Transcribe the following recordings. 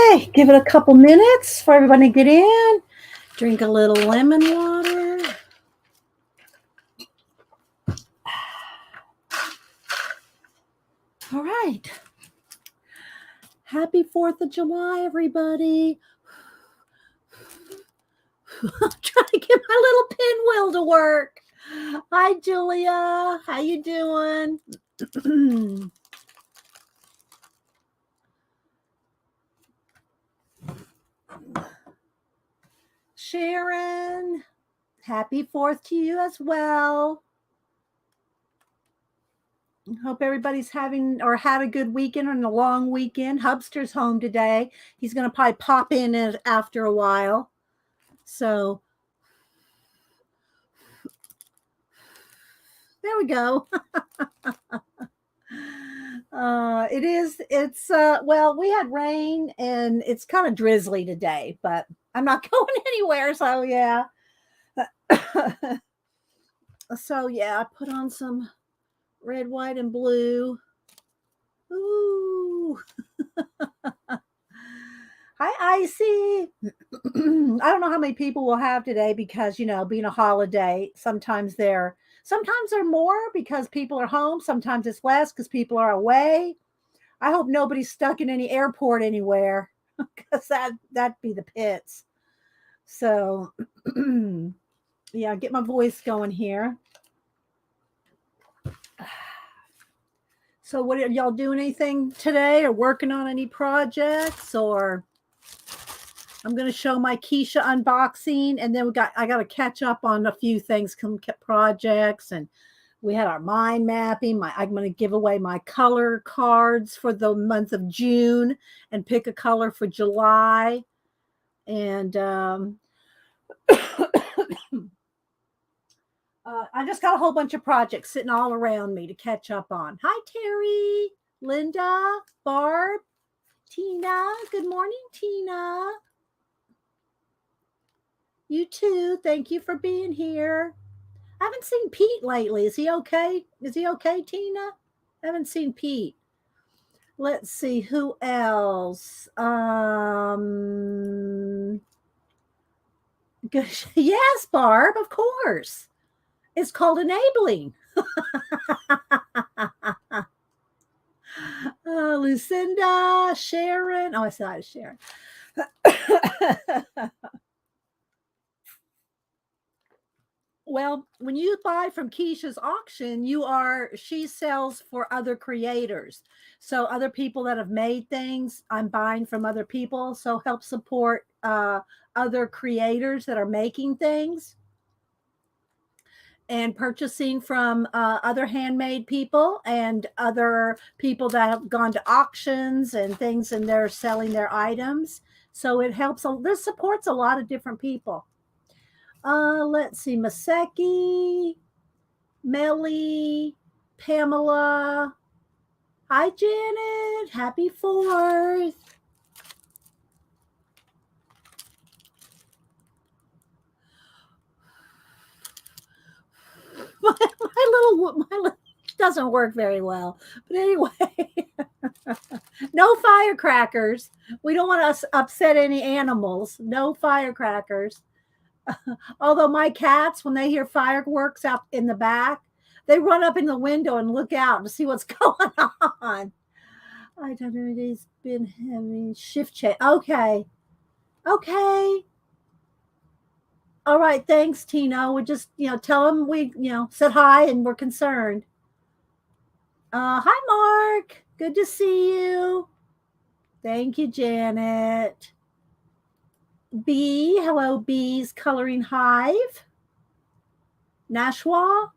Okay, give it a couple minutes for everybody to get in. Drink a little lemon water. All right. Happy 4th of July, everybody. I'm trying to get my little pinwheel to work. Hi, Julia. How you doing? Sharon, happy 4th to you as well. Hope everybody's having or had a good weekend and a long weekend. Hubster's home today. He's going to probably pop in after a while. So there we go. Well, we had rain and it's kind of drizzly today, but I'm not going anywhere. So yeah. So yeah, I put on some red, white, and blue. Ooh. Hi, Icy. I don't know how many people we'll have today because, being a holiday, sometimes they're more because people are home. Sometimes it's less because people are away. I hope nobody's stuck in any airport anywhere because that'd be the pits. So, yeah, get my voice going here. So what are y'all doing anything today or working on any projects? Or I'm going to show my Kiesha unboxing, and then I got to catch up on a few things, projects, and we had our mind mapping. I'm going to give away my color cards for the month of June and pick a color for July. And I just got a whole bunch of projects sitting all around me to catch up on. Hi, Terry, Linda, Barb, Tina. Good morning, Tina. You too. Thank you for being here. I haven't seen Pete lately. Is he okay? Is he okay, Tina? I haven't seen Pete. Let's see who else. Yes, Barb, of course. It's called enabling. Lucinda, Sharon. Oh, I saw it, Sharon. Well, when you buy from Kiesha's auction, she sells for other creators. So other people that have made things, I'm buying from other people. So help support other creators that are making things. And purchasing from other handmade people and other people that have gone to auctions and things, and they're selling their items. So it helps. This supports a lot of different people. Let's see, Maseki, Melly, Pamela. Hi, Janet. Happy 4th. My little doesn't work very well. But anyway, no firecrackers. We don't want to upset any animals. No firecrackers. Although my cats, when they hear fireworks out in the back, they run up in the window and look out to see what's going on. I don't know. It's been having shift change. Okay. Okay. All right. Thanks, Tina. We just, tell them we, said hi and we're concerned. Hi, Mark. Good to see you. Thank you, Janet. B. Hello, Bees Coloring Hive. Nashua.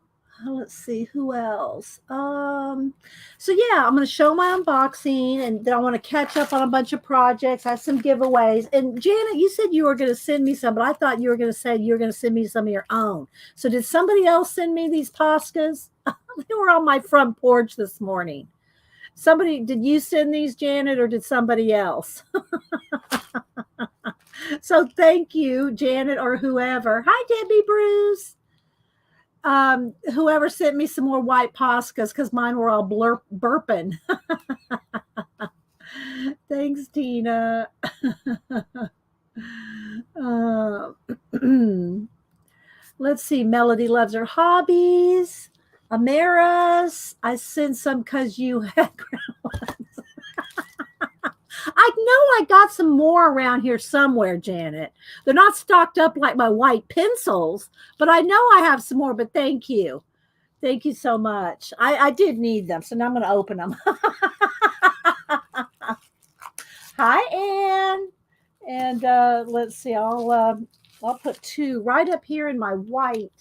Let's see who else. So yeah, I'm going to show my unboxing, and then I want to catch up on a bunch of projects. I have some giveaways. And Janet, you said you were going to send me some, but I thought you were going to say you were going to send me some of your own. So did somebody else send me these pastas? They were on my front porch this morning. Did you send these, Janet, or did somebody else? So thank you, Janet, or whoever. Hi, Debbie Bruce. Whoever sent me some more white pastas because mine were all burping. Thanks, Tina. Uh, let's see. Melody loves her hobbies. Amaras, I sent some because you had. I know I got some more around here somewhere, Janet. They're not stocked up like my white pencils, but I know I have some more. But thank you. Thank you so much. I did need them, so now I'm going to open them. Hi, Anne. And let's see, I'll put two right up here in my white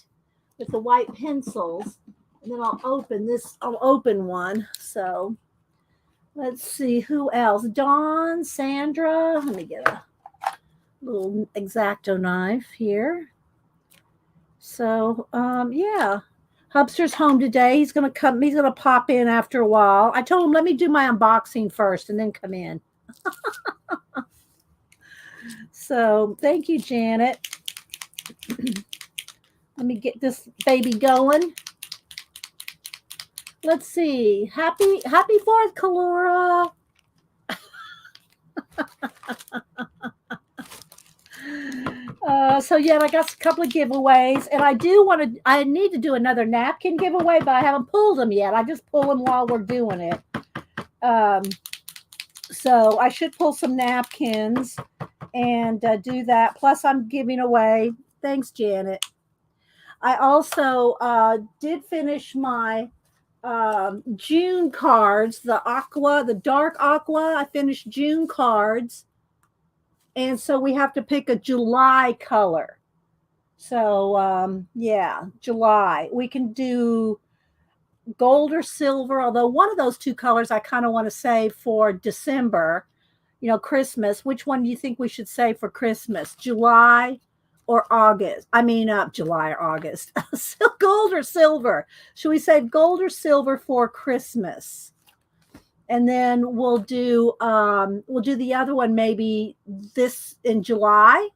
with the white pencils, and then I'll open this. I'll open one. So let's see who else. Dawn, Sandra. Let me get a little X-Acto knife here. So yeah. Hubster's home today. He's gonna come. He's gonna pop in after a while. I told him let me do my unboxing first and then come in. So thank you, Janet. Let me get this baby going. Let's see. Happy 4th, Kalora. So yeah, I got a couple of giveaways, and I need to do another napkin giveaway, but I haven't pulled them yet. I just pull them while we're doing it. So I should pull some napkins and do that. Plus, I'm giving away. Thanks, Janet. I also did finish my June cards, the dark aqua. I finished June cards. And so we have to pick a July color. So, yeah, July. We can do gold or silver, although one of those two colors I kind of want to save for December, Christmas. Which one do you think we should save for Christmas? July or August? July or August. Gold or silver? Should we save gold or silver for Christmas? And then we'll do the other one maybe this in July.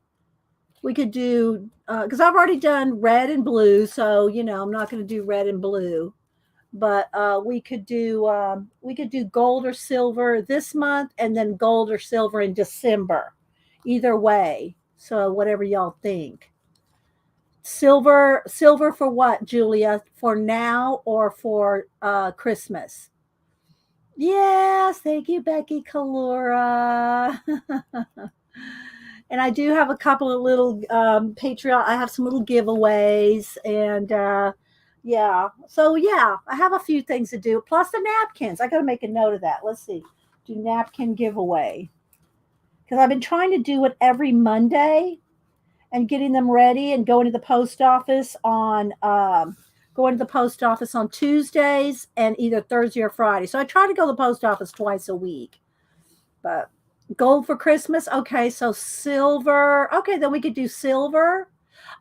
We could do because I've already done red and blue, so I'm not going to do red and blue. But we could do gold or silver this month, and then gold or silver in December. Either way, so whatever y'all think. Silver for what, Julia? For now or for Christmas? Yes, thank you, Becky Kalura. And I do have a couple of little Patreon. I have some little giveaways, and yeah. So yeah, I have a few things to do. Plus the napkins. I got to make a note of that. Let's see. Do napkin giveaway because I've been trying to do it every Monday and getting them ready and going to the post office on. Going to the post office on Tuesdays and either Thursday or Friday. So I try to go to the post office twice a week. But gold for Christmas. Okay, so silver. Okay, then we could do silver.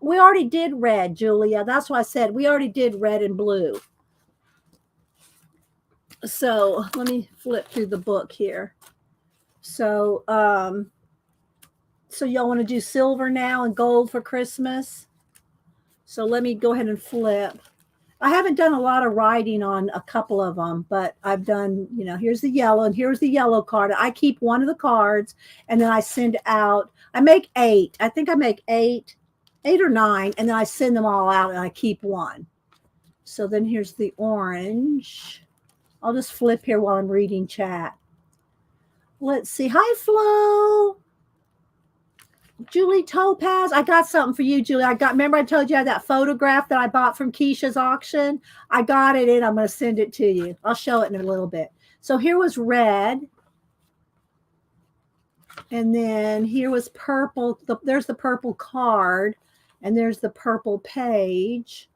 We already did red, Julia. That's why I said we already did red and blue. So let me flip through the book here. So so y'all want to do silver now and gold for Christmas? So let me go ahead and flip. I haven't done a lot of writing on a couple of them, but I've done, here's the yellow and here's the yellow card. I keep one of the cards and then I send out, I make 8. I think I make 8 or 9, and then I send them all out and I keep one. So then here's the orange. I'll just flip here while I'm reading chat. Let's see. Hi, Flo. Julie Topaz, I got something for you, Julie. Remember I told you I had that photograph that I bought from Kiesha's auction? I got it in. I'm going to send it to you. I'll show it in a little bit. So here was red. And then here was purple. There's the purple card. And there's the purple page.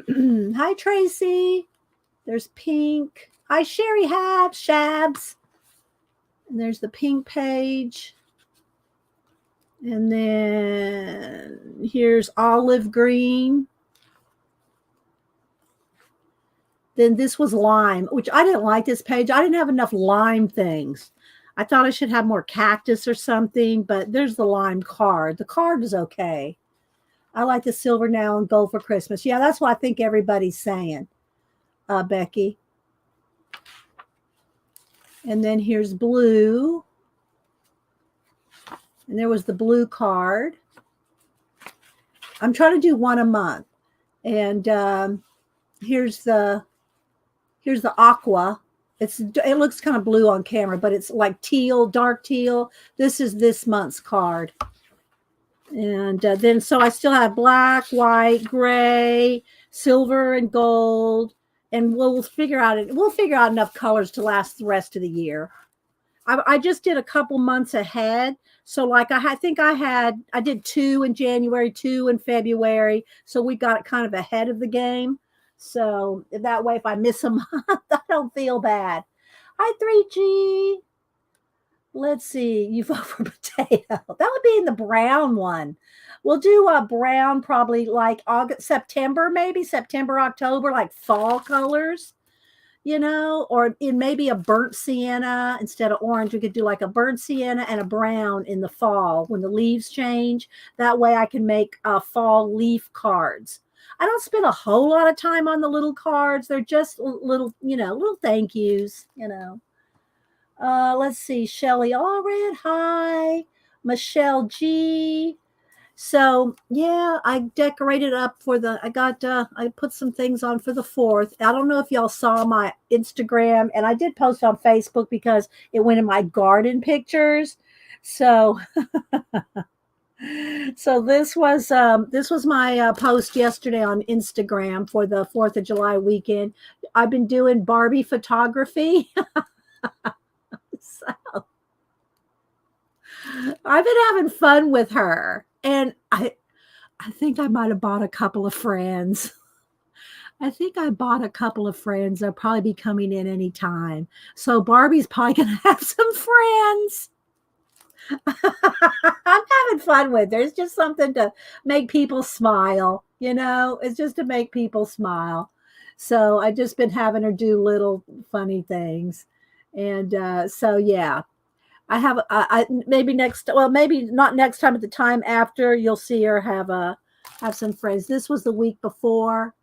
Hi, Tracy. There's pink. Hi, Sherry Shabs. And there's the pink page. And then here's olive green. Then this was lime, which I didn't like this page. I didn't have enough lime things. I thought I should have more cactus or something, but there's the lime card. The card is okay. I like the silver now and gold for Christmas. Yeah, that's what I think everybody's saying, Becky. And then here's blue. And there was the blue card. I'm trying to do one a month. And here's the aqua. It looks kind of blue on camera, but it's like teal, dark teal. This is this month's card. And then so I still have black, white, gray, silver, and gold. And we'll figure out enough colors to last the rest of the year. I just did a couple months ahead. So like I did 2 in January, 2 in February. So we got it kind of ahead of the game. So that way, if I miss a month, I don't feel bad. Hi, 3G. Let's see. You vote for potato. That would be in the brown one. We'll do a brown probably like September, October, like fall colors, or in maybe a burnt sienna instead of orange. We could do like a burnt sienna and a brown in the fall when the leaves change. That way I can make fall leaf cards. I don't spend a whole lot of time on the little cards. They're just little, little thank yous, Let's see. Shelly Allred, hi. Michelle G. So yeah, I decorated up I put some things on for the 4th. I don't know if y'all saw my Instagram, and I did post on Facebook because it went in my garden pictures. So so this was my post yesterday on Instagram for the 4th of July weekend. I've been doing Barbie photography. So I've been having fun with her, and I think I might have bought a couple of friends. I think I bought a couple of friends. They'll probably be coming in anytime. So Barbie's probably going to have some friends. I'm having fun with her. It's just something to make people smile, It's just to make people smile. So I've just been having her do little funny things. And so, yeah, I have, maybe not next time, at the time after, you'll see her have some friends. This was the week before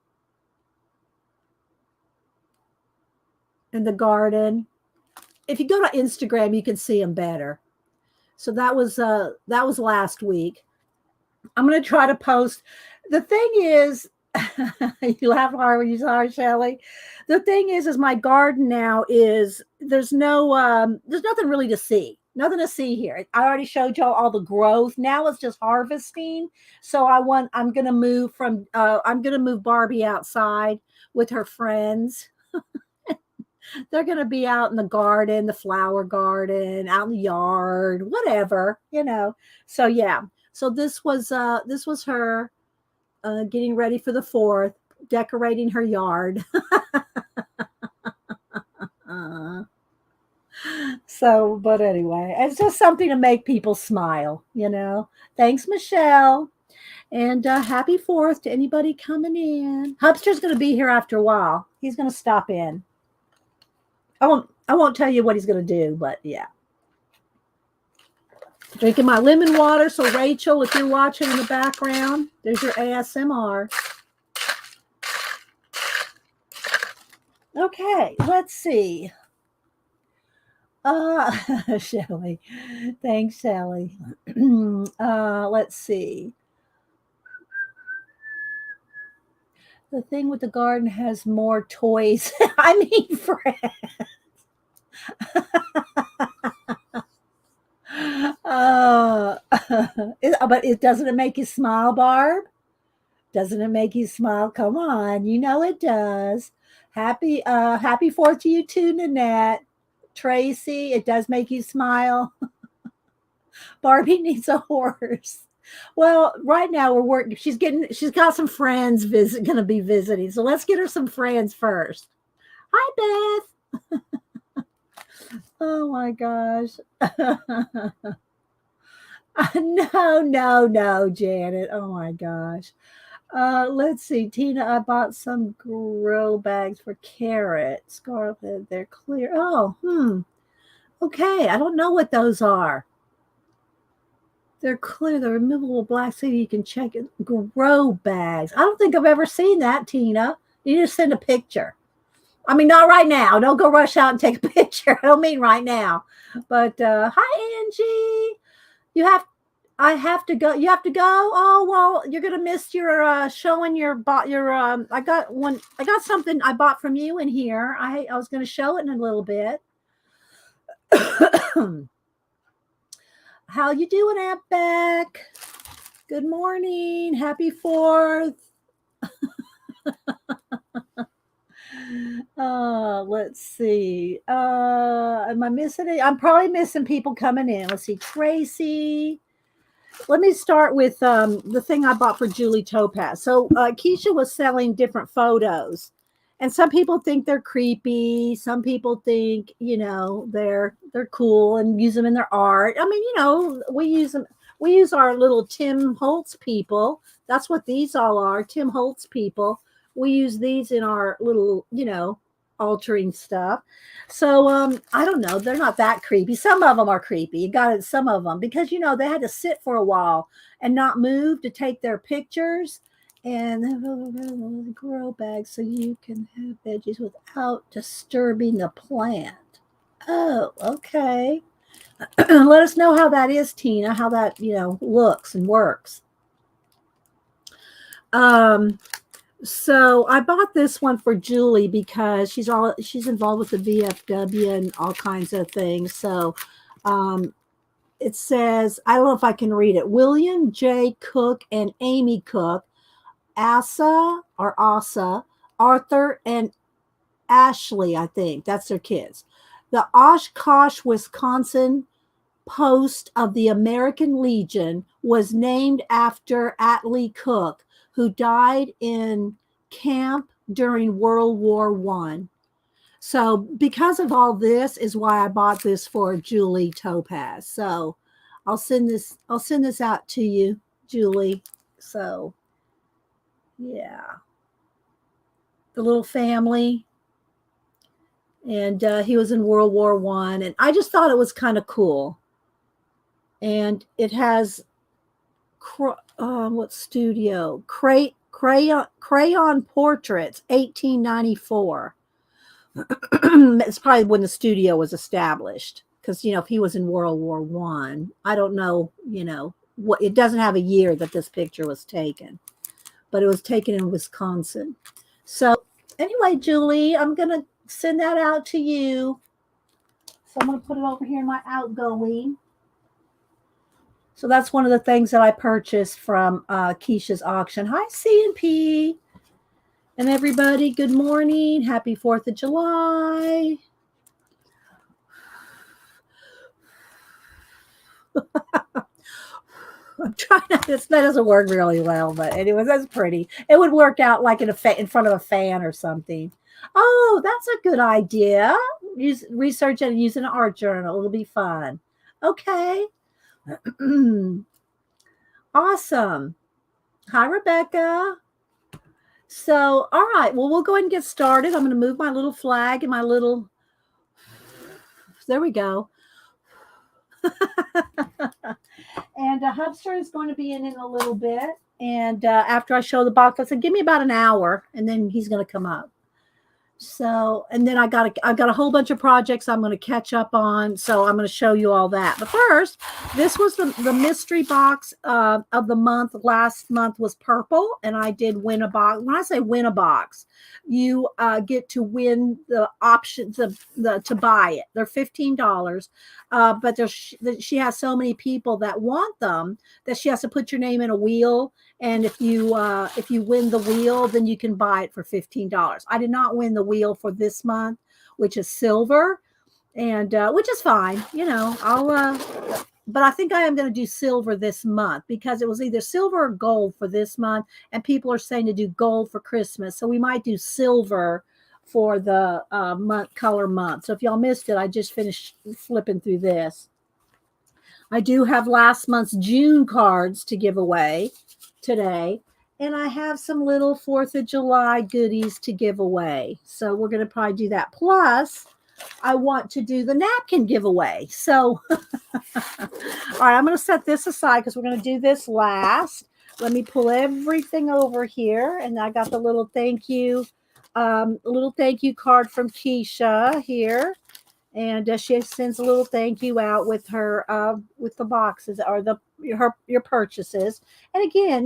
in the garden. If you go to Instagram, you can see them better. So that was last week. I'm going to try to post. The thing is, you laugh hard when you saw her, Shelly. The thing is my garden now there's nothing really to see. Nothing to see here. I already showed y'all all the growth. Now it's just harvesting. So I'm going to move Barbie outside with her friends. They're going to be out in the garden, the flower garden, out in the yard, whatever, So yeah. So this was her getting ready for the 4th, decorating her yard. So, but anyway, it's just something to make people smile, Thanks, Michelle. And happy 4th to anybody coming in. Hubster's going to be here after a while. He's going to stop in. I won't tell you what he's going to do, but yeah. Drinking my lemon water. So Rachel, if you're watching in the background, there's your ASMR. Okay, let's see. Shelly. Thanks, Shelly. Let's see. The thing with the garden has more toys. I mean, friends. But doesn't it make you smile, Barb? Doesn't it make you smile? Come on, it does. Happy 4th to you too, Nanette. Tracy, it does make you smile. Barbie needs a horse. Well, right now we're working. She's got some friends going to be visiting. So let's get her some friends first. Hi, Beth. Oh my gosh. No, Janet. Oh my gosh. Let's see. Tina, I bought some grow bags for carrots. Scarlet, they're clear. Oh, okay. I don't know what those are. They're clear. They're removable black, so you can check it. Grow bags. I don't think I've ever seen that, Tina. You just send a picture. I mean, not right now. Don't go rush out and take a picture. I don't mean right now. But hi, Angie. You have I have to go. You have to go. Oh well, you're gonna miss your showing your bot. Your I got one. I got something I bought from you in here. I was gonna show it in a little bit. How you doing, Aunt Beck? Good morning. Happy 4th. Let's see. Am I missing it? I'm probably missing people coming in. Let's see. Tracy. Let me start with the thing I bought for Julie Topaz. So Kiesha was selling different photos, and some people think they're creepy. Some people think they're cool and use them in their art. I mean, we use them. We use our little Tim Holtz people. That's what these all are. Tim Holtz people. We use these in our little, altering stuff. So I don't know. They're not that creepy. Some of them are creepy. You got it. Some of them because they had to sit for a while and not move to take their pictures, and grow bags so you can have veggies without disturbing the plant. Oh, okay. Let us know how that is, Tina. How that looks and works. So I bought this one for Julie because she's involved with the VFW and all kinds of things. So it says, I don't know if I can read it. William J. Cook and Amy Cook, Asa, Arthur and Ashley, I think that's their kids. The Oshkosh, Wisconsin Post of the American Legion was named after Atlee Cook, who died in camp during World War I. So because of all this is why I bought this for Julie Topaz. So I'll send this out to you, Julie. So yeah. The little family. And he was in World War I. And I just thought it was kind of cool. And it has what studio? Crayon Portraits, 1894. It's probably when the studio was established. Because, if he was in World War I don't know, what it doesn't have a year that this picture was taken. But it was taken in Wisconsin. So anyway, Julie, I'm going to send that out to you. So I'm going to put it over here in my outgoing. So that's one of the things that I purchased from Kiesha's auction. Hi, C&P. And everybody, good morning. Happy 4th of July. I'm trying to, that doesn't work really well, but anyways, that's pretty. It would work out like in front of a fan or something. Oh, that's a good idea. Research and use an art journal. It'll be fun. Okay. Awesome. Hi, Rebecca. So, all right. Well, we'll go ahead and get started. I'm going to move my little flag and my little. There we go. And Hubster is going to be in a little bit. And after I show the box, I said, give me about an hour, and then he's going to come up. So, and then I've got a whole bunch of projects I'm going to catch up on. So I'm going to show you all that. But first, this was the mystery box of the month. Last month was purple, and I did win a box. When I say win a box, you get to win the options to buy it. They're $15, but she has so many people that want them that she has to put your name in a wheel. And if you win the wheel, then you can buy it for $15. I did not win the wheel for this month, which is silver, and which is fine. But I think I am going to do silver this month because it was either silver or gold for this month, and people are saying to do gold for Christmas. So we might do silver for the color month. So if y'all missed it, I just finished flipping through this. I do have last month's June cards to give away today, and I have some little 4th of July goodies to give away. So we're going to probably do that. Plus, I want to do the napkin giveaway. So, all right, I'm going to set this aside because we're going to do this last. Let me pull everything over here, and I got the little thank you a little thank you card from Kiesha here. And she sends a little thank you out with the boxes or your purchases. And again,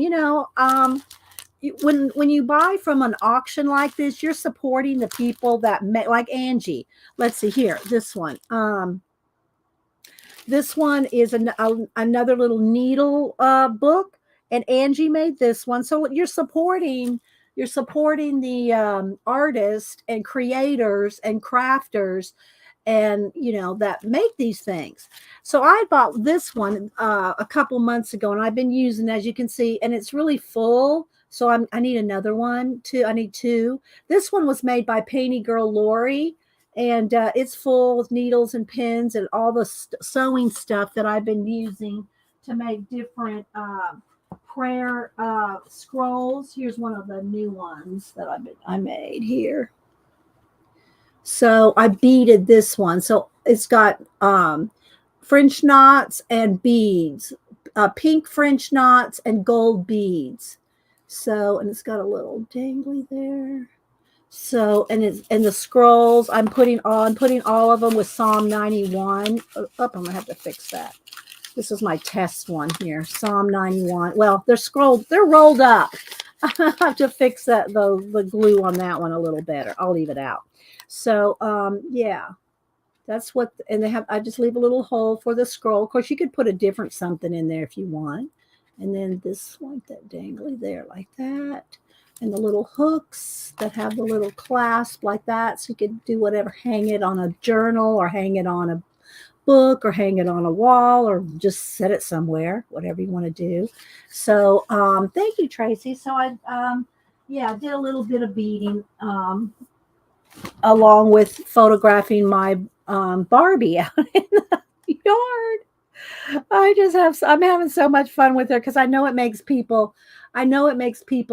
when you buy from an auction like this, you're supporting the people that make, like Angie. Let's see here, this one. This one is another little needle book, and Angie made this one. So you're supporting the artists and creators and crafters, and that make these things. So I bought this one a couple months ago, and I've been using, as you can see, and it's really full. So I need another one too. I need two. This one was made by Painty Girl Lori, and it's full with needles and pins and all the sewing stuff that I've been using to make different prayer scrolls. Here's one of the new ones that I made here. So I beaded this one. So it's got French knots and beads, pink French knots and gold beads. So, and it's got a little dangly there. So, and the scrolls I'm putting all of them with Psalm 91. Oh, I'm gonna have to fix that. This is my test one here, Psalm 91. Well, they're rolled up. I have to fix the glue on that one a little better. I'll leave it out. So, yeah, that's what, and I just leave a little hole for the scroll. Of course, you could put a different something in there if you want. And then this one, that dangly there like that. And the little hooks that have the little clasp like that. So you could do whatever, hang it on a journal or hang it on a book or hang it on a wall or just set it somewhere, whatever you want to do. So thank you, Tracy. So I did a little bit of beading along with photographing my Barbie out in the yard. I'm having so much fun with her because I know it makes people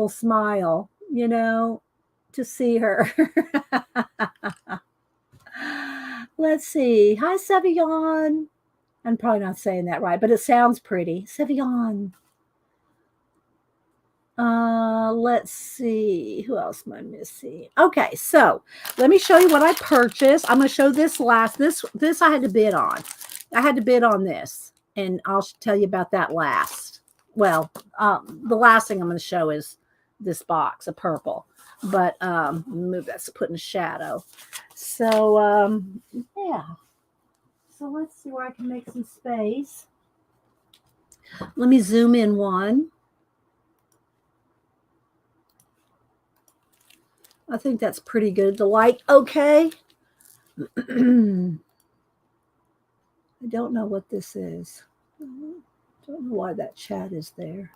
smile, to see her. Let's see. Hi, Sevion. I'm probably not saying that right, but it sounds pretty. Sevion. Let's see. Who else am I missing? Okay, so let me show you what I purchased. I'm going to show this last. This I had to bid on. I had to bid on this, and I'll tell you about that last. Well, the last thing I'm going to show is this box of purple, but move that's to put in a shadow. So yeah. So let's see where I can make some space. Let me zoom in one. I think that's pretty good. The light, okay. I don't know what this is. I don't know why that chat is there.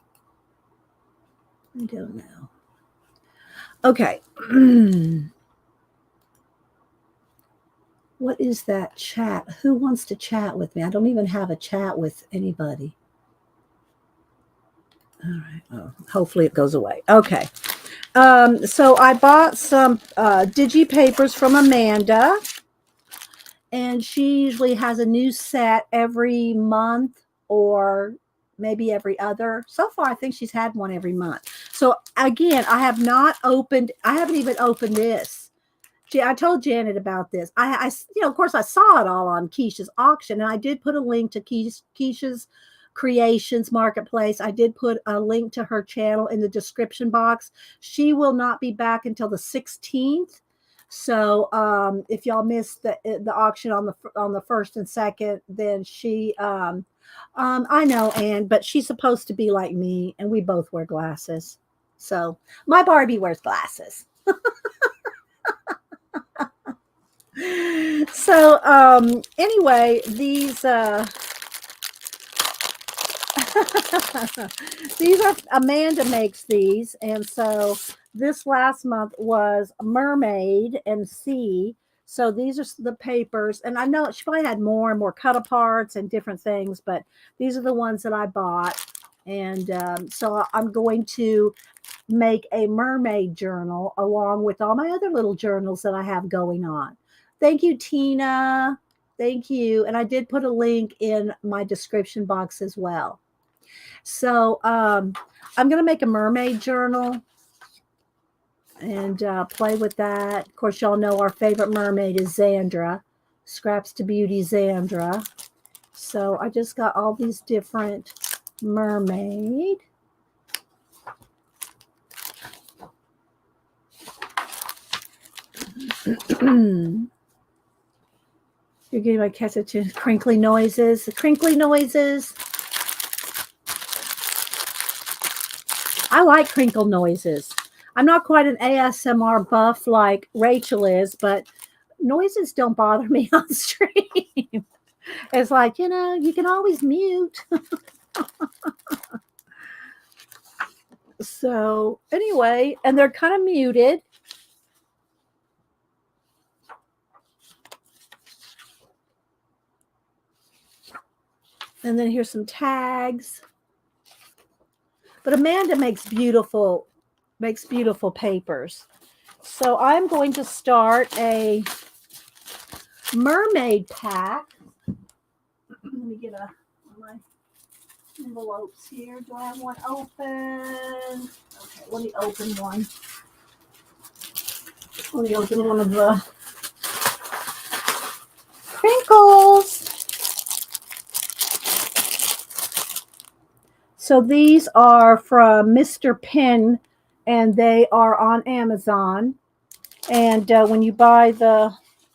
I don't know. Okay. What is that chat? Who wants to chat with me? I don't even have a chat with anybody. All right. Oh, hopefully it goes away. Okay. So I bought some digi papers from Amanda, and she usually has a new set every month or maybe every other. So far, I think she's had one every month. So again, I haven't even opened this. I told Janet about this. Of course, I saw it all on Kiesha's auction, and I did put a link to Kiesha's Kreations marketplace. I did put a link to her channel in the description box. She will not be back until the 16th. So if y'all missed the auction on the first and second, then she I know, Anne, but she's supposed to be like me, and we both wear glasses. So my Barbie wears glasses. So anyway, these these are Amanda makes these, and so this last month was Mermaid and Sea. So these are the papers, and I know she probably had more and more cut aparts and different things, but these are the ones that I bought. And so I'm going to make a mermaid journal along with all my other little journals that I have going on. Thank you, Tina. Thank you. And I did put a link in my description box as well. So I'm going to make a mermaid journal. and play with that. Of course, y'all know our favorite mermaid is Xandra, Scraps to Beauty Xandra. So I just got all these different mermaid. You're getting my catch it to crinkly noises. The crinkly noises. I like crinkle noises. I'm not quite an ASMR buff like Rachel is, but noises don't bother me on stream. It's like, you know, you can always mute. So anyway, and they're kind of muted. And then here's some tags. But Amanda makes beautiful papers. So I'm going to start a mermaid pack. Let me get my envelopes here. Do I have one open? Okay, let me open one. Let me open one of the crinkles. So these are from Mr. Pin, and they are on Amazon. And when you buy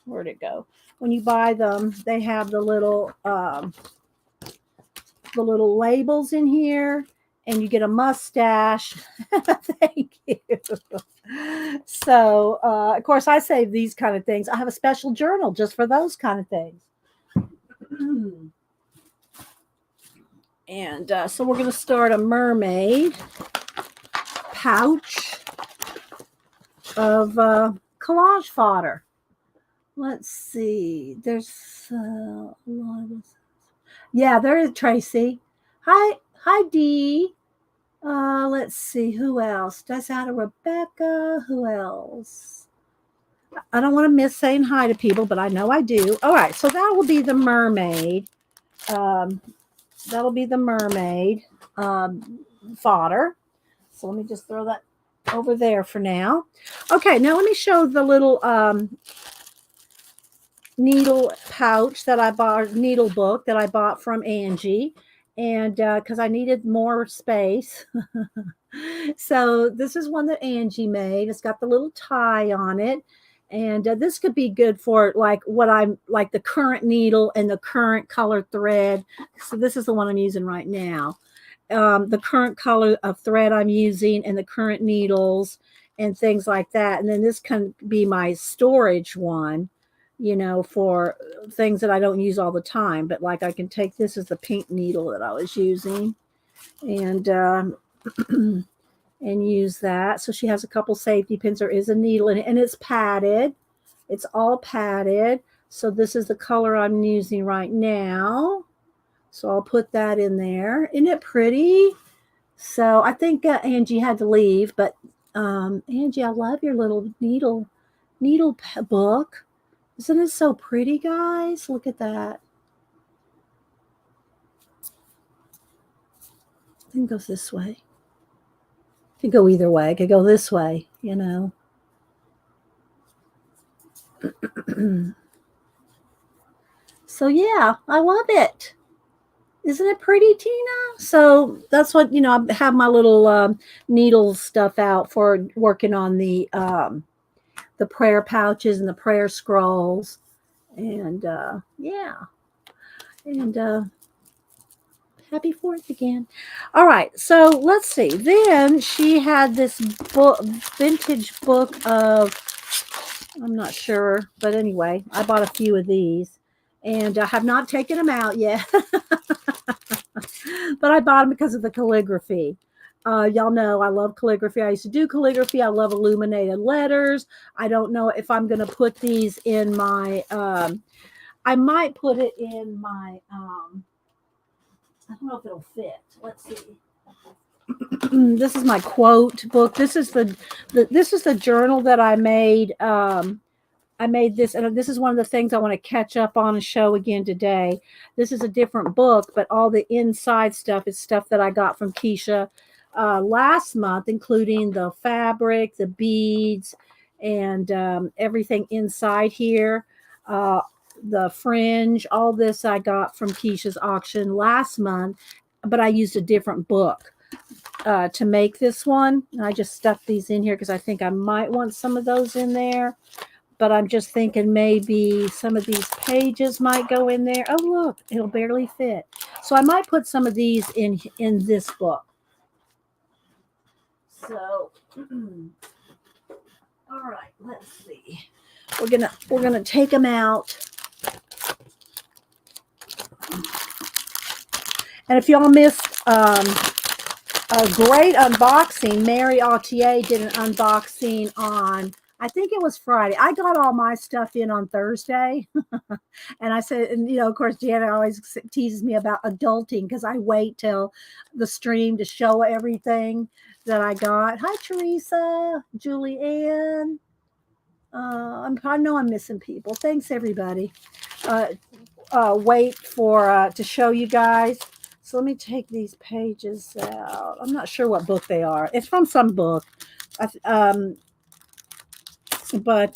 where'd it go? When you buy them, they have the little labels in here, and you get a mustache. Thank you. So, of course, I save these kind of things. I have a special journal just for those kind of things. And so we're going to start a mermaid pouch of collage fodder. Let's see. There's a lot of this. Yeah, there is Tracy. Hi, Dee. Let's see who else. That's out of Rebecca. Who else? I don't want to miss saying hi to people, but I know I do. All right, so that will be the mermaid. That'll be the mermaid fodder. So let me just throw that over there for now. Okay, now let me show the little needle pouch that I bought, needle book that I bought from Angie, and because I needed more space. So this is one that Angie made. It's got the little tie on it. And this could be good for like what I'm like the current needle and the current color thread. So this is the one I'm using right now. The current color of thread I'm using and the current needles and things like that. And then this can be my storage one, you know, for things that I don't use all the time. But like I can take this as the pink needle that I was using and and use that. So she has a couple safety pins. There is a needle in it, and it's padded. It's all padded. So this is the color I'm using right now. So I'll put that in there. Isn't it pretty? So I think Angie had to leave, but Angie, I love your little needle book. Isn't it so pretty, guys? Look at that. I think it goes this way. Could go either way. Could go this way, you know. So yeah, I love it. Isn't it pretty, Tina? So that's what, you know, I have my little needle stuff out for working on the prayer pouches and the prayer scrolls. And yeah. And happy 4th again. All right, so let's see. Then she had this vintage book of, I'm not sure, but anyway, I bought a few of these, and I have not taken them out yet. But I bought them because of the calligraphy. Y'all know I love calligraphy. I used to do calligraphy. I love illuminated letters. I don't know if I'm going to put these in my, I might put it in my, I don't know if it'll fit. Let's see. This is my quote book. This is the journal that I made. I made this, and this is one of the things I want to catch up on and show again today. This is a different book, but all the inside stuff is stuff that I got from Kiesha last month, including the fabric, the beads, and everything inside here. Uh, the fringe, all this I got from Kiesha's auction last month, but I used a different book to make this one. I just stuck these in here because I think I might want some of those in there. But I'm just thinking maybe some of these pages might go in there. Oh, look, it'll barely fit. So I might put some of these in this book. So, all right, let's see. We're gonna take them out. And if y'all missed a great unboxing, Mary Autier did an unboxing on, I think it was Friday. I got all my stuff in on Thursday. And I said, and of course, Janet always teases me about adulting because I wait till the stream to show everything that I got. Hi, Teresa, Julianne. I know I'm missing people. Thanks, everybody. Wait for to show you guys. So let me take these pages out. I'm not sure what book they are. It's from some book. But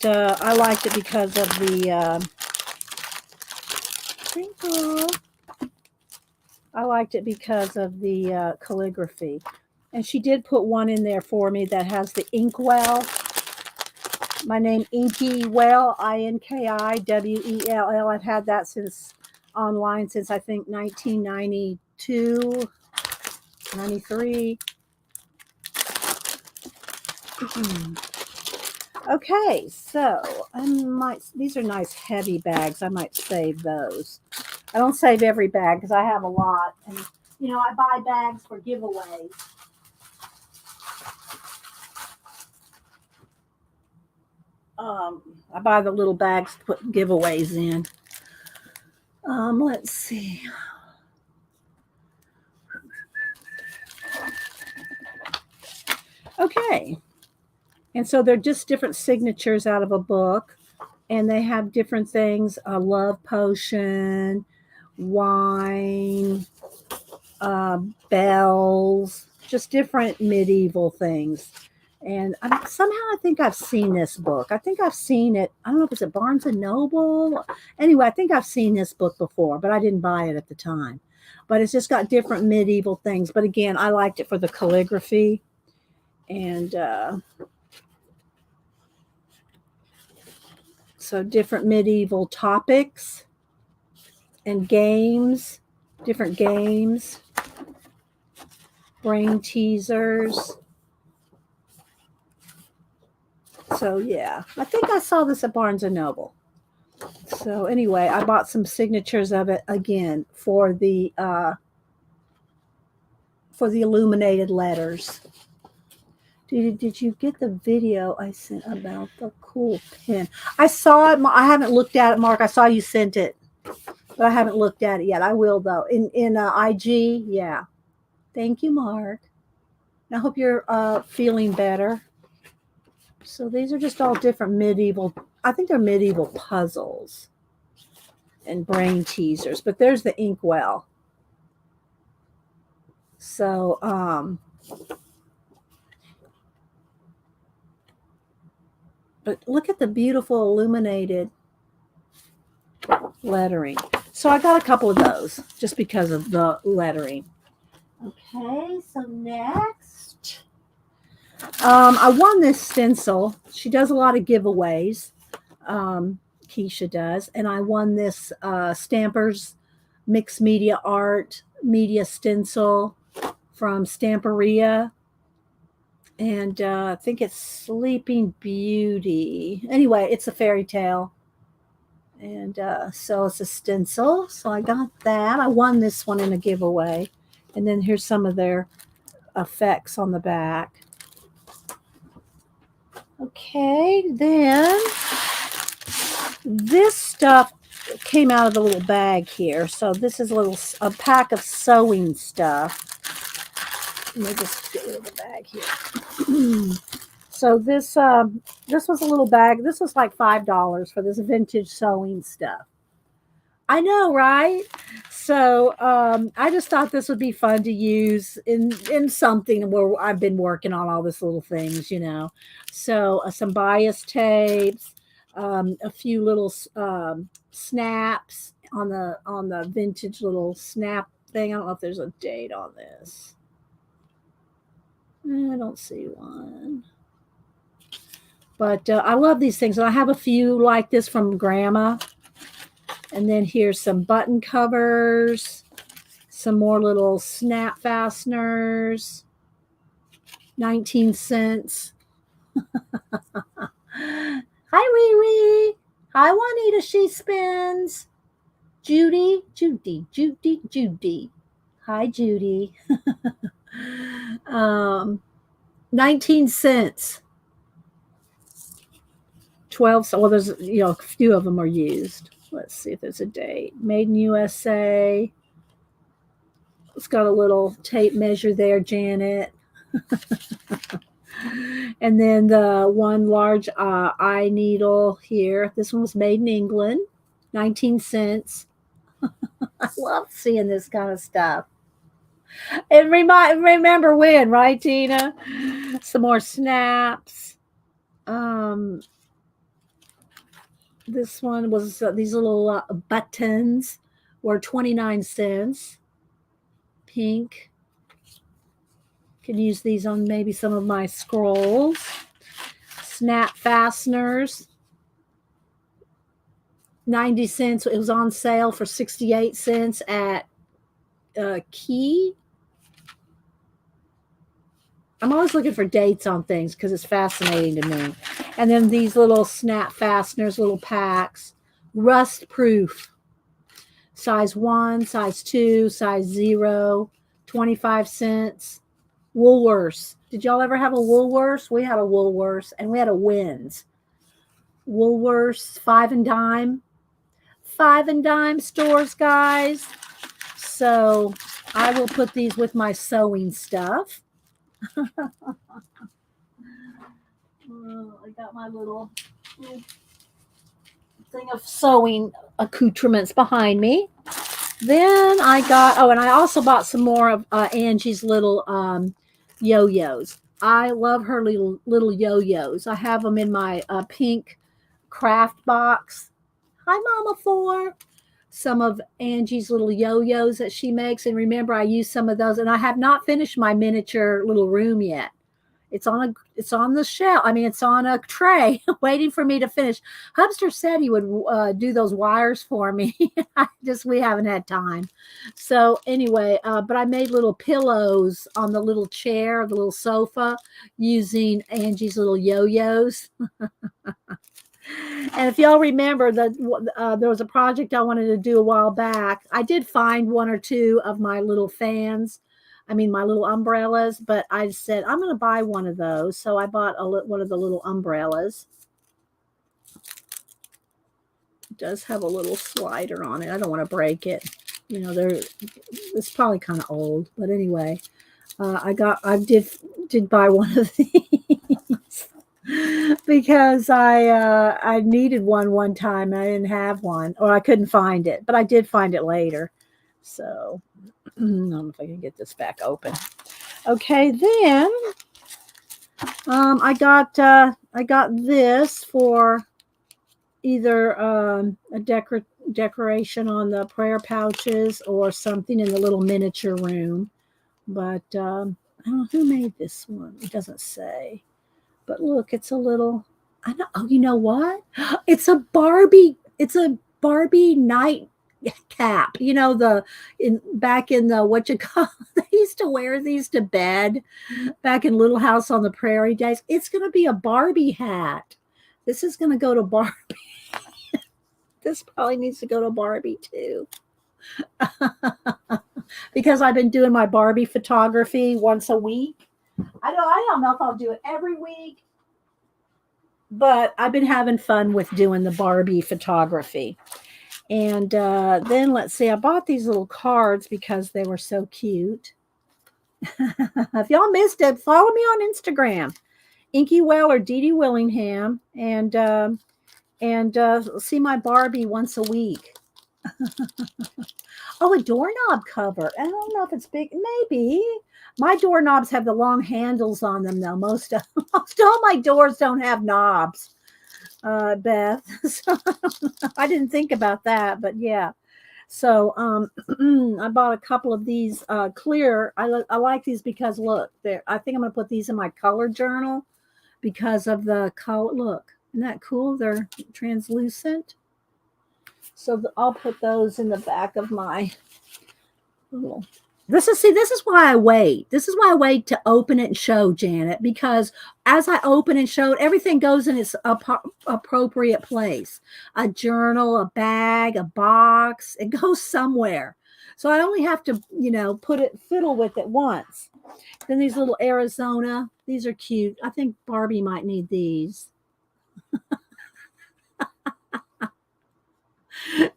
I liked it because of the calligraphy. And she did put one in there for me that has the inkwell. My name, Inky Well, INKIWELL. I've had that online since I think 1992, 93. Okay, so these are nice heavy bags. I might save those. I don't save every bag because I have a lot. And, I buy bags for giveaways. I buy the little bags to put giveaways in. Let's see. Okay. And so they're just different signatures out of a book. And they have different things, a love potion, wine, bells, just different medieval things. And somehow I think I've seen this book. I think I've seen it. I don't know if it's at Barnes & Noble. Anyway, I think I've seen this book before, but I didn't buy it at the time. But it's just got different medieval things. But again, I liked it for the calligraphy. And so different medieval topics and games, different games, brain teasers. So yeah, I think I saw this at Barnes & Noble. So anyway, I bought some signatures of it again for the illuminated letters. Did you get the video I sent about the cool pen? I saw it. I haven't looked at it, Mark. I saw you sent it, but I haven't looked at it yet. I will though. In IG, yeah. Thank you, Mark. I hope you're feeling better. So these are just all different medieval. I think they're medieval puzzles and brain teasers. But there's the inkwell. So but look at the beautiful illuminated lettering. So I got a couple of those just because of the lettering. Okay, so next. I won this stencil. She does a lot of giveaways. Kiesha does. And I won this Stampers Mixed Media Art Media Stencil from Stamperia. And I think it's Sleeping Beauty. Anyway, it's a fairy tale. And so it's a stencil. So I got that. I won this one in a giveaway. And then here's some of their effects on the back. Okay, then this stuff came out of the little bag here. So this is a pack of sewing stuff. Let me just get rid of the bag here. So this was a little bag. This was like $5 for this vintage sewing stuff. I know, right? So I just thought this would be fun to use in something where I've been working on all these little things, you know. So some bias tapes, a few little snaps on the vintage little snap thing. I don't know if there's a date on this. I don't see one. But I love these things. And I have a few like this from Grandma. And then here's some button covers, some more little snap fasteners, 19 cents. Hi, Wee Wee. Hi, Juanita. She spins. Judy, Judy, Judy, Judy. Hi, Judy. 19 cents. 12. So, well, there's, a few of them are used. Let's see if there's a date. Made in USA. It's got a little tape measure there, Janet. And then the one large eye needle here. This one was made in England, 19 cents. I love seeing this kind of stuff. And remember when, right, Tina? Some more snaps. This one was these little buttons were 29 cents. Pink. Can use these on maybe some of my scrolls. Snap fasteners. 90 cents. It was on sale for 68 cents at Key. I'm always looking for dates on things because it's fascinating to me. And then these little snap fasteners, little packs, rust proof. Size 1, size 2, size 0, 25 cents. Woolworths. Did y'all ever have a Woolworths? We had a Woolworths and we had a Wins. Woolworths, 5 and dime. 5 and dime stores, guys. So I will put these with my sewing stuff. I got my little thing of sewing accoutrements behind me. Then I got, and I also bought some more of Angie's little yo-yos. I love her little yo-yos. I have them in my pink craft box. Hi, Mama Four. Some of Angie's little yo-yos that she makes. And remember, I used some of those. And I have not finished my miniature little room yet. It's on the shelf. I mean, it's on a tray waiting for me to finish. Hubster said he would do those wires for me. We haven't had time. So anyway, but I made little pillows on the little chair, the little sofa, using Angie's little yo-yos. And if y'all remember that there was a project I wanted to do a while back. I did find one or two of my little fans. My little umbrellas, but I said, I'm going to buy one of those. So I bought one of the little umbrellas. It does have a little slider on it. I don't want to break it. It's probably kind of old, but anyway, I did buy one of these because I needed one time and I didn't have one, or I couldn't find it, but I did find it later. So I don't know if I can get this back open. Okay, then I got this for either a decoration on the prayer pouches or something in the little miniature room. But I don't know who made this one. It doesn't say. But look, it's a little. I know. Oh, you know what? It's a Barbie. It's a Barbie night cap. Back in the what you call. They used to wear these to bed back in Little House on the Prairie days. It's going to be a Barbie hat. This is going to go to Barbie. This probably needs to go to Barbie too. Because I've been doing my Barbie photography once a week. I don't know if I'll do it every week, but I've been having fun with doing the Barbie photography. And then let's see, I bought these little cards because they were so cute. If y'all missed it, follow me on Instagram, Inky Well or Dee Dee Willingham, and see my Barbie once a week. Oh, a doorknob cover. I don't know if it's big. Maybe. My doorknobs have the long handles on them, though. Most all my doors don't have knobs, Beth. So I didn't think about that, but yeah. So I bought a couple of these clear. I like these because look, I think I'm gonna put these in my color journal because of the color. Look, isn't that cool? They're translucent. So I'll put those in the back of my little. This is why I wait. This is why I wait to open it and show, Janet, because as I open and show it, everything goes in its appropriate place. A journal, a bag, a box, it goes somewhere. So I only have to, fiddle with it once. Then these little Arizona, these are cute. I think Barbie might need these.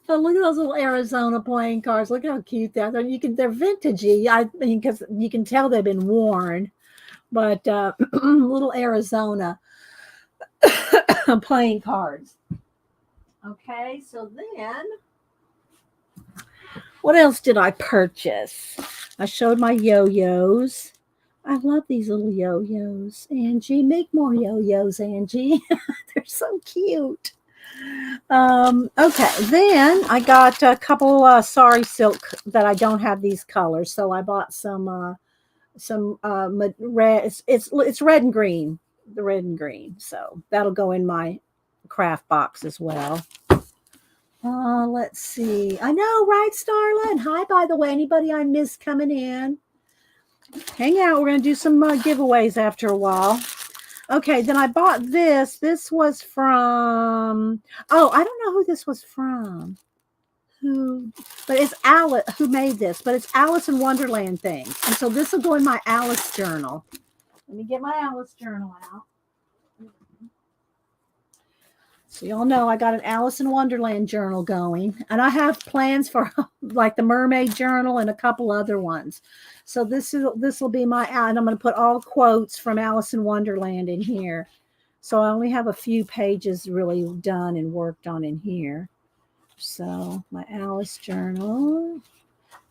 But look at those little Arizona playing cards. Look how cute they are. They're vintagey. I mean, because you can tell they've been worn. But little Arizona playing cards. Okay, so then what else did I purchase? I showed my yo-yos. I love these little yo-yos. Angie, make more yo-yos, Angie. They're so cute. Okay, then I got a couple sari silk that I don't have these colors, so I bought some red. It's red and green, the red and green. So that'll go in my craft box as well. Let's see. I know, right, Starla? And hi, by the way, anybody I missed coming in, hang out. We're gonna do some giveaways after a while. Okay, then I bought this. This was from, I don't know who this was from. But it's Alice who made this, but it's Alice in Wonderland things. And so this will go in my Alice journal. Let me get my Alice journal out. So y'all know I got an Alice in Wonderland journal going, and I have plans for like the Mermaid journal and a couple other ones. So this will be my, and I'm going to put all quotes from Alice in Wonderland in here. So I only have a few pages really done and worked on in here. So my Alice journal.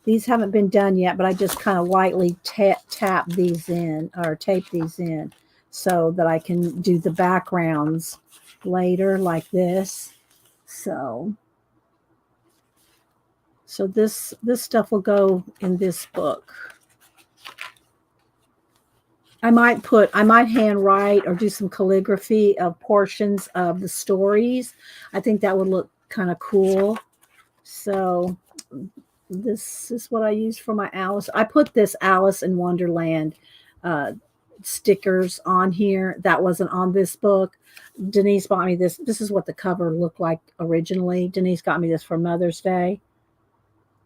These haven't been done yet, but I just kind of lightly tap these in or tape these in so that I can do the backgrounds later like this. So this stuff will go in this book. I might handwrite or do some calligraphy of portions of the stories. I think that would look kind of cool. So this is what I use for my Alice. I put this Alice in Wonderland stickers on here. That wasn't on this book. Denise bought me this. This is what the cover looked like originally. Denise got me this for Mother's Day.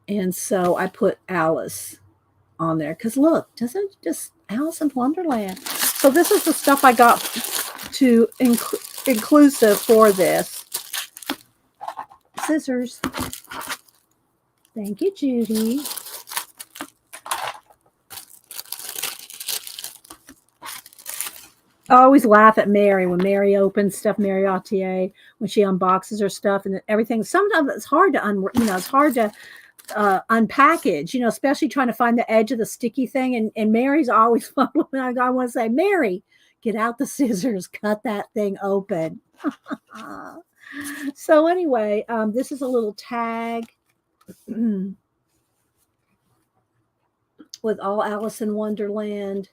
And so I put Alice on there because look, doesn't just Alice in Wonderland. So this is the stuff I got to inclusive for this. Scissors. Thank you, Judy. I always laugh at Mary when Mary opens stuff, Mary Autier, when she unboxes her stuff and everything. Sometimes it's hard to unpackage, especially trying to find the edge of the sticky thing. And Mary's always fun. I want to say, Mary, get out the scissors, cut that thing open. So anyway, this is a little tag with all Alice in Wonderland.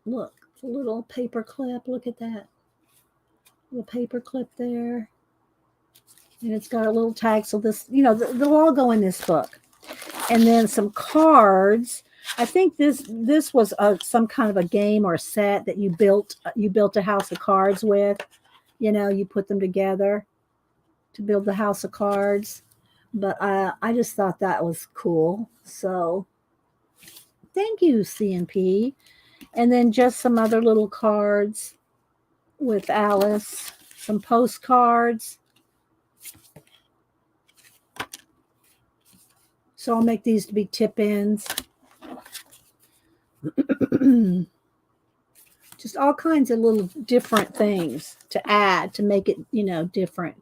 Look, a little paper clip. Look at that. Little paper clip there. And it's got a little tag. So this, they'll all go in this book. And then some cards. I think this was some kind of a game or a set that you built a house of cards with. You put them together to build the house of cards. But I just thought that was cool. So thank you, CNP. And then just some other little cards with Alice, some postcards. So I'll make these to be tip-ins. Just all kinds of little different things to add to make it, different.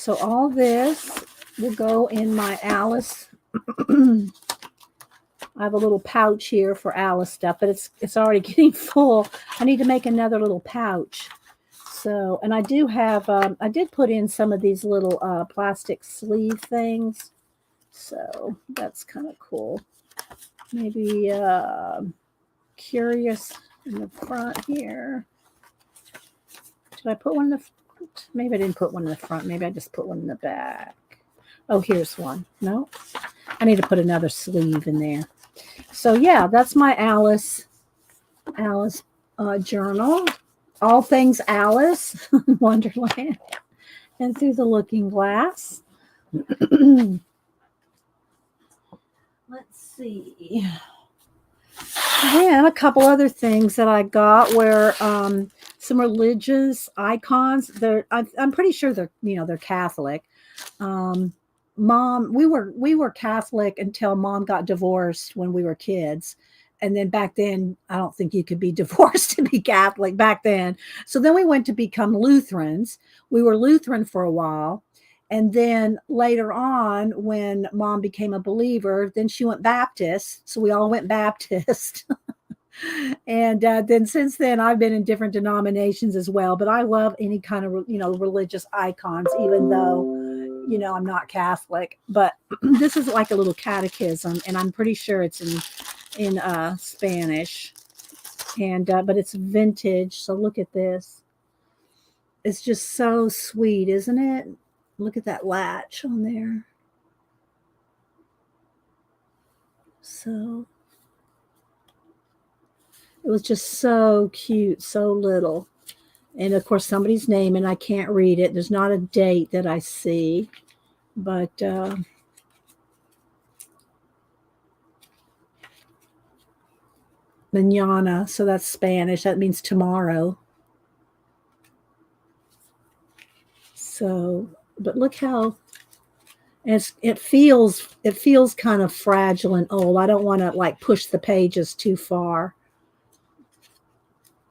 So all this will go in my Alice. I have a little pouch here for Alice stuff, but it's already getting full. I need to make another little pouch. So, and I do have, I did put in some of these little plastic sleeve things. So that's kind of cool. Maybe curious in the front here. Did I put one in the front? Maybe I didn't put one in the front. Maybe I just put one in the back. Oh, here's one. No, I need to put another sleeve in there. So yeah, that's my Alice journal. All things Alice Wonderland and through the looking glass. Let's see. Then a couple other things that I got were some religious icons. I'm pretty sure they're Catholic. Mom, we were Catholic until Mom got divorced when we were kids. And then back then, I don't think you could be divorced to be Catholic back then. So then we went to become Lutherans. We were Lutheran for a while. And then later on, when Mom became a believer, then she went Baptist. So we all went Baptist. And then since then, I've been in different denominations as well. But I love any kind of, religious icons, even though, I'm not Catholic. But this is like a little catechism, and I'm pretty sure it's in Spanish. And but it's vintage. So look at this. It's just so sweet, isn't it? Look at that latch on there. So it was just so cute, so little. And of course, somebody's name, and I can't read it. There's not a date that I see, but mañana, so that's Spanish. That means tomorrow. So, but look how it feels kind of fragile and old. I don't want to like push the pages too far.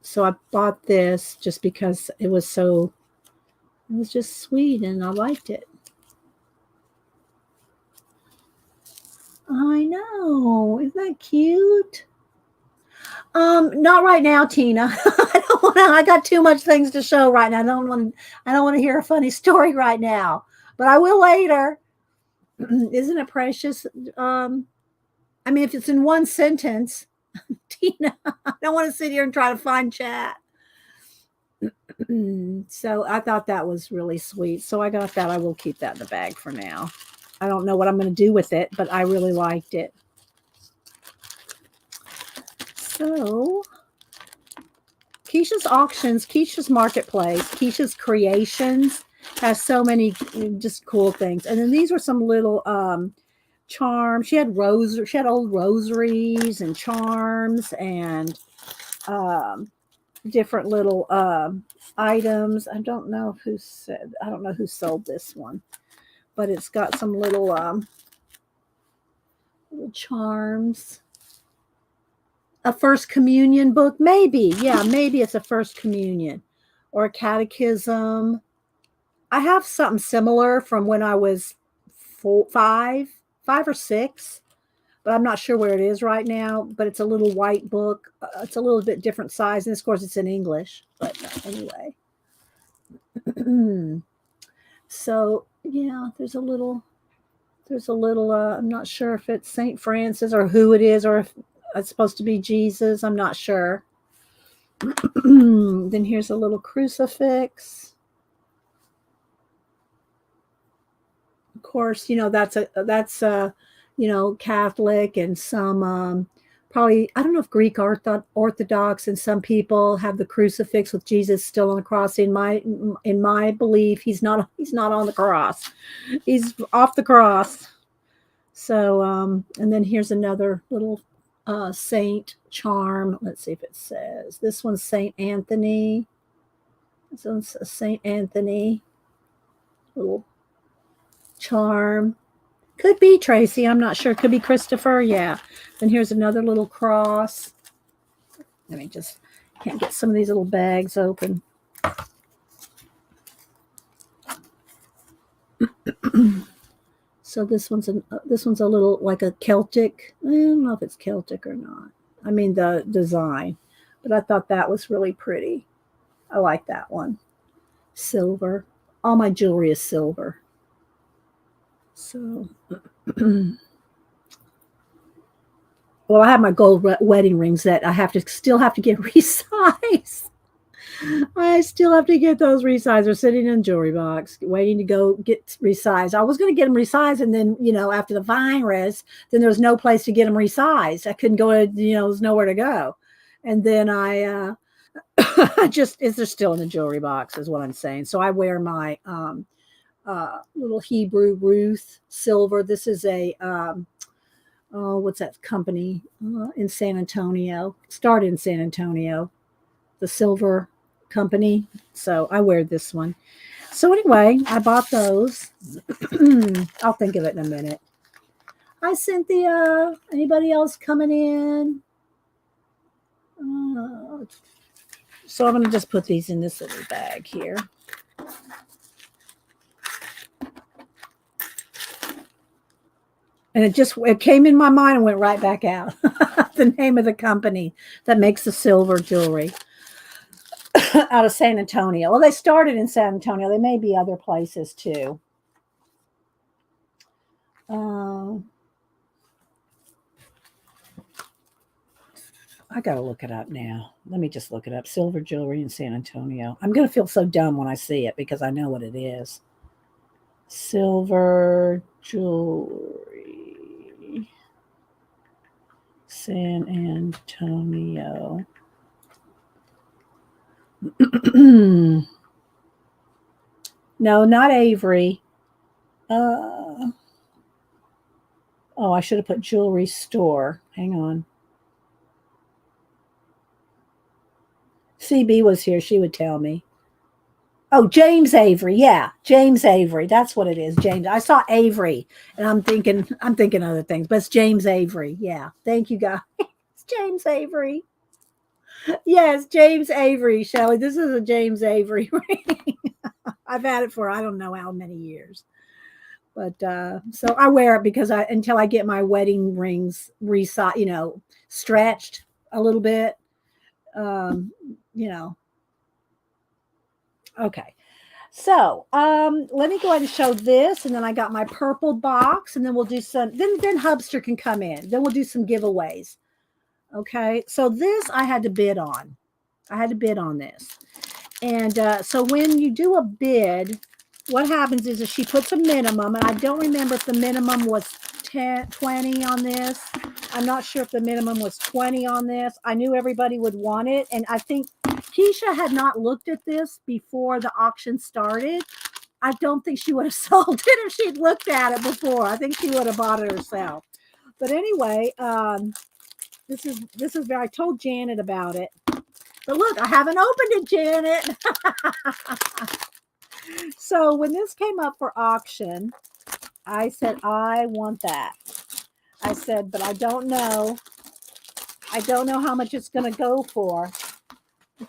So I bought this just because it was just sweet and I liked it. I know. Isn't that cute? Not right now, Tina. I got too much things to show right now. I don't want to hear a funny story right now, but I will later. Isn't it precious? I mean, if it's in one sentence, Tina, I don't want to sit here and try to find chat. So I thought that was really sweet. So I got that. I will keep that in the bag for now. I don't know what I'm going to do with it, but I really liked it. So Kiesha's auctions, Kiesha's marketplace, Kiesha's Kreations has so many just cool things. And then these were some little charms. She had old rosaries and charms and different little items. I don't know who sold this one, but it's got some little charms. A First Communion book, maybe. Yeah, maybe it's a First Communion or a catechism. I have something similar from when I was 5 or 6, but I'm not sure where it is right now. But it's a little white book. It's a little bit different size, and of course, it's in English. But anyway, so yeah, there's a little. I'm not sure if it's Saint Francis or who it is, or if it's supposed to be Jesus. I'm not sure. Then here's a little crucifix. Of course, that's Catholic and some probably, I don't know if Greek Orthodox and some people have the crucifix with Jesus still on the cross. In my belief, he's not on the cross. He's off the cross. So and then here's another little saint charm. Let's see if it says. This one's Saint Anthony. This one's a Saint Anthony little charm. Could be Tracy. I'm not sure. Could be Christopher. Yeah. Then here's another little cross. Let me just can't get some of these little bags open. So this one's a little like a Celtic. I don't know if it's Celtic or not. I mean the design, but I thought that was really pretty. I like that one. Silver. All my jewelry is silver. So, well, I have my gold wedding rings that I still have to get resized. I still have to get those resized. They're sitting in a jewelry box, waiting to go get resized. I was going to get them resized, and then after the virus, then there was no place to get them resized. I couldn't go. There's nowhere to go, and then I they're still in the jewelry box, is what I'm saying. So I wear my little Hebrew Ruth silver. This is a what's that company in San Antonio? Started in San Antonio, the silver company. So I wear this one. So anyway, I bought those. I'll think of it in a minute. Hi, Cynthia. Anybody else coming in? So I'm going to just put these in this little bag here. And it came in my mind and went right back out. The name of the company that makes the silver jewelry out of San Antonio. Well, they started in San Antonio. They may be other places too. I got to look it up now. Let me just look it up. Silver jewelry in San Antonio. I'm going to feel so dumb when I see it because I know what it is. Silver jewelry. San Antonio. No, not Avery. Oh, I should have put jewelry store. Hang on. CB was here. She would tell me. Oh, James Avery. Yeah, James Avery. That's what it is. James. I saw Avery, and I'm thinking other things, but it's James Avery. Yeah. Thank you, guys. It's James Avery. Yes, James Avery, Shelley. This is a James Avery ring. I've had it for I don't know how many years. But so I wear it because until I get my wedding rings stretched a little bit. Okay. So let me go ahead and show this, and then I got my purple box, and then we'll do some. Then Hubster can come in. Then we'll do some giveaways. Okay. So this I had to bid on. I had to bid on this, and so when you do a bid, what happens is she puts a minimum, and I don't remember if the minimum was 10, 20 on this. I'm not sure if the minimum was 20 on this. I knew everybody would want it, and I think Kiesha had not looked at this before the auction started. I don't think she would have sold it if she'd looked at it before. I think she would have bought it herself. But anyway, this is where I told Janet about it. But look, I haven't opened it, Janet. So when this came up for auction, I said, I want that. I said, but I don't know. I don't know how much it's going to go for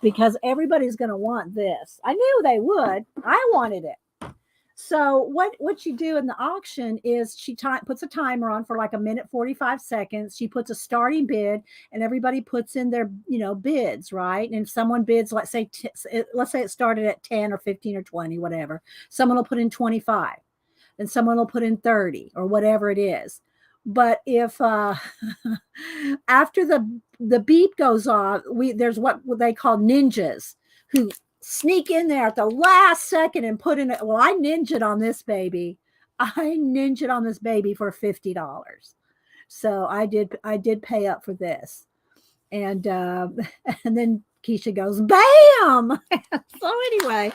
because everybody's going to want this. I knew they would. I wanted it. So what you do in the auction is she puts a timer on for like a minute 45 seconds. She puts a starting bid, and everybody puts in their bids, right? And if someone bids, let's say it started at 10 or 15 or 20, whatever. Someone will put in 25, then someone will put in 30 or whatever it is. But if after the beep goes off, there's what they call ninjas who sneak in there at the last second and put in it. Well, I ninja'd on this baby. I ninja'd on this baby for $50. So I did pay up for this. And then Kiesha goes, bam! So anyway,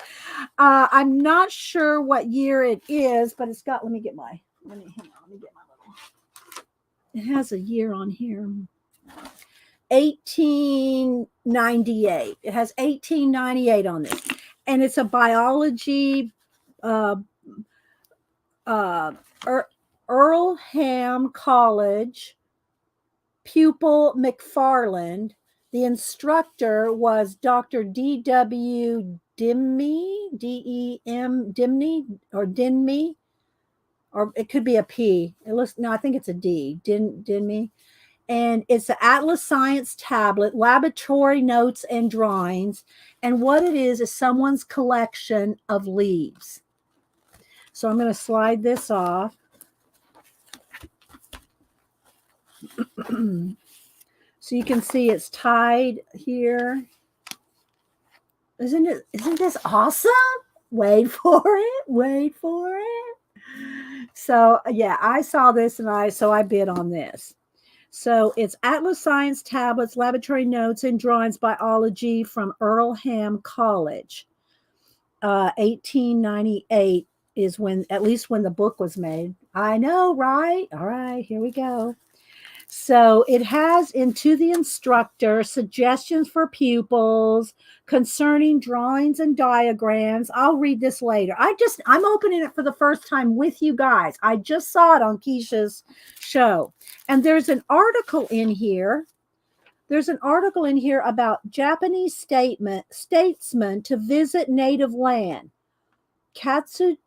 I'm not sure what year it is, but it's got, let me get my little, it has a year on here. 1898. It has 1898 on this, and it's a biology. Earlham College pupil McFarland. The instructor was Dr. D.W. Dimney, D-E-M Dimney or Dinmey. or it could be a P. It looks, no, I think it's a D. Didn't me? And it's the Atlas Science tablet, laboratory notes and drawings. And what it is someone's collection of leaves. So I'm going to slide this off. So you can see it's tied here. Isn't this awesome? Wait for it. Wait for it. So yeah, I saw this and I bid on this. So it's Atlas Science tablets, laboratory notes, and drawings biology from Earlham College. 1898 is when, at least when the book was made. I know, right? All right, here we go. So it has into the instructor suggestions for pupils concerning drawings and diagrams. I'll read this later. I'm opening it for the first time with you guys. I just saw it on Kiesha's show. And there's an article in here. There's an article in here about Japanese statesmen to visit native land. Katsuji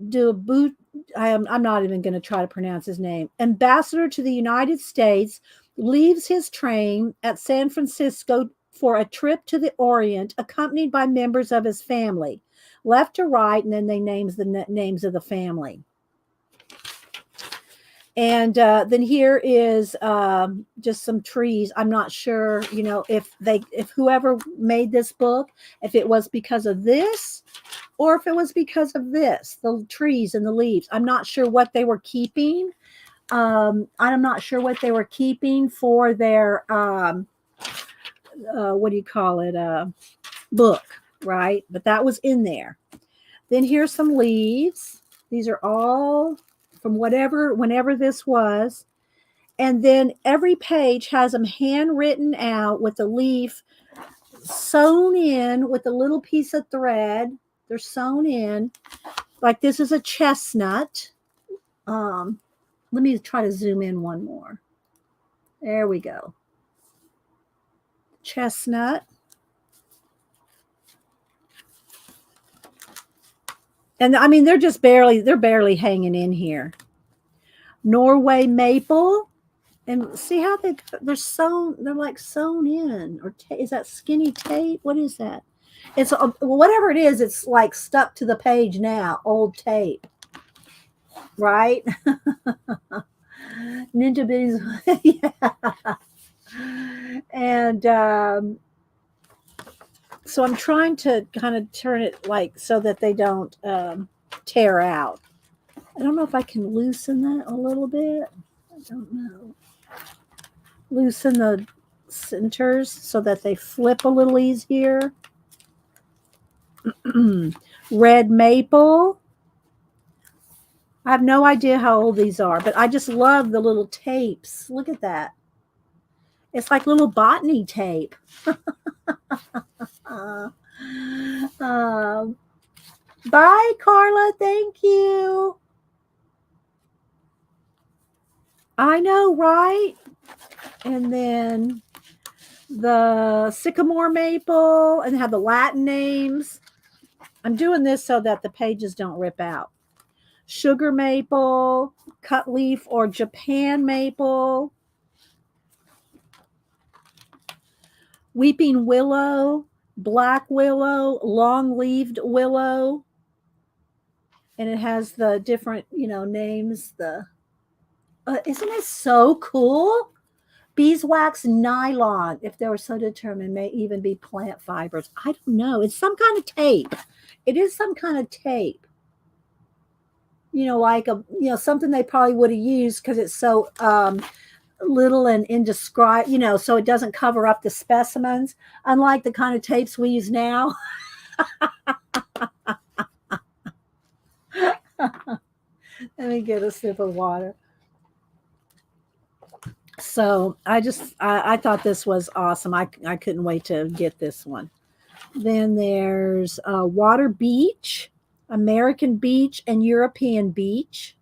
Dubu, I'm not even going to try to pronounce his name. Ambassador to the United States leaves his train at San Francisco for a trip to the Orient, accompanied by members of his family, left to right, and then they names the names of the family. And then here is just some trees. I'm not sure, if whoever made this book, if it was because of this or if it was because of this, the trees and the leaves. I'm not sure what they were keeping. I'm not sure what they were keeping for their, what do you call it? Book, right? But that was in there. Then here's some leaves. These are all from whenever this was. And then every page has them handwritten out with a leaf sewn in with a little piece of thread. They're sewn in. Like this is a chestnut. Let me try to zoom in one more. There we go. Chestnut. And I mean, they're barely hanging in here. Norway maple. And see how they're sewn, they're like sewn in, or is that skinny tape? What is that? It's whatever it is, it's like stuck to the page now, old tape, right? Ninja beans. Yeah. And so I'm trying to kind of turn it like so that they don't tear out. I don't know if I can loosen that a little bit. I don't know. Loosen the centers so that they flip a little easier. Red maple. I have no idea how old these are, but I just love the little tapes. Look at that. It's like little botany tape. Bye, Carla. Thank you. I know, right? And then the sycamore maple, and have the Latin names. I'm doing this so that the pages don't rip out. Sugar maple, cut leaf or Japan maple, weeping willow, black willow, long-leaved willow. And it has the different, names. Isn't it so cool? Beeswax nylon, if they were so determined, may even be plant fibers. I don't know. It's some kind of tape. It is some kind of tape. Like something they probably would have used because it's so little and indescribable, so it doesn't cover up the specimens, unlike the kind of tapes we use now. Let me get a sip of water. So I thought this was awesome. I couldn't wait to get this one. Then there's water beach, American beach, and European beach.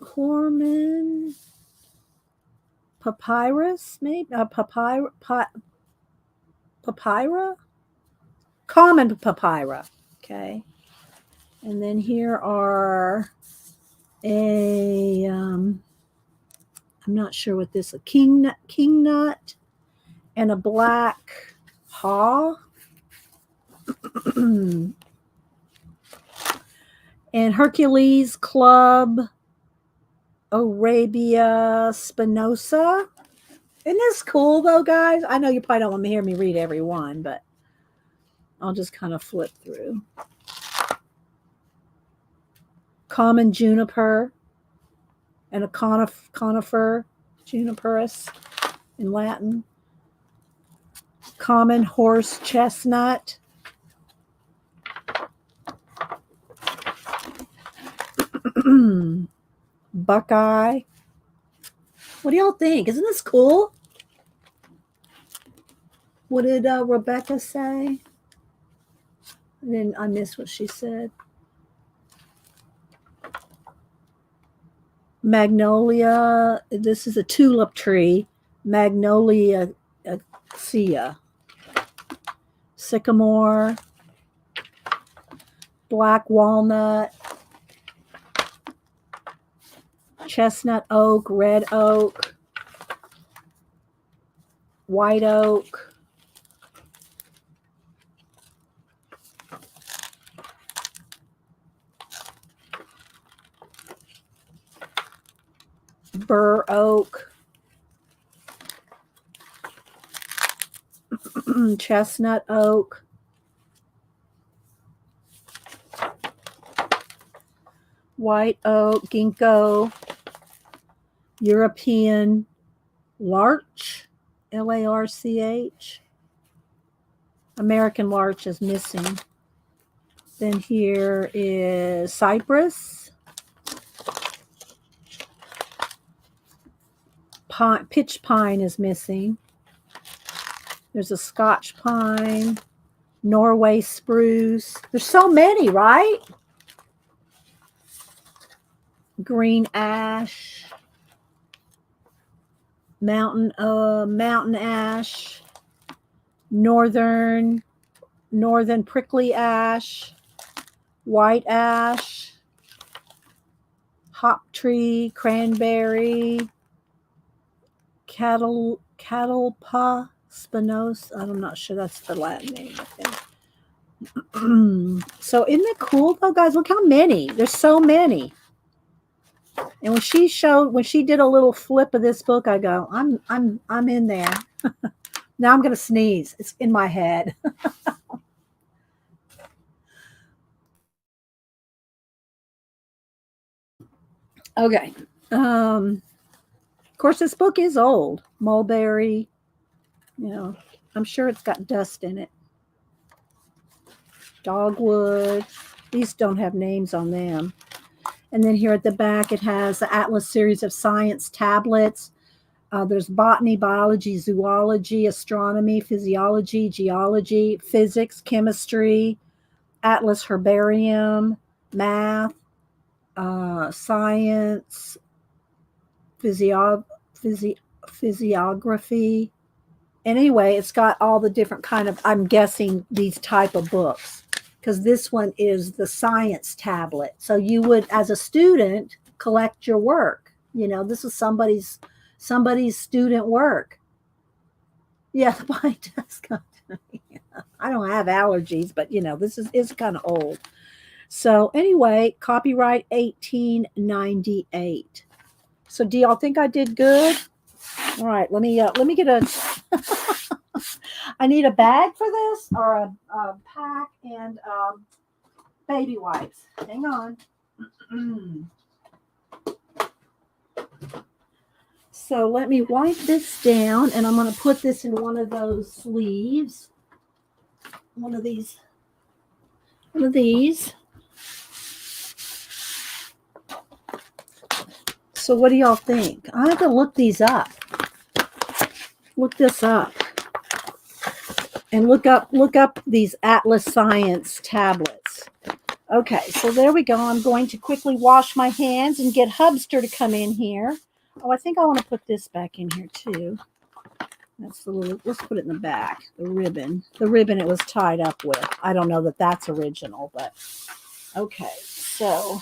Corman papyrus, maybe papyra. common papyra. Okay. And then here are I'm not sure what this is, a king nut and a black haw. And Hercules Club, Arabia Spinosa. Isn't this cool though, guys? I know you probably don't want to hear me read every one, but I'll just kind of flip through. Common juniper and a conifer, juniperus in Latin. Common horse chestnut. Buckeye. What do y'all think? Isn't this cool? What did Rebecca say? I missed what she said. Magnolia. This is a tulip tree. Magnolia Cia. Sycamore. Black walnut. Chestnut oak, red oak, white oak, bur oak, chestnut oak, white oak, ginkgo, European larch, Larch. American larch is missing. Then here is cypress. Pitch pine is missing. There's a Scotch pine, Norway spruce. There's so many, right? Green ash. Mountain ash, northern prickly ash, white ash, hop tree, cranberry, catalpa spinosa. I'm not sure that's the Latin name, I think. So isn't it cool though, guys? Look how many. There's so many. And when she did a little flip of this book, I go, I'm in there. Now I'm going to sneeze. It's in my head. Okay. Of course, this book is old. Mulberry. I'm sure it's got dust in it. Dogwood. These don't have names on them. And then here at the back, it has the Atlas series of science tablets. There's botany, biology, zoology, astronomy, physiology, geology, physics, chemistry, Atlas herbarium, math, science, physiography. And anyway, it's got all the different kind of, I'm guessing, these type of books. Because this one is the science tablet. So you would, as a student, collect your work. This is somebody's student work. Yeah, the white dust got to me. I don't have allergies, but this is kind of old. So anyway, copyright 1898. So do y'all think I did good? All right, let me get a I need a bag for this, or a pack, and baby wipes. Hang on. So let me wipe this down, and I'm going to put this in one of those sleeves. One of these. So what do y'all think? I have to look these up. Look this up. And look up these Atlas Science tablets. Okay, so there we go. I'm going to quickly wash my hands and get Hubster to come in here. Oh, I think I want to put this back in here too. That's the little, let's put it in the back, the ribbon. The ribbon it was tied up with. I don't know that that's original, but okay. So,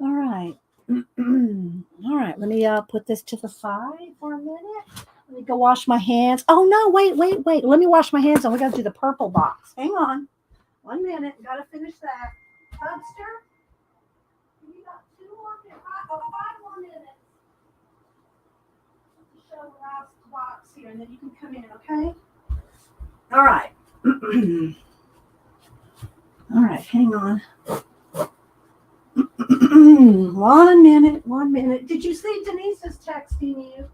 all right. All right, let me put this to the side for a minute. Let me go wash my hands. Oh, no, wait. Let me wash my hands and we got to do the purple box. Hang on. 1 minute. Got to finish that. Hubster, you got 5 more minutes. Show the last box here, and then you can come in, okay? All right. All right, hang on. 1 minute, 1 minute. Did you see Denise is texting you?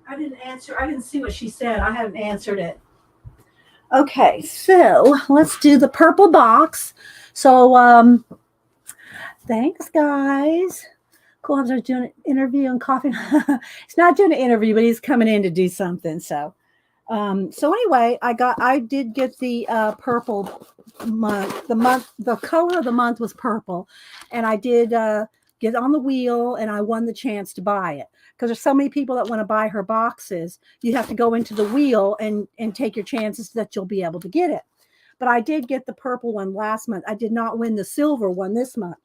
I didn't answer. I didn't see what she said. I haven't answered it. Okay, so let's do the purple box. So, thanks, guys. Cool. I was doing an interview and coffee. He's not doing an interview, but he's coming in to do something. So anyway, I did get the purple month. The color of the month was purple, and I did get on the wheel, and I won the chance to buy it because there's so many people that want to buy her boxes. You have to go into the wheel and take your chances that you'll be able to get it. But I did get the purple one last month. I did not win the silver one this month.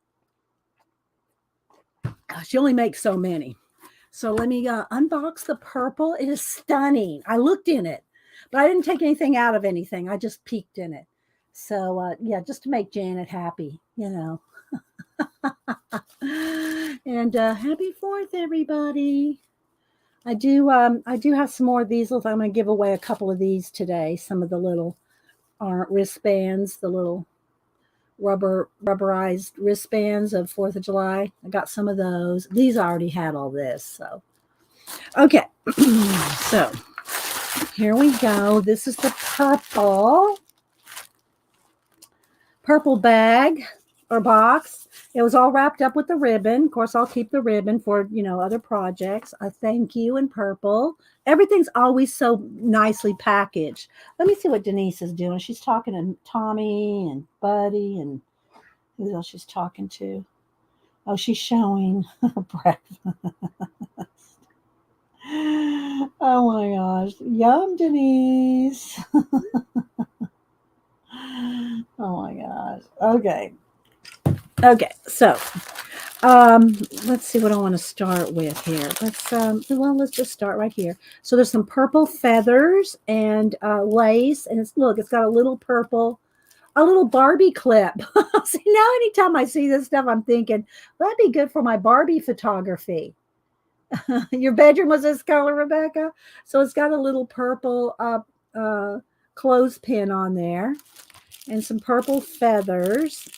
She only makes so many. So let me unbox the purple. It is stunning. I looked in it, but I didn't take anything out of anything. I just peeked in it. So yeah, just to make Janet happy, you know. And happy 4th, everybody. I do have some more of these. I'm going to give away a couple of these today. Some of the little wristbands, the little rubberized wristbands of 4th of July. I got some of those. These already had all this. So, okay. So here we go. This is the purple bag or box. It was all wrapped up with the ribbon. Of course, I'll keep the ribbon for, other projects. A thank you in purple. Everything's always so nicely packaged. Let me see what Denise is doing. She's talking to Tommy and Buddy and who else she's talking to. Oh, she's showing breakfast. Oh my gosh. Yum, Denise. Oh my gosh. Okay, so let's see what I want to start with here. Let's just start right here. So there's some purple feathers and lace, and it's got a little Barbie clip. See, now anytime I see this stuff, I'm thinking that'd be good for my Barbie photography. Your bedroom was this color, Rebecca? So it's got a little purple clothespin on there and some purple feathers.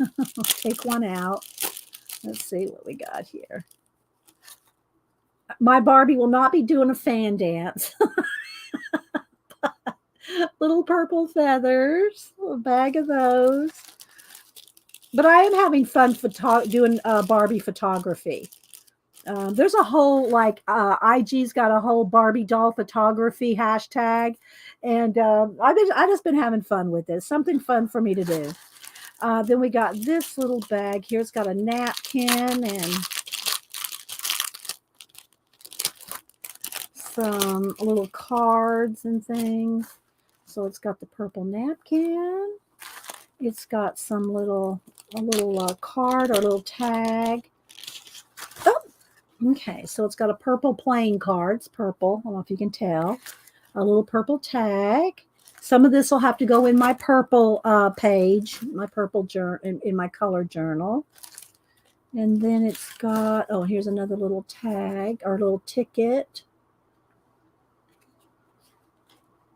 I'll take one out. Let's see what we got here. My Barbie will not be doing a fan dance. Little purple feathers, a bag of those. But I am having fun doing Barbie photography. There's a whole, IG's got a whole Barbie doll photography hashtag. And I've just been having fun with it. Something fun for me to do. Then we got this little bag here. It's got a napkin and some little cards and things. So it's got the purple napkin. It's got a little card or a little tag. Oh, okay. So it's got a purple playing card. It's purple. I don't know if you can tell. A little purple tag. Some of this will have to go in my purple page, my purple journal, in my color journal. And then it's got, here's another little tag or little ticket.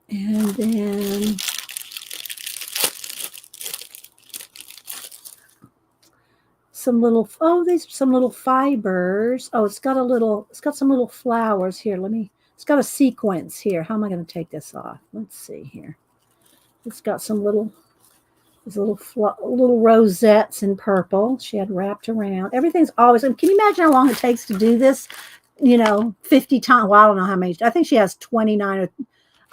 And then these are some little fibers. Oh, it's got some little flowers here. It's got a sequence here. How am I going to take this off? Let's see here. It's got some little rosettes in purple. She had wrapped around. Everything's always. Can you imagine how long it takes to do this? 50 times. Well, I don't know how many. I think she has 29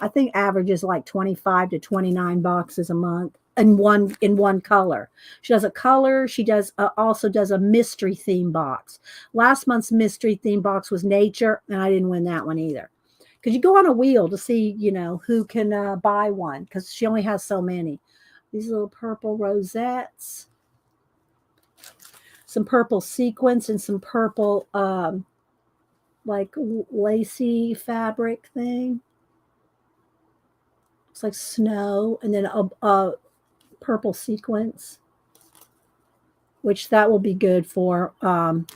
or I think average is like 25 to 29 boxes a month in one color. She does a color. She does also does a mystery theme box. Last month's mystery theme box was nature, and I didn't win that one either. Because you go on a wheel to see, who can buy one, because she only has so many. These little purple rosettes, some purple sequins, and some purple like lacy fabric thing. It's like snow, and then a purple sequence, which that will be good for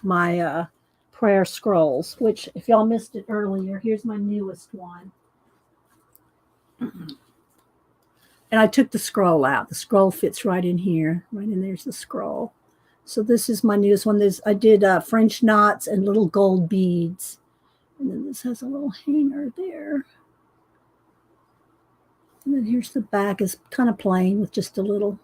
my prayer scrolls, which if y'all missed it earlier, here's my newest one. And I took the scroll out. The scroll fits right in here. Right in there's the scroll. So this is my newest one. I did French knots and little gold beads. And then this has a little hanger there. And then here's the back, is kind of plain with just the little.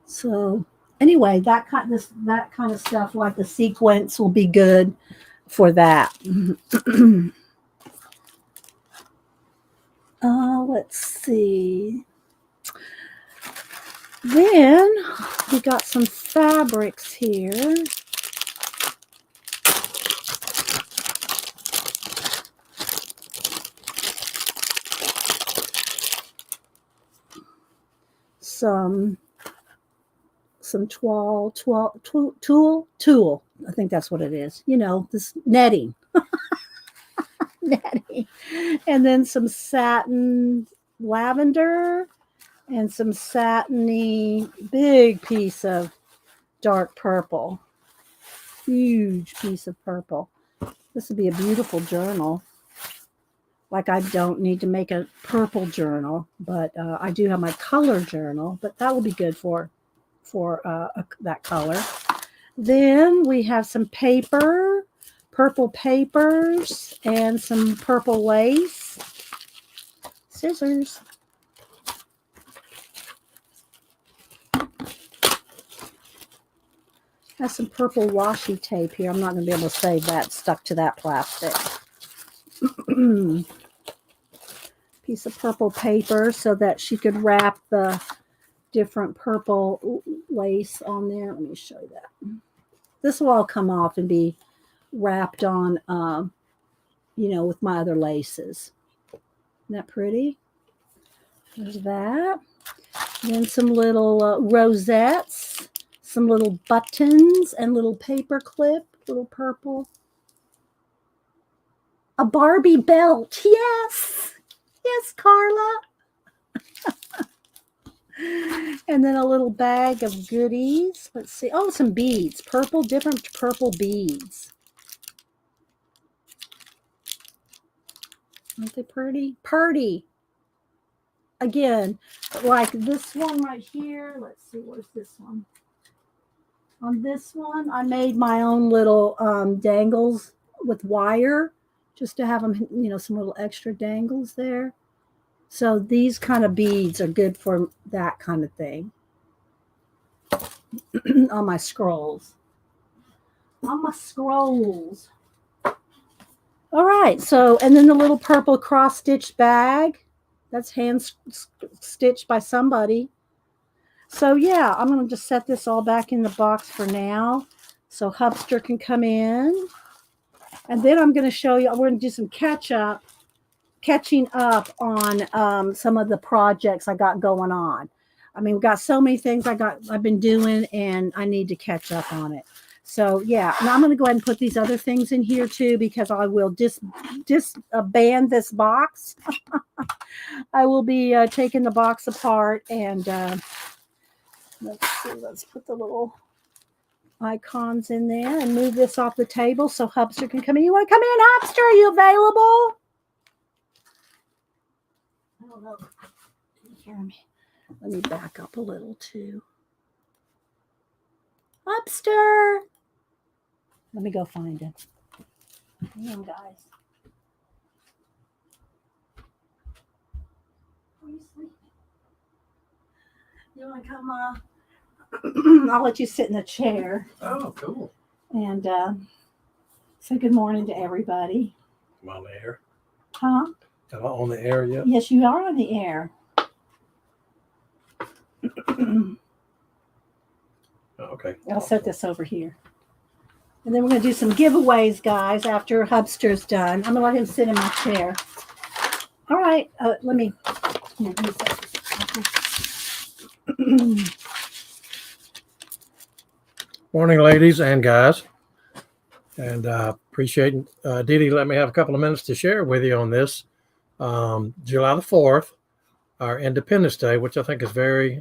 So anyway, that kind of stuff, like the sequence, will be good for that. Let's see. Then we got some fabrics here. Some tulle. I think that's what it is. This netting. Netting. And then some satin lavender and some satiny big piece of dark purple. Huge piece of purple. This would be a beautiful journal. Like, I don't need to make a purple journal, but I do have my color journal, but that will be good for that color. Then we have some paper, purple papers, and some purple lace. Scissors. Has some purple washi tape here. I'm not going to be able to save that. Stuck to that plastic. Piece of purple paper so that she could wrap the different purple lace on there. Let me show you that. This will all come off and be wrapped on, with my other laces. Isn't that pretty? There's that. Then some little rosettes, some little buttons, and little paper clip, little purple. A Barbie belt. Yes. Yes, Carla. And then a little bag of goodies. Let's see. Oh, some beads. Different purple beads. Aren't they pretty? Pretty. Again, like this one right here. Let's see. Where's this one? On this one, I made my own little dangles with wire, just to have them, some little extra dangles there. So these kind of beads are good for that kind of thing. On my scrolls. On my scrolls. All right. So, and then the little purple cross-stitched bag. That's hand stitched by somebody. So yeah, I'm going to just set this all back in the box for now, so Hubster can come in. And then I'm going to show you, we're going to do some catching up on some of the projects I got going on. I mean, we've got so many things I've been doing, and I need to catch up on it. So yeah, now I'm going to go ahead and put these other things in here too, because I will disband this box. I will be taking the box apart, and let's see, let's put the little icons in there and move this off the table so Hubster can come in. You want to come in, Hubster? Are you available? I don't know. Can you hear me? Let me back up a little too. Hubster! Let me go find him. Hang on, guys. Are you sleeping? You want to come I'll let you sit in the chair. Oh, cool. And say good morning to everybody. Am I on the air? Huh? Am I on the air yet? Yes, you are on the air. Okay. I'll set this over here. And then we're going to do some giveaways, guys, after Hubster's done. I'm going to let him sit in my chair. All right. Let me set this. Morning, ladies and guys. And appreciate Dee Dee let me have a couple of minutes to share with you on this. July the 4th, our Independence Day, which I think is very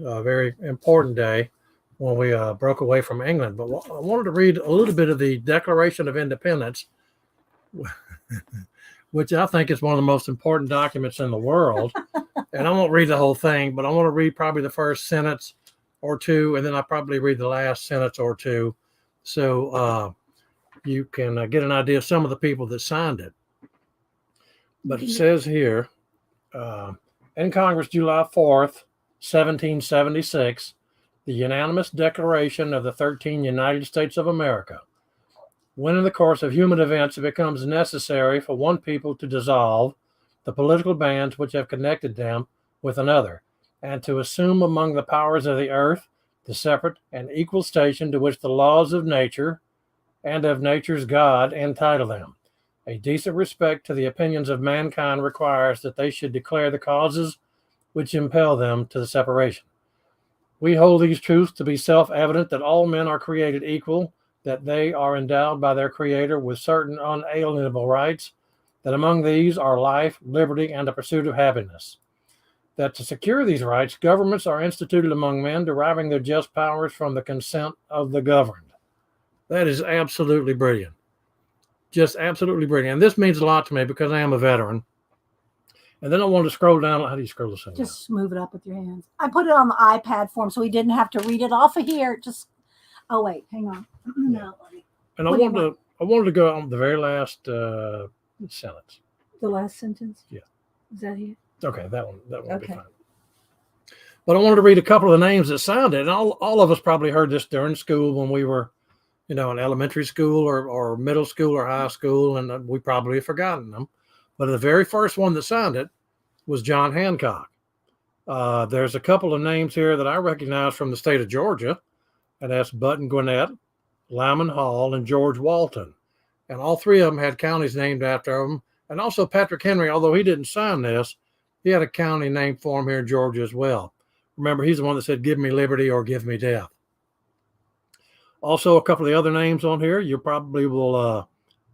important day when we broke away from England. But I wanted to read a little bit of the Declaration of Independence, which I think is one of the most important documents in the world. And I won't read the whole thing, but I want to read probably the first sentence or two, and then I'll probably read the last sentence or two. So you can get an idea of some of the people that signed it. But it says here, in Congress, July 4th, 1776, the unanimous declaration of the 13 United States of America. When in the course of human events it becomes necessary for one people to dissolve the political bands which have connected them with another, and to assume among the powers of the earth the separate and equal station to which the laws of nature and of nature's God entitle them. A decent respect to the opinions of mankind requires that they should declare the causes which impel them to the separation. We hold these truths to be self-evident, that all men are created equal, that they are endowed by their Creator with certain unalienable rights, that among these are life, liberty, and the pursuit of happiness. That to secure these rights, governments are instituted among men, deriving their just powers from the consent of the governed. That is absolutely brilliant. Just absolutely brilliant. And this means a lot to me because I am a veteran. And then I want to scroll down. How do you scroll this thing? Just move it up with your hands. I put it on the iPad form so we didn't have to read it off of here. Just, oh, wait, hang on. No. And I wanted to go on the very last sentence. The last sentence? Yeah. Is that here? Okay, that one will be fine. But I wanted to read a couple of the names that signed it. And all of us probably heard this during school when we were, in elementary school or middle school or high school, and we probably have forgotten them. But the very first one that signed it was John Hancock. There's a couple of names here that I recognize from the state of Georgia, and that's Button Gwinnett, Lyman Hall, and George Walton. And all three of them had counties named after them. And also Patrick Henry, although he didn't sign this, he had a county named for him here in Georgia as well. Remember, he's the one that said, "Give me liberty or give me death." Also, a couple of the other names on here, you probably will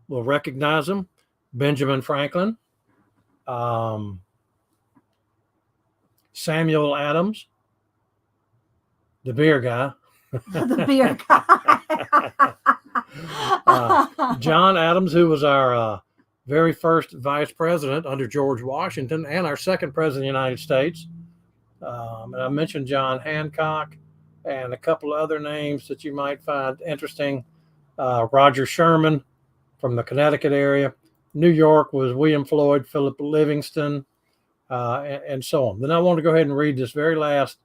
recognize them. Benjamin Franklin, Samuel Adams, the beer guy. The beer guy. John Adams, who was our very first vice president under George Washington and our second president of the United States. And I mentioned John Hancock and a couple of other names that you might find interesting. Roger Sherman from the Connecticut area. New York was William Floyd, Philip Livingston, and so on. Then I want to go ahead and read this very last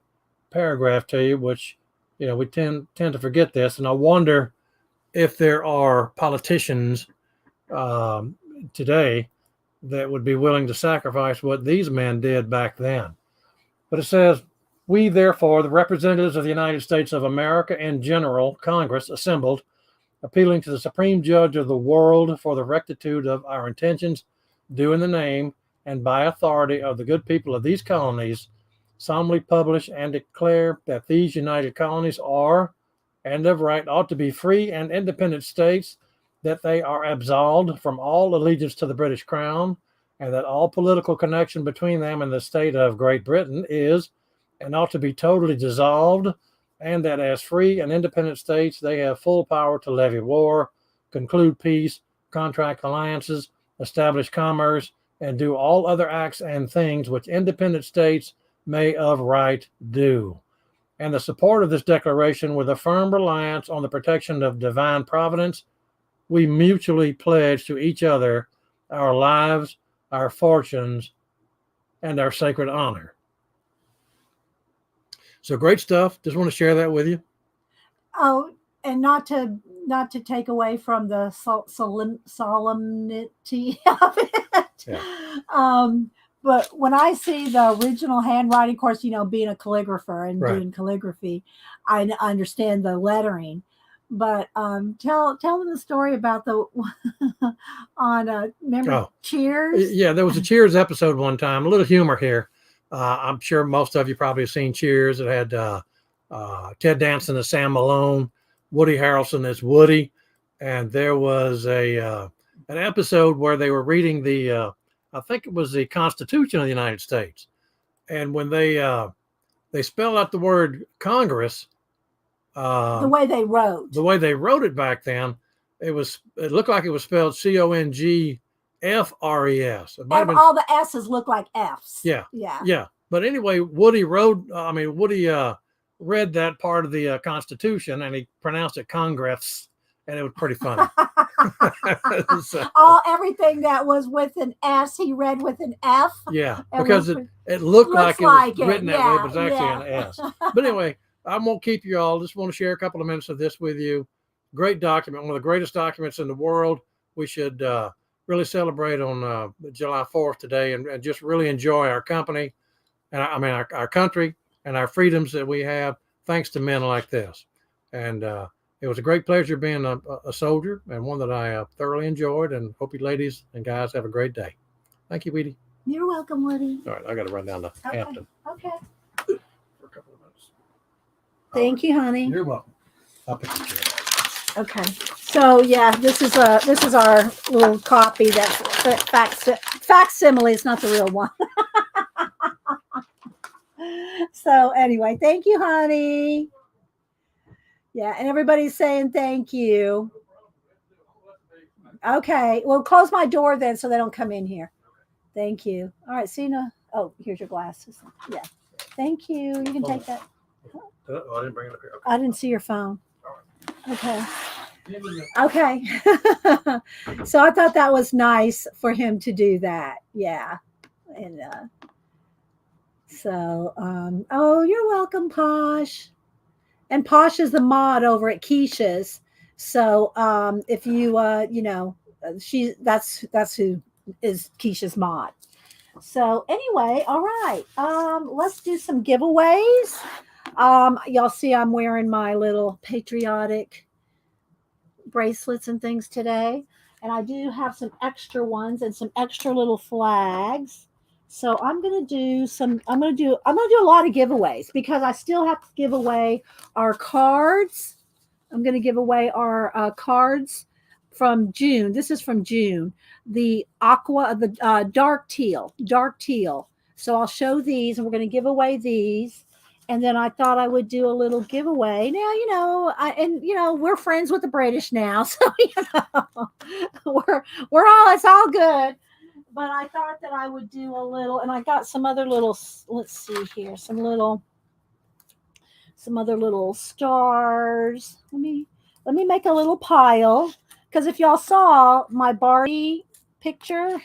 paragraph to you, which, we tend to forget this. And I wonder if there are politicians today that would be willing to sacrifice what these men did back then. But it says, "We, therefore, the representatives of the United States of America and General Congress assembled, appealing to the Supreme Judge of the world for the rectitude of our intentions, do in the name and by authority of the good people of these colonies, solemnly publish and declare that these united colonies are, and of right ought to be free and independent states, that they are absolved from all allegiance to the British Crown, and that all political connection between them and the state of Great Britain is and ought to be totally dissolved, and that as free and independent states they have full power to levy war, conclude peace, contract alliances, establish commerce, and do all other acts and things which independent states may of right do. And the support of this declaration, with a firm reliance on the protection of divine providence, we mutually pledge to each other our lives, our fortunes, and our sacred honor." So great stuff. Just want to share that with you. Oh, and not to take away from the solemnity of it. Yeah. But when I see the original handwriting, of course, being a calligrapher and Right. doing calligraphy, I understand the lettering. But tell them the story about the on remember Cheers? Yeah, there was a Cheers episode one time. A little humor here. I'm sure most of you probably have seen Cheers. It had Ted Danson as Sam Malone, Woody Harrelson as Woody, and there was an episode where they were reading the I think it was the Constitution of the United States, and when they spelled out the word Congress, The way they wrote it back then, it looked like it was spelled CONGFRES. It might have been, all the S's look like F's. Yeah. But anyway, Woody read that part of the Constitution, and he pronounced it Congress, and it was pretty funny. So, everything that was with an S, he read with an F. Yeah, because it looked like it was written that way, but it's actually an S. But anyway, I won't keep you all. Just want to share a couple of minutes of this with you. Great document, one of the greatest documents in the world. We should really celebrate on July 4th today, and just really enjoy our company, and our country and our freedoms that we have, thanks to men like this. And it was a great pleasure being a soldier, and one that I thoroughly enjoyed, and hope you ladies and guys have a great day. Thank you, Weedy. You're welcome, Woody. All right, I got to run down to Hampton. Okay. For a couple of minutes. Thank you, honey. You're welcome. I'll pick the chair. Okay. So yeah, this is our little copy that's facsimile. It's not the real one. So anyway, thank you, honey. Yeah, and everybody's saying thank you. Okay, well, close my door then so they don't come in here. Thank you. All right, Sina. Oh, here's your glasses. Yeah. Thank you. You can take that. Oh, I didn't bring it up here. Okay. I didn't see your phone. Okay. So I thought that was nice for him to do that. Yeah. And oh, you're welcome, Posh. And Posh is the mod over at Kiesha's. So if you that's who is Kiesha's mod. So anyway, all right. Let's do some giveaways. Y'all see I'm wearing my little patriotic bracelets and things today. And I do have some extra ones and some extra little flags. So I'm gonna do a lot of giveaways because I still have to give away our cards. I'm gonna give away our cards from June. This is from June. The dark teal. So I'll show these, and we're gonna give away these. And then I thought I would do a little giveaway. Now, we're friends with the British now, so it's all good. But I thought that I would do a little, and I got some other little. Let's see here, some other little stars. Let me make a little pile, because if y'all saw my Barbie picture,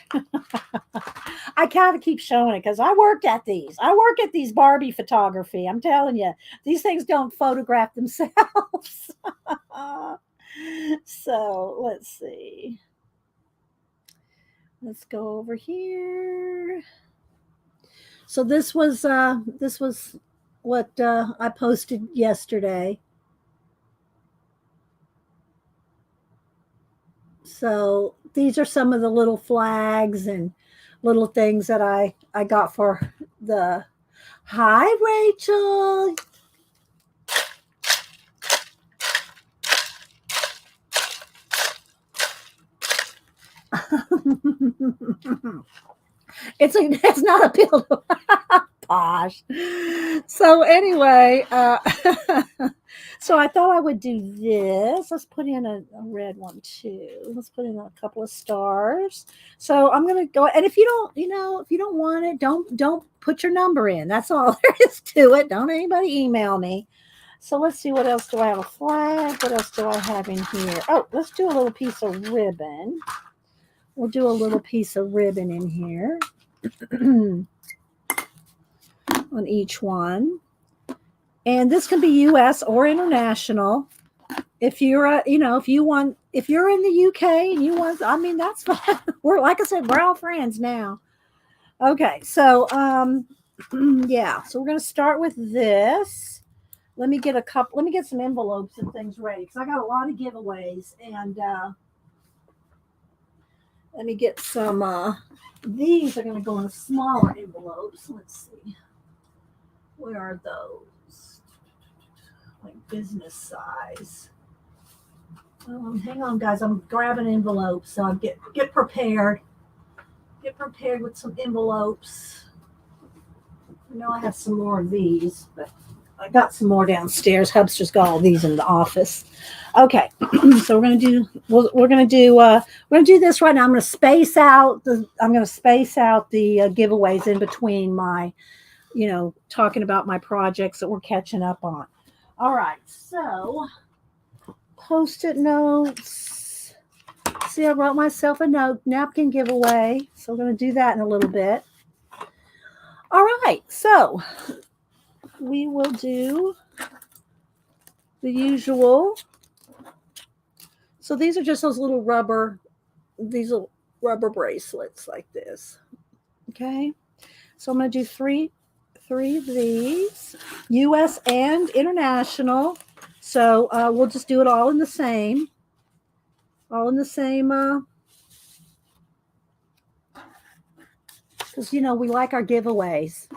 I kind of keep showing it because I work at these Barbie photography. I'm telling you, these things don't photograph themselves. So let's see. Let's go over here. So this was what I posted yesterday. So these are some of the little flags and little things that I got for the. Hi, Rachel. It's not a pillow. Posh. So anyway, so I thought I would do this. Let's put in a red one too. Let's put in a couple of stars. So I'm gonna go, and if you don't want it, don't put your number in. That's all there is to it. Don't anybody email me. So let's see, what else do I have? A flag. What else do I have in here? Oh, let's do a little piece of ribbon. We'll do a little piece of ribbon in here. On each one. And this can be US or international. if you're if you're in the UK and you want, I mean, that's fine. We're, like I said, we're all friends now. Okay, so yeah, so we're gonna start with this. Let me get some envelopes and things ready because I got a lot of giveaways, and let me get some. These are gonna go in smaller envelopes. Let's see, where are those? Like business size. Hang on, guys. I'm grabbing envelopes, so I'll get prepared. Get prepared with some envelopes. I know I have some more of these, but I got some more downstairs. Hubster's got all these in the office. Okay, so we're gonna do this right now. I'm gonna space out the giveaways in between my, talking about my projects that we're catching up on. All right, so Post-it notes. See, I wrote myself a napkin giveaway, so we're going to do that in a little bit. All right, so we will do the usual. So these are just those little rubber bracelets like this. Okay, so I'm going to do three of these, U.S. and international. So we'll just do it all in the same. Because, we like our giveaways.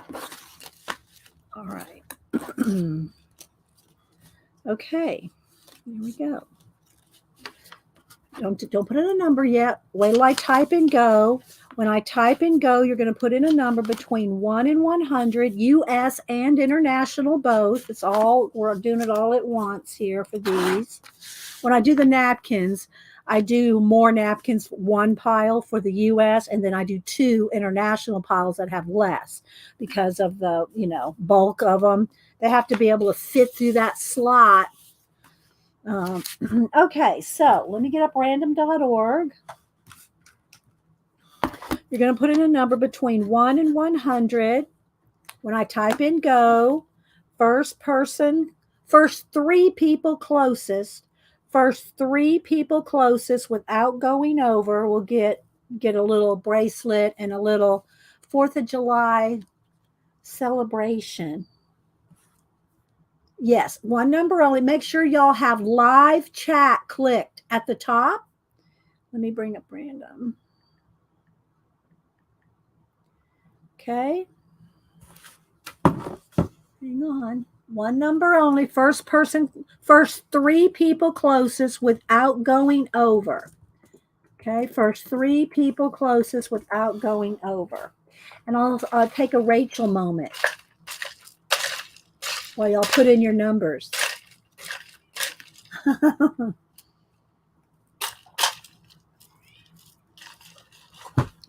All right. Okay, here we go. Don't put in a number yet. Wait till I type and go. When I type and go, you're going to put in a number between 1 and 100, U.S. and international both. We're doing it all at once here for these. When I do the napkins, I do more napkins, one pile for the U.S., and then I do 2 international piles that have less because of the, bulk of them. They have to be able to fit through that slot. Okay, so let me get up random.org. You're going to put in a number between 1 and 100. When I type in go, first 3 people closest without going over will get a little bracelet and a little 4th of July celebration. Yes, one number only. Make sure y'all have live chat clicked at the top. Let me bring up random. Okay. Hang on. One number only. First 3 people closest without going over. Okay, first 3 people closest without going over. And I'll take a Rachel moment while y'all put in your numbers.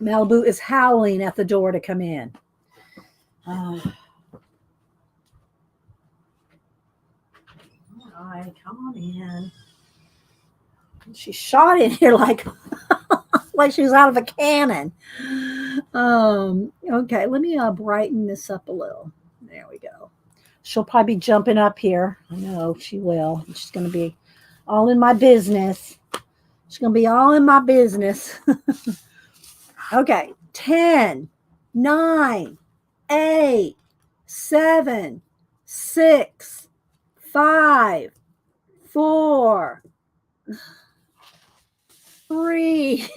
Malibu is howling at the door to come in. All right, come on in. She shot in here like she was out of a cannon. Okay, let me brighten this up a little. There we go. She'll probably be jumping up here. I know she will. She's going to be all in my business. She's going to be all in my business. Okay, 10, 9, 8, 7, 6, 5, 4, 3,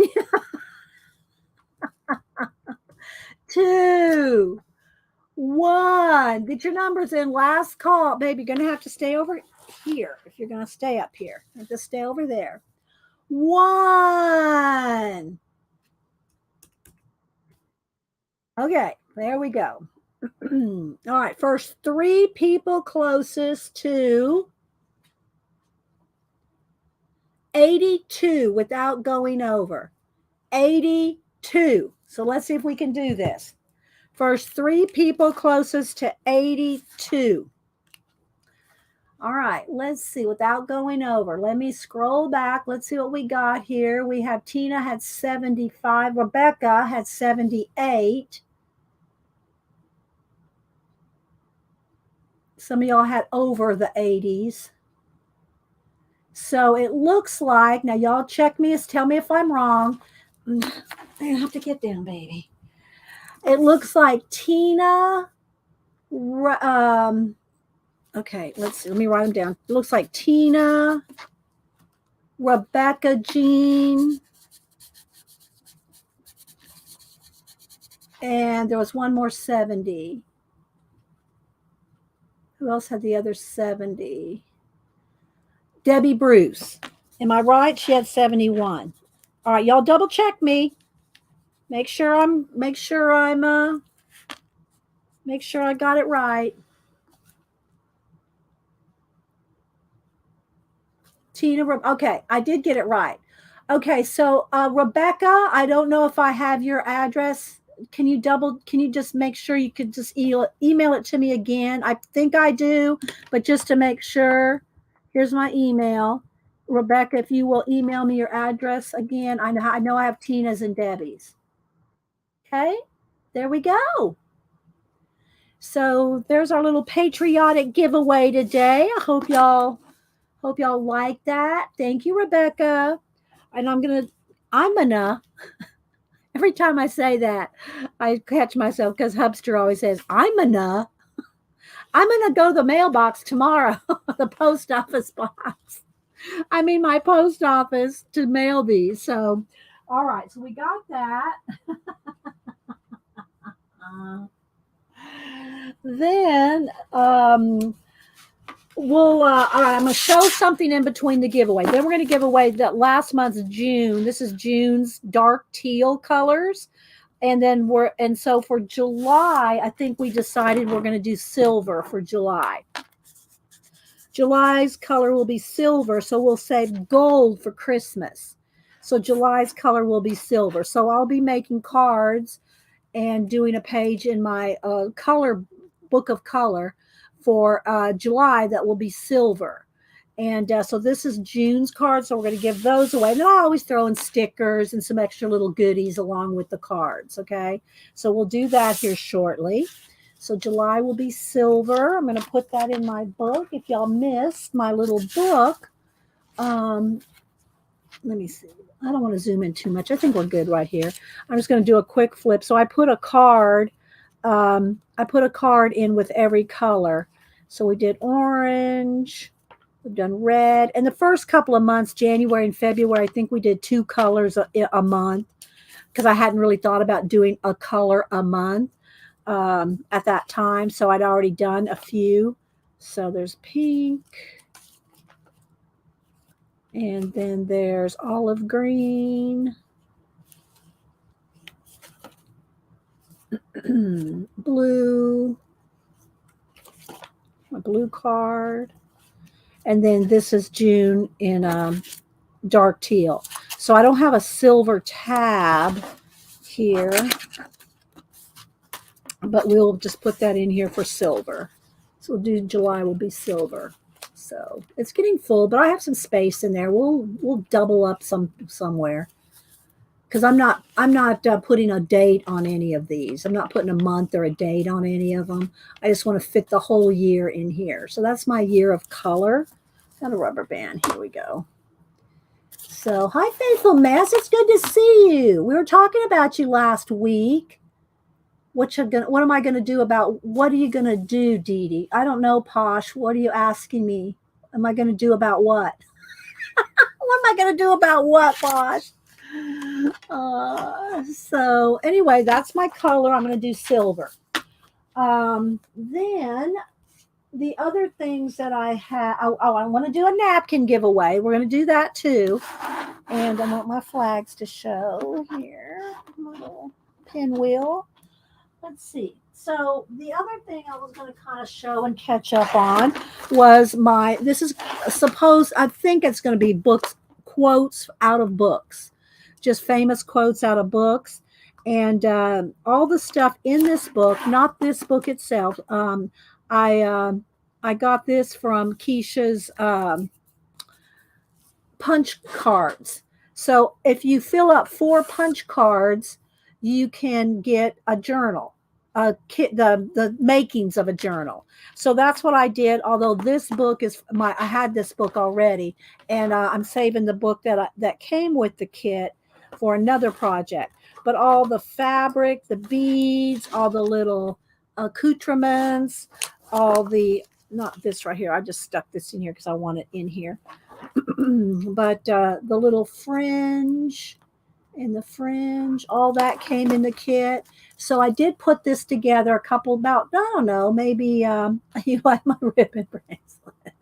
2, 1. Get your numbers in. Last call. Baby, you're going to have to stay over here if you're going to stay up here. You have to stay over there. 1. Okay, there we go. All right, first 3 people closest to 82 without going over. 82. So let's see if we can do this. First 3 people closest to 82. All right, let's see, without going over. Let me scroll back. Let's see what we got here. We have Tina had 75. Rebecca had 78. Some of y'all had over the 80s. So it looks like, now y'all check me, tell me if I'm wrong. I have to get down, baby. It looks like Tina, okay, let's see, let me write them down. It looks like Tina, Rebecca Jean, and there was one more 70. Who else had the other 70? Debbie Bruce. Am I right? She had 71. All right, y'all double check me. Make sure I got it right. Tina, okay, I did get it right. Okay, so Rebecca, I don't know if I have your address. Can you just make sure you could just email it to me again? I think I do, but just to make sure, here's my email. Rebecca, if you will email me your address again. I know I have Tina's and Debbie's. Okay, there we go. So there's our little patriotic giveaway today. I hope y'all like that. Thank you, Rebecca. And I'm gonna every time I say that, I catch myself because Hubster always says, I'm gonna go to the mailbox tomorrow, the post office box. I mean my post office to mail these. So all right, so we got that. Then all right, I'm going to show something in between the giveaway. Then we're going to give away that last month's June. This is June's dark teal colors. And then so for July, I think we decided we're going to do silver for July. July's color will be silver. So we'll say gold for Christmas. So July's color will be silver. So I'll be making cards and doing a page in my color book of color for July that will be silver. And so this is June's card, so we're going to give those away. And then I always throw in stickers and some extra little goodies along with the cards, okay? So we'll do that here shortly. So July will be silver. I'm going to put that in my book. If y'all missed my little book, let me see. I don't want to zoom in too much. I think we're good right here. I'm just going to do a quick flip. So I put a card. I put a card in with every color. So we did orange. We've done red. And the first couple of months, January and February, I think we did 2 colors a month because I hadn't really thought about doing a color a month at that time. So I'd already done a few. So there's pink. And then there's olive green, blue, a blue card. And then this is June in dark teal. So I don't have a silver tab here, but we'll just put that in here for silver. So we'll do July will be silver. So it's getting full, but I have some space in there. We'll double up somewhere because I'm not putting a date on any of these. I'm not putting a month or a date on any of them. I just want to fit the whole year in here. So that's my year of color. Got a rubber band. Here we go. So hi, Faithful Mess. It's good to see you. We were talking about you last week. What am I gonna do about? What are you gonna do, Dee Dee? I don't know, Posh. What are you asking me? Am I gonna do about what? What am I gonna do about what, Posh? So anyway, that's my color. I'm gonna do silver. Then the other things that I have. I want to do a napkin giveaway. We're gonna do that too. And I want my flags to show here. My little pinwheel. Let's see. So the other thing I was going to kind of show and catch up on was this is I think it's going to be quotes out of books, just famous quotes out of books. And all the stuff in this book, not this book itself. I got this from Kiesha's punch cards. So if you fill up 4 punch cards, you can get a journal, kit, the makings of a journal. So that's what I did. Although this book is I had this book already, and I'm saving the book that came with the kit for another project. But all the fabric, the beads, all the little accoutrements, all the, not this right here. I just stuck this in here because I want it in here. But the little fringe and the fringe, all that came in the kit. So I did put this together a couple, about, I don't know, maybe you like my ribbon bracelet.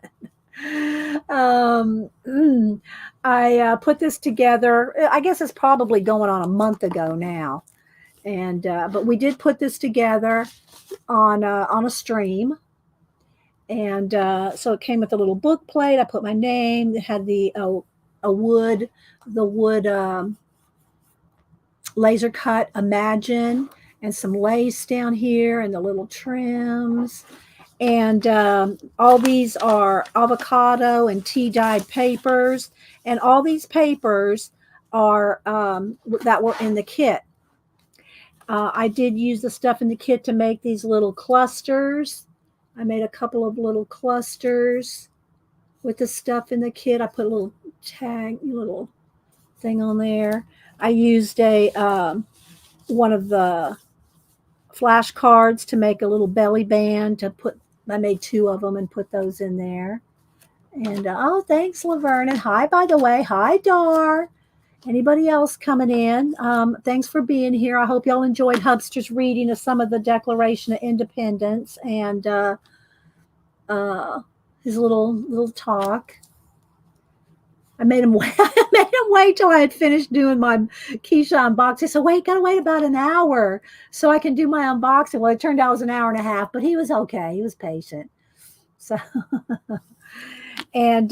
I put this together, I guess it's probably going on a month ago now. And but we did put this together on a stream. And so it came with a little book plate. I put my name. It had the wood laser cut Imagine, and some lace down here, and the little trims. And all these are avocado and tea dyed papers. And all these papers are that were in the kit. I did use the stuff in the kit to make these little clusters. I made a couple of little clusters with the stuff in the kit. I put a little little thing on there. I used one of the flashcards to make a little belly band to put. I made 2 of them and put those in there. And oh, thanks, Laverne. And hi, by the way. Hi, Dar. Anybody else coming in? Thanks for being here. I hope y'all enjoyed Hubster's reading of some of the Declaration of Independence and his little talk. I made him wait. I made him wait till I had finished doing my Kiesha unboxing. So gotta wait about an hour so I can do my unboxing. Well, it turned out it was an hour and a half, but he was okay. He was patient. So, and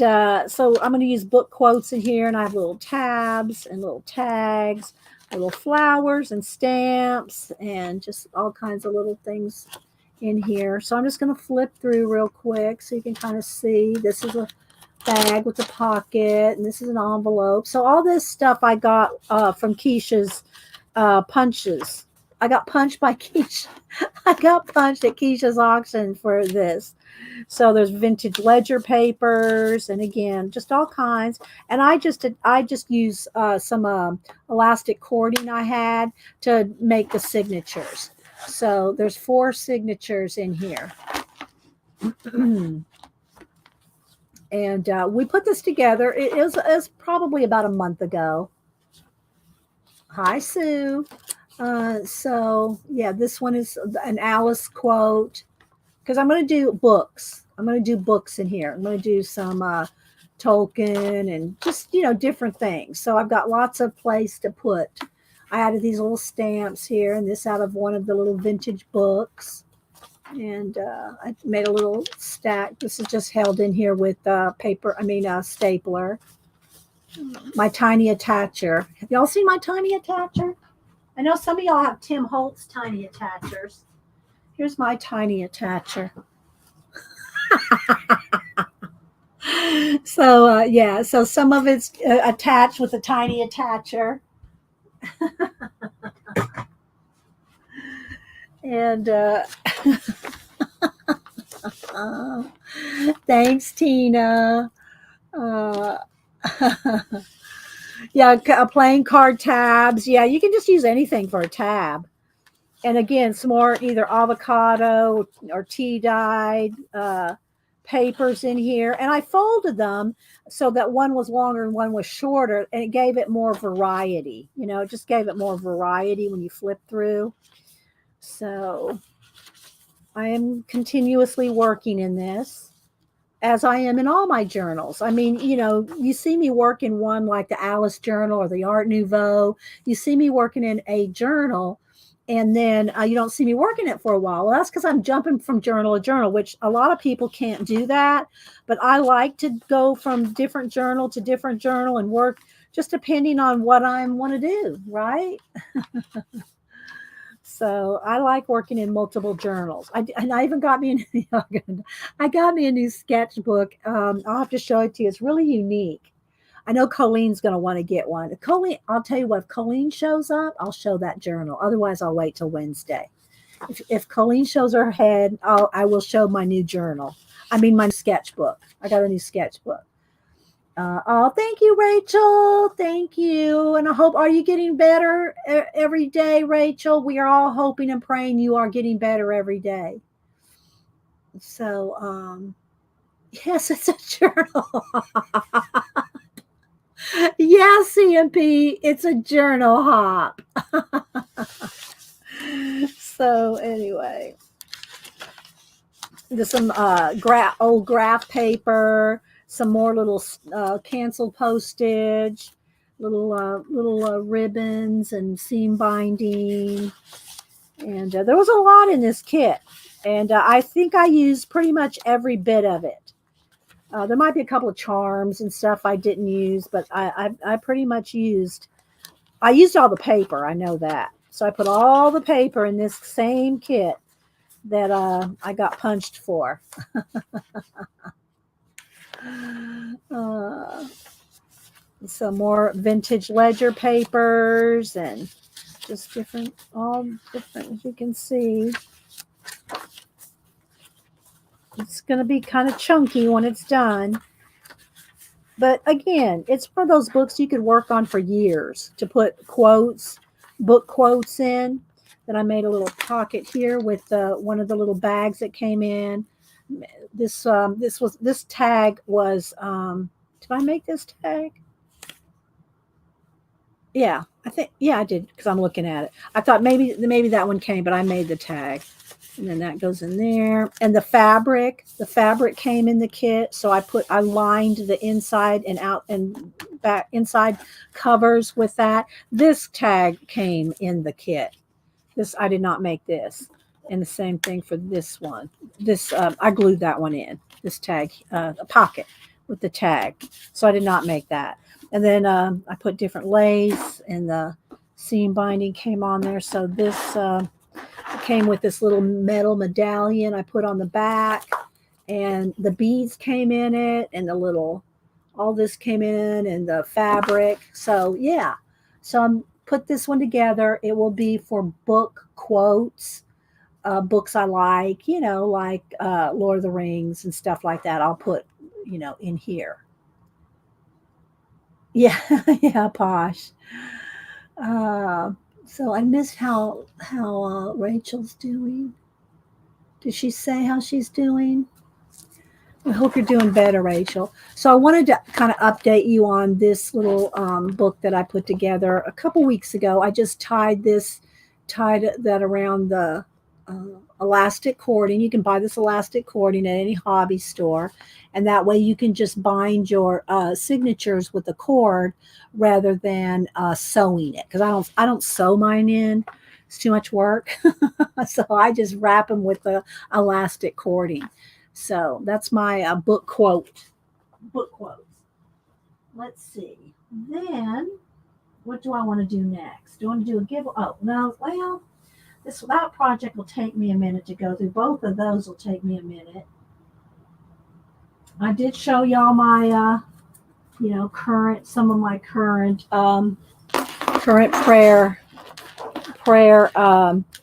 so I'm going to use book quotes in here, and I have little tabs and little tags, little flowers and stamps, and just all kinds of little things in here. So I'm just going to flip through real quick so you can kind of see. This is a bag with a pocket, and this is an envelope. So all this stuff I got from Kiesha's punches. I got punched by Kiesha. I got punched at Kiesha's auction for this. So there's vintage ledger papers, and again, just all kinds. And I just use some elastic cording I had to make the signatures. So there's 4 signatures in here. And we put this together. It was probably about a month ago. Hi, Sue. So yeah, this one is an Alice quote, because I'm going to do books. I'm going to do books in here. I'm going to do some Tolkien and just, different things. So I've got lots of place to put. I added these little stamps here, and this out of one of the little vintage books. And I made a little stack. This is just held in here with stapler. My tiny attacher. Have y'all seen my tiny attacher? I know some of y'all have Tim Holtz tiny attachers. Here's my tiny attacher. So, yeah, so some of it's attached with a tiny attacher. And thanks, Tina. Yeah, playing card tabs. Yeah, you can just use anything for a tab. And again, some more either avocado or tea dyed papers in here. And I folded them so that one was longer and one was shorter, and it gave it more variety. It just gave it more variety when you flip through. So I am continuously working in this, as I am in all my journals. I mean, you see me work in one like the Alice journal or the Art Nouveau. You see me working in a journal, and then you don't see me working it for a while. Well, that's because I'm jumping from journal to journal, which a lot of people can't do that. But I like to go from different journal to different journal and work just depending on what I want to do, right? So I like working in multiple journals. I even got me I got me a new sketchbook. I'll have to show it to you. It's really unique. I know Colleen's going to want to get one. Colleen, I'll tell you what, if Colleen shows up, I'll show that journal. Otherwise, I'll wait till Wednesday. If Colleen shows her head, I will show my new journal. I mean, my sketchbook. I got a new sketchbook. Oh, thank you, Rachel. Thank you. And I hope, are you getting better every day, Rachel? We are all hoping and praying you are getting better every day. So, yes, it's a journal. Yes, CMP, it's a journal hop. So anyway, there's some old graph paper, some more little canceled postage, little ribbons and seam binding, and there was a lot in this kit, and I think I used pretty much every bit of it. There might be a couple of charms and stuff I didn't use, but I pretty much used. I used all the paper. I know that. So I put all the paper in this same kit that I got punched for. Some more vintage ledger papers and just all different, as you can see. It's going to be kind of chunky when it's done. But again, it's one of those books you could work on for years to put quotes, book quotes in. Then I made a little pocket here with one of the little bags that came in. This tag was, did I make this tag? Yeah, I did, because I'm looking at it. I thought maybe that one came, but I made the tag. And then that goes in there. And the fabric came in the kit. So I lined the inside and out and back inside covers with that. This tag came in the kit. I did not make this. And the same thing for this one. I glued that one in. This tag, a pocket with the tag. So I did not make that. And then I put different lace, and the seam binding came on there. So this came with this little metal medallion I put on the back, and the beads came in it, and all this came in, and the fabric. So yeah, so I'm put this one together. It will be for book quotes, books I like, like Lord of the Rings and stuff like that. I'll put, in here. Yeah, yeah, posh. So I missed how Rachel's doing. Did she say how she's doing? I hope you're doing better, Rachel. So I wanted to kind of update you on this little book that I put together a couple weeks ago. I just tied that around the elastic cording. You can buy this elastic cording at any hobby store, and that way you can just bind your signatures with the cord rather than sewing it, because I don't sew mine in. It's too much work. So I just wrap them with the elastic cording. So that's my book quotes. Let's see. Then what do I want to do next? Do I want to do a giveaway? Oh, no. Well, that project will take me a minute to go through. Both of those will take me a minute. I did show y'all my, some of my current prayer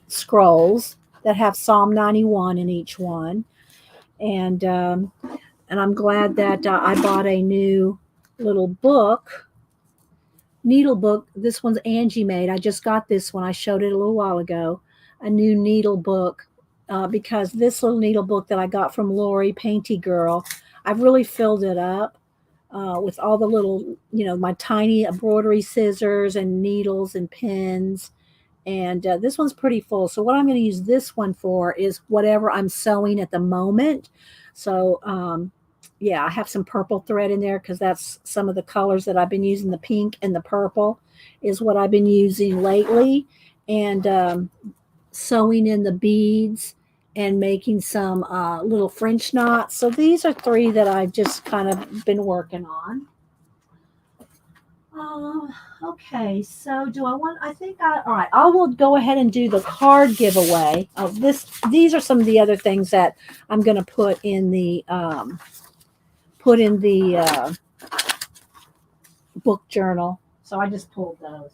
scrolls that have Psalm 91 in each one. And I'm glad that I bought a new little needle book. This one's Angie made. I just got this one. I showed it a little while ago. A new needle book, because this little needle book that I got from Lori, Painty Girl, I've really filled it up with all the little, my tiny embroidery scissors and needles and pins. And this one's pretty full. So what I'm going to use this one for is whatever I'm sewing at the moment. So, I have some purple thread in there because that's some of the colors that I've been using. The pink and the purple is what I've been using lately. And sewing in the beads and making some little French knots. So these are 3 that I've just kind of been working on. Okay, so all right, I will go ahead and do the card giveaway. These are some of the other things that I'm going to put in the book journal. So I just pulled those.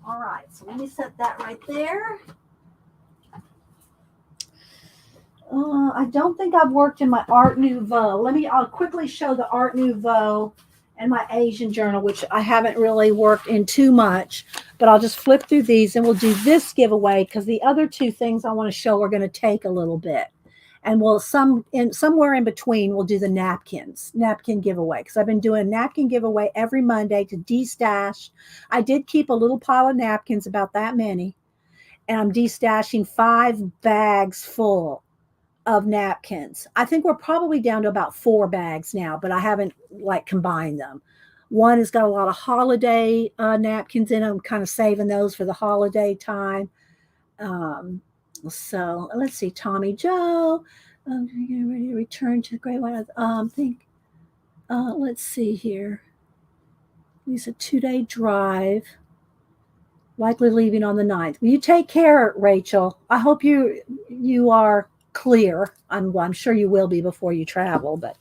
All right, so let me set that right there. I don't think I've worked in my Art Nouveau. I'll quickly show the Art Nouveau and my Asian journal, which I haven't really worked in too much, but I'll just flip through these and we'll do this giveaway because the other two things I want to show are going to take a little bit. And somewhere in between, we'll do the napkin giveaway because I've been doing a napkin giveaway every Monday to destash. I did keep a little pile of napkins, about that many, and I'm destashing 5 bags full of napkins. I think we're probably down to about 4 bags now, but I haven't like combined them. One has got a lot of holiday napkins in them, kind of saving those for the holiday time. So let's see, Tommy Joe, getting ready to return to the Great White. Let's see here. It's a 2-day drive, likely leaving on the 9th. Will you take care, Rachel? I hope you are clear. I'm sure you will be before you travel, but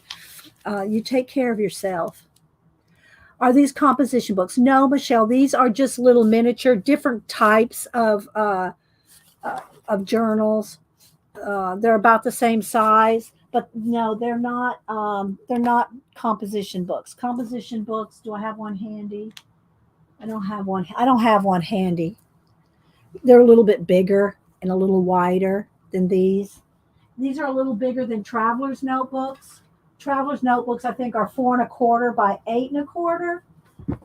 you take care of yourself. Are these composition books? No, Michelle, these are just little miniature, different types of journals. They're about the same size, but no, they're not. They're not composition books. Composition books. Do I have one handy? I don't have one. I don't have one handy. They're a little bit bigger and a little wider than these. These are a little bigger than Traveler's Notebooks. Traveler's Notebooks, I think, are 4 1/4 by 8 1/4. Let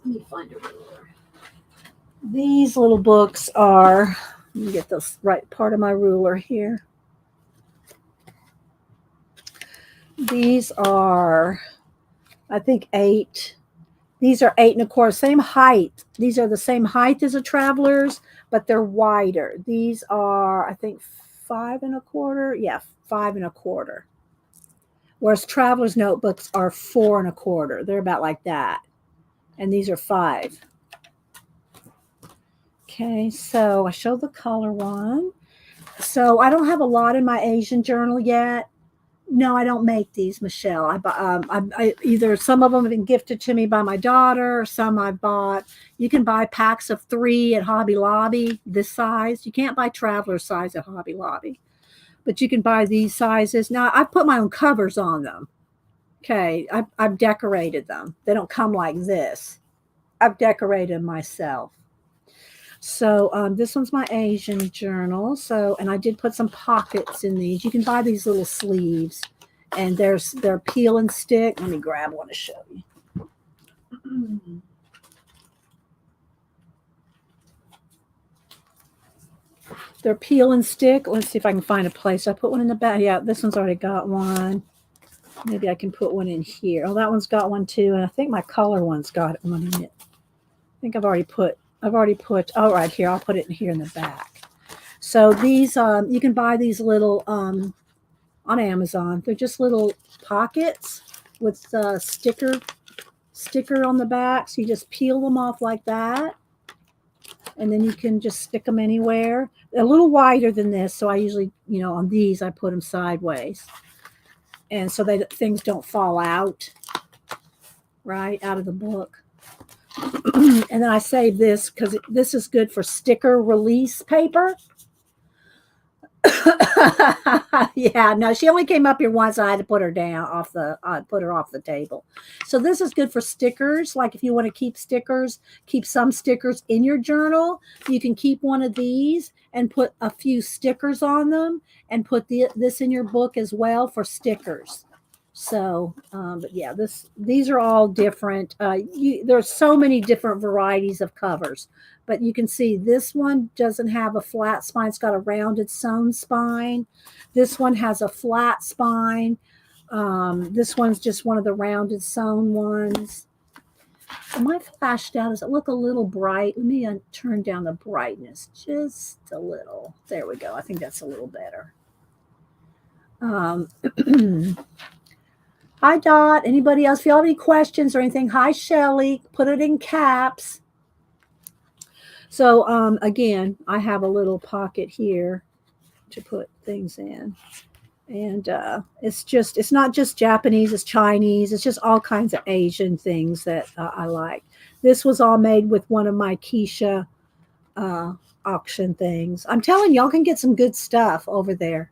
me find a ruler. These little books are, let me get this right part of my ruler here. These are, I think, 8. These are 8 1/4, same height. These are the same height as a Traveler's, but they're wider. These are, I think, 5 1/4. Yeah, 5 1/4. Whereas Traveler's Notebooks are 4 1/4. They're about like that. And these are 5. Okay, so I showed the color one. So I don't have a lot in my Asian journal yet. No, I don't make these, Michelle. I either some of them have been gifted to me by my daughter, or some I bought. You can buy packs of 3 at Hobby Lobby, this size. You can't buy Traveler size at Hobby Lobby, but you can buy these sizes. Now, I've put my own covers on them. Okay, I've decorated them. They don't come like this. I've decorated them myself. So this one's my Asian journal. So, and I did put some pockets in these. You can buy these little sleeves, and they're peel and stick. Let me grab one to show you. They're peel and stick. Let's see if I can find a place. I put one in the back. Yeah, this one's already got one. Maybe I can put one in here. Oh, that one's got one too, and I think my color one's got one in it. I think I've already put, oh, right here, I'll put it in here in the back. So these, you can buy these little, on Amazon. They're just little pockets with sticker on the back. So you just peel them off like that. And then you can just stick them anywhere. They're a little wider than this. So I usually, on these, I put them sideways. And so things don't fall out, right, out of the book. And then I save this because this is good for sticker release paper. Yeah, no, she only came up here once. I had to put her down put her off the table. So this is good for stickers. Like if you want to keep some stickers in your journal, you can keep one of these and put a few stickers on them and put this in your book as well for stickers. So, but yeah, these are all different. There's so many different varieties of covers, but you can see this one doesn't have a flat spine. It's got a rounded sewn spine. This one has a flat spine. This one's just one of the rounded sewn ones. Am I flashed out? Does it look a little bright? Let me turn down the brightness just a little. There we go. I think that's a little better. Hi, Dot. Anybody else? If you have any questions or anything, hi, Shelly. Put it in caps. So, again, I have a little pocket here to put things in. And it's not just Japanese, it's Chinese. It's just all kinds of Asian things that I like. This was all made with one of my Kiesha auction things. I'm telling y'all can get some good stuff over there.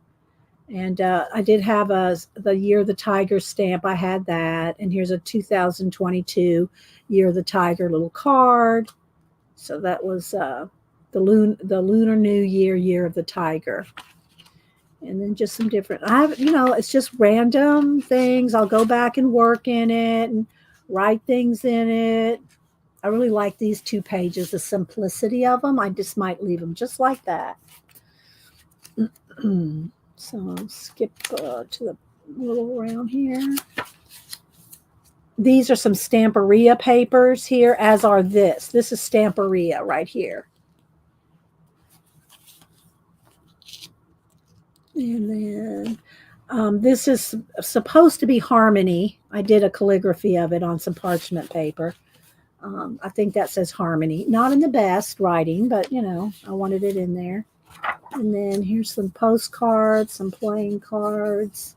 And I did have the Year of the Tiger stamp. I had that. And here's a 2022 Year of the Tiger little card. So that was the Lunar New Year, Year of the Tiger. And then just some different, I have, it's just random things. I'll go back and work in it and write things in it. I really like these 2 pages, the simplicity of them. I just might leave them just like that. So I'll skip to the little around here. These are some Stamperia papers here, as are this. This is Stamperia right here. And then this is supposed to be Harmony. I did a calligraphy of it on some parchment paper. I think that says Harmony. Not in the best writing, but, I wanted it in there. And then here's some postcards, some playing cards.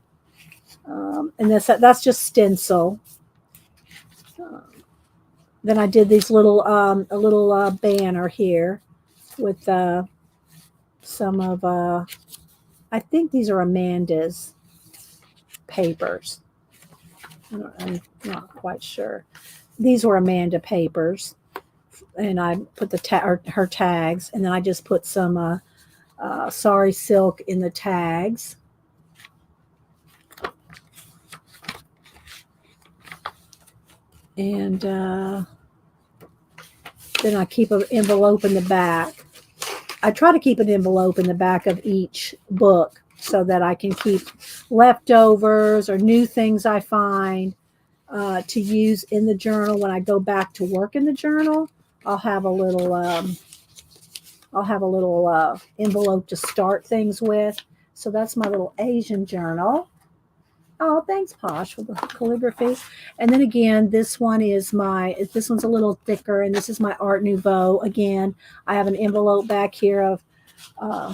And that's just stencil. Then I did these little, a little banner here with some of, I think these are Amanda's papers. I'm not quite sure. These were Amanda papers. And I put her tags, and then I just put some Sorry Silk in the tags. And then I keep an envelope in the back. I try to keep an envelope in the back of each book so that I can keep leftovers or new things I find to use in the journal. When I go back to work in the journal, I'll have a little envelope to start things with. So that's my little Asian journal. Oh, thanks, Posh, for the calligraphy. And then again, this one's a little thicker, and this is my Art Nouveau. Again, I have an envelope back here of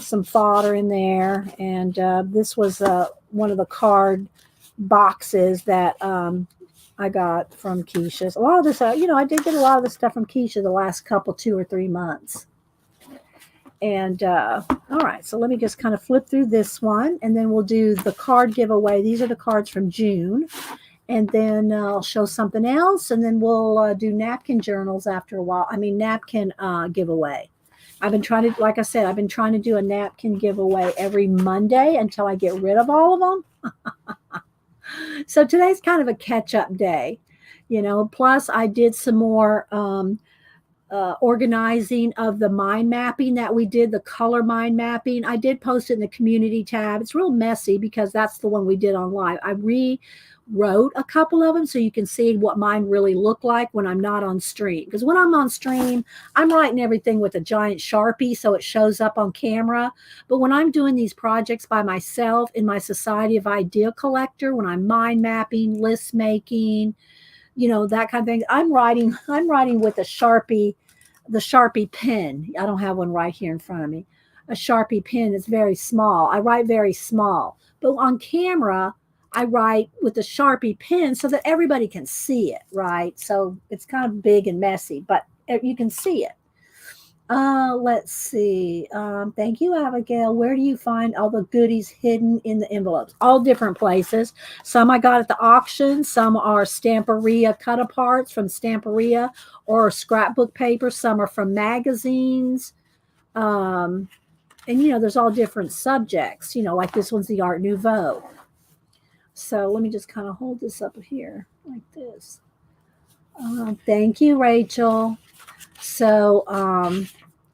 some fodder in there. And this was one of the card boxes that I got from Kiesha. A lot of this, I did get a lot of this stuff from Kiesha the last 2 or 3 months. And all right, so let me just kind of flip through this one, and then we'll do the card giveaway. These are the cards from June, and then I'll show something else, and then we'll do napkin journals after a while. Napkin giveaway. I've been trying to, like I said, I've been trying to do a napkin giveaway every Monday until I get rid of all of them. So today's kind of a catch-up day, plus I did some more organizing of the mind mapping that we did, the color mind mapping. I did post it in the community tab. It's real messy because that's the one we did on live. I rewrote a couple of them so you can see what mine really look like when I'm not on stream. Because when I'm on stream, I'm writing everything with a giant Sharpie so it shows up on camera. But when I'm doing these projects by myself in my Society of Idea Collector, when I'm mind mapping, list making, that kind of thing, I'm writing with a Sharpie, the Sharpie pen. I don't have one right here in front of me. A Sharpie pen is very small. I write very small. But on camera, I write with the Sharpie pen so that everybody can see it, right? So it's kind of big and messy, but you can see it. Let's see. Thank you, Abigail. Where do you find all the goodies hidden in the envelopes? All different places. Some I got at the auction. Some are Stamperia cut aparts from Stamperia or scrapbook paper. Some are from magazines. And, there's all different subjects, like this one's the Art Nouveau. So let me just kind of hold this up here like this. Thank you, Rachel. So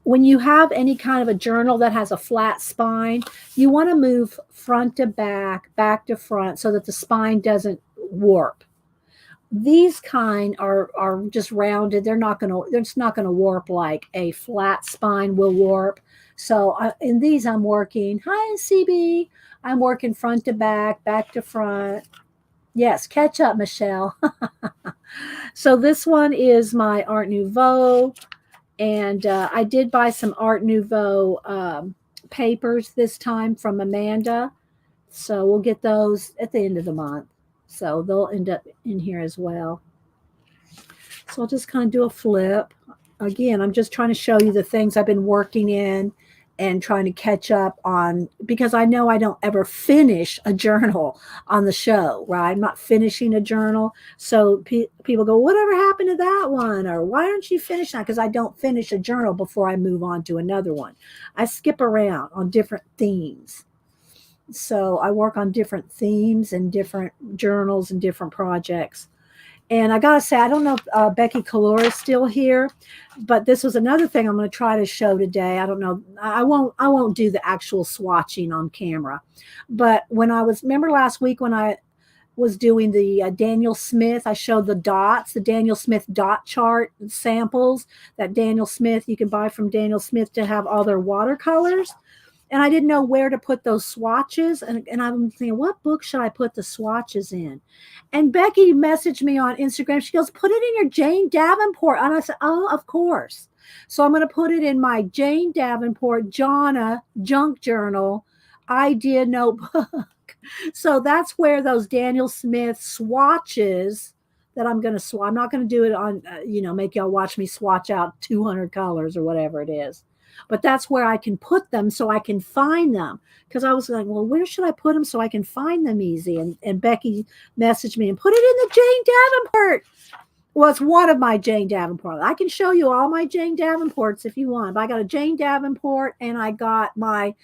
when you have any kind of a journal that has a flat spine, you want to move front to back, back to front, so that the spine doesn't warp. These kind are just rounded. They're just not going to warp like a flat spine will warp. So in these, I'm working. Hi, CB. I'm working front to back, back to front. Yes, catch up, Michelle. So this one is my Art Nouveau. And I did buy some Art Nouveau papers this time from Amanda. So we'll get those at the end of the month. So they'll end up in here as well. So I'll just kind of do a flip. Again, I'm just trying to show you the things I've been working in and trying to catch up on, because I know I don't ever finish a journal on the show, right? I'm not finishing a journal. So people go, whatever happened to that one? Or why aren't you finishing that? Because I don't finish a journal before I move on to another one. I skip around on different themes. So I work on different themes and different journals and different projects. And I gotta say, I don't know if Becky Kalora is still here, but this was another thing I'm going to try to show today. I don't know. I won't do the actual swatching on camera. But when I was, remember last week when I was doing the Daniel Smith, I showed the dots, the Daniel Smith dot chart samples that Daniel Smith, you can buy from Daniel Smith to have all their watercolors. And I didn't know where to put those swatches. And I'm thinking, what book should I put the swatches in? And Becky messaged me on Instagram. She goes, put it in your Jane Davenport. And I said, oh, of course. So I'm going to put it in my Jane Davenport Jonna Junk Journal idea notebook. So that's where those Daniel Smith swatches that I'm going to swatch. I'm not going to do it on, make y'all watch me swatch out 200 colors or whatever it is. But that's where I can put them so I can find them. Because I was like, well, where should I put them so I can find them easy? And Becky messaged me and put it in the Jane Davenport. Well, it's one of my Jane Davenport. I can show you all my Jane Davenports if you want. But I got a Jane Davenport and I got my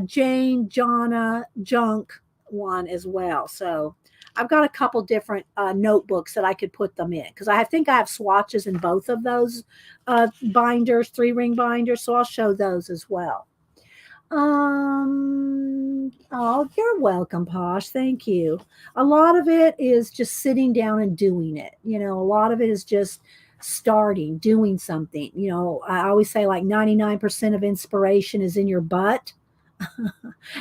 Jane Jonna Junk one as well. So I've got a couple different notebooks that I could put them in, because I think I have swatches in both of those binders, 3-ring binders. So I'll show those as well. Oh, you're welcome, Posh. Thank you. A lot of it is just sitting down and doing it. A lot of it is just starting, doing something. I always say like 99% of inspiration is in your butt.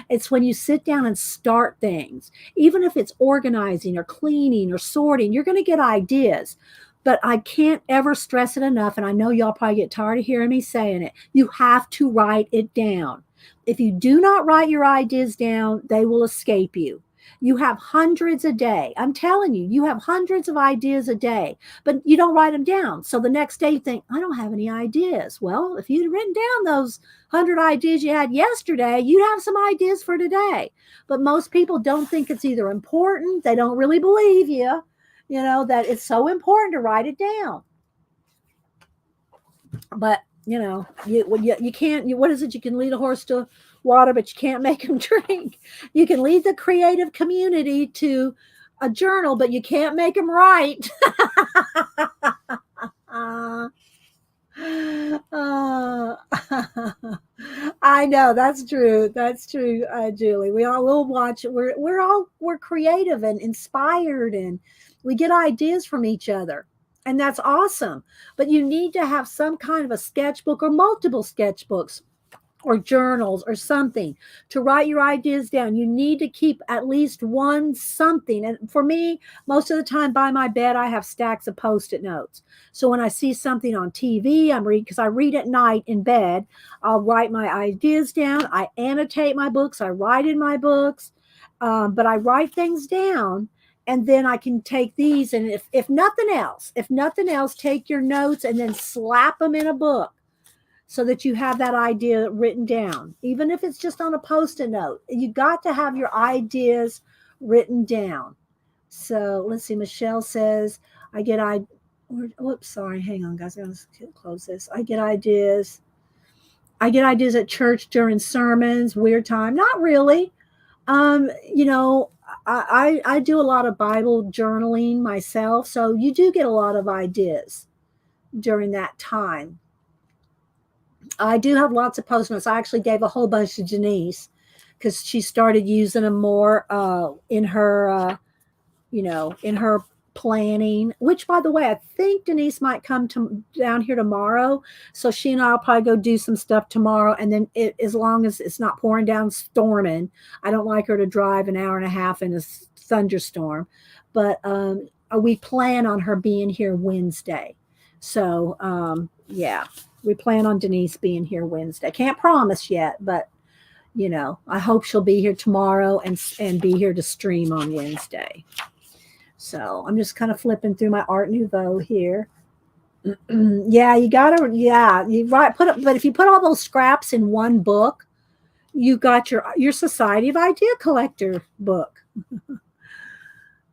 It's when you sit down and start things, even if it's organizing or cleaning or sorting, you're going to get ideas. But I can't ever stress it enough. And I know y'all probably get tired of hearing me saying it. You have to write it down. If you do not write your ideas down, they will escape you. You have hundreds a day. I'm telling you, you have hundreds of ideas a day, but you don't write them down. So the next day you think, I don't have any ideas. Well, if you'd written down those 100 ideas you had yesterday, you'd have some ideas for today. But most people don't think it's either important. They don't really believe you, that it's so important to write it down. But, you can't, what is it? You can lead a horse to water, but you can't make them drink. You can lead the creative community to a journal, but you can't make them write. I know that's true. That's true, Julie. We all will watch. We're creative and inspired, and we get ideas from each other. And that's awesome. But you need to have some kind of a sketchbook or multiple sketchbooks or journals or something to write your ideas down. You need to keep at least one something. And for me, most of the time by my bed, I have stacks of Post-it notes. So when I see something on TV, I'm reading, because I read at night in bed, I'll write my ideas down. I annotate my books. I write in my books, but I write things down. And then I can take these, and if nothing else, take your notes and then slap them in a book so that you have that idea written down. Even if it's just on a Post-it note, you got to have your ideas written down. So let's see. Michelle says, whoops, sorry. Hang on, guys. I'm going to close this. I get ideas at church during sermons, weird time. Not really. I do a lot of Bible journaling myself, so you do get a lot of ideas during that time. I do have lots of Post-it notes. I actually gave a whole bunch to Janice because she started using them more in her planning, which, by the way, I think Denise might come down here tomorrow. So she and I'll probably go do some stuff tomorrow. And then as long as it's not pouring down storming, I don't like her to drive an hour and a half in a thunderstorm. But we plan on her being here Wednesday. So, yeah, we plan on Denise being here Wednesday. Can't promise yet, but, I hope she'll be here tomorrow and be here to stream on Wednesday. So I'm just kind of flipping through my Art Nouveau here. Yeah, you gotta, yeah, you right. But if you put all those scraps in one book, you got your Society of Idea Collector book.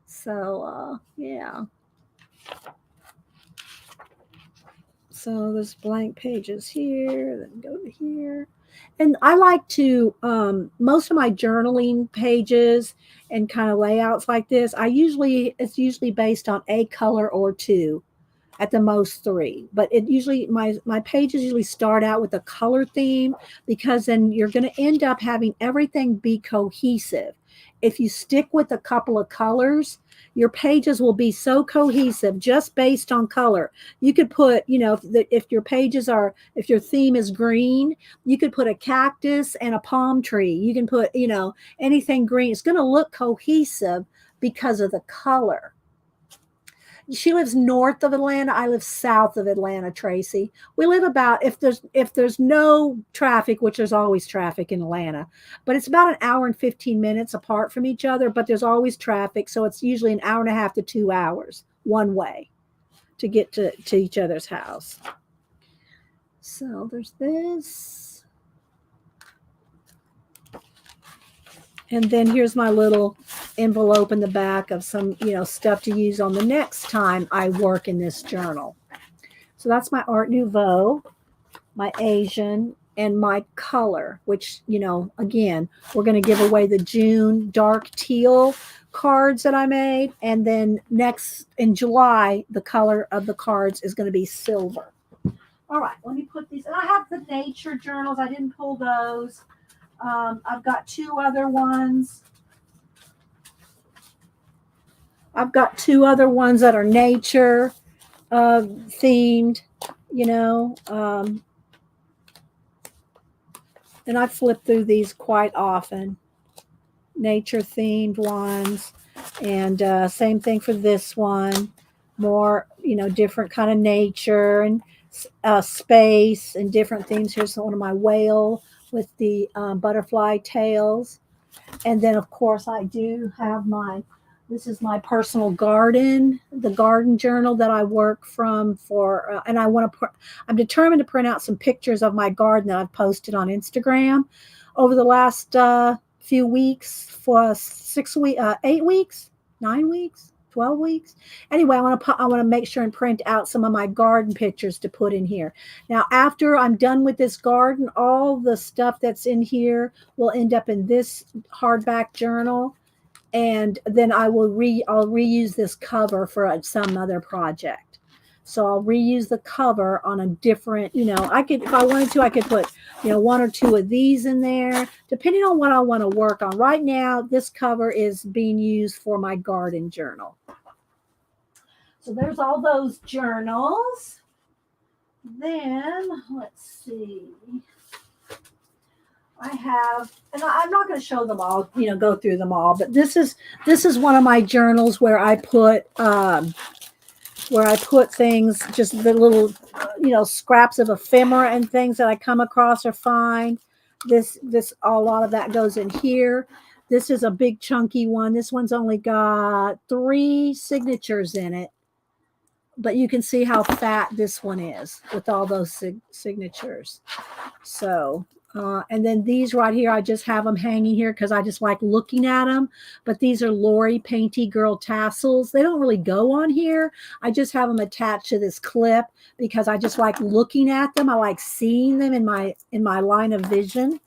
So, yeah. So there's blank pages here, then go to here. And I like to, most of my journaling pages and kind of layouts like this, it's usually based on a color or two, at the most three. But it usually, my pages usually start out with a color theme, because then you're going to end up having everything be cohesive. If you stick with a couple of colors, your pages will be so cohesive just based on color. You could put, if your pages are, if your theme is green, you could put a cactus and a palm tree. You can put, anything green. It's going to look cohesive because of the color. She lives north of Atlanta. I live south of Atlanta, Tracy. We live about, if there's no traffic, which there's always traffic in Atlanta, but it's about an hour and 15 minutes apart from each other, but there's always traffic, so it's usually an hour and a half to 2 hours one way to get to each other's house. So there's this. And then here's my little envelope in the back of some, stuff to use on the next time I work in this journal. So that's my Art Nouveau, my Asian, and my color, which, again, we're going to give away the June dark teal cards that I made. And then next in July, the color of the cards is going to be silver. All right, let me put these. And I have the nature journals. I didn't pull those. I've got two other ones. That are nature themed, and I flip through these quite often. Nature themed ones, and same thing for this one. More, different kind of nature and space and different themes. Here's one of my whale with the butterfly tails. And then, of course, I do have this is my personal garden, the garden journal that I work from for, and I'm determined to print out some pictures of my garden that I've posted on Instagram over the last few weeks, for 8 weeks, 9 weeks, 12 weeks. Anyway, I want to make sure and print out some of my garden pictures to put in here. Now, after I'm done with this garden, all the stuff that's in here will end up in this hardback journal, and then I'll reuse this cover for some other project. So I'll reuse the cover on a different, I could, if I wanted to, I could put, one or two of these in there, depending on what I want to work on. Right now, this cover is being used for my garden journal. So there's all those journals. Then, let's see. I have, and I'm not going to show them all, go through them all, but this is one of my journals where I put things, just the little, scraps of ephemera and things that I come across or find. A lot of that goes in here. This is a big chunky one. This one's only got 3 signatures in it, but you can see how fat this one is with all those signatures. So, and then these right here, I just have them hanging here because I just like looking at them. But these are Lori Painty Girl tassels. They don't really go on here. I just have them attached to this clip because I just like looking at them. I like seeing them in my line of vision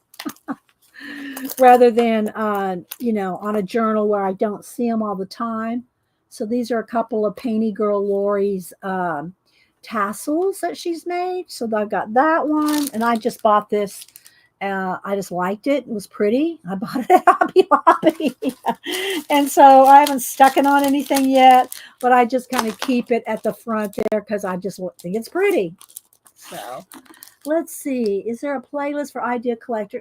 rather than, on a journal where I don't see them all the time. So these are a couple of Painty Girl Lori's tassels that she's made. So I've got that one, and I just bought this. I just liked it. It was pretty. I bought it at Hobby Lobby. And so I haven't stuck it on anything yet, but I just kind of keep it at the front there because I just think it's pretty. So let's see. Is there a playlist for Idea Collector?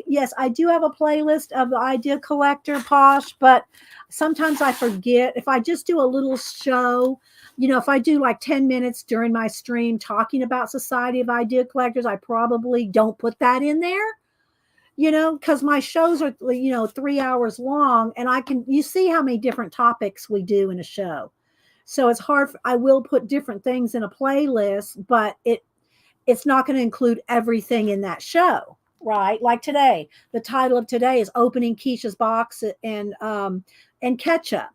Yes, I do have a playlist of the Idea Collector, Posh, but sometimes I forget. If I just do a little show, if I do like 10 minutes during my stream talking about Society of Idea Collectors, I probably don't put that in there, because my shows are, 3 hours long, and you see how many different topics we do in a show. So it's hard. I will put different things in a playlist, but it's not going to include everything in that show, right? Like today, the title of today is opening Kiesha's box and catch up,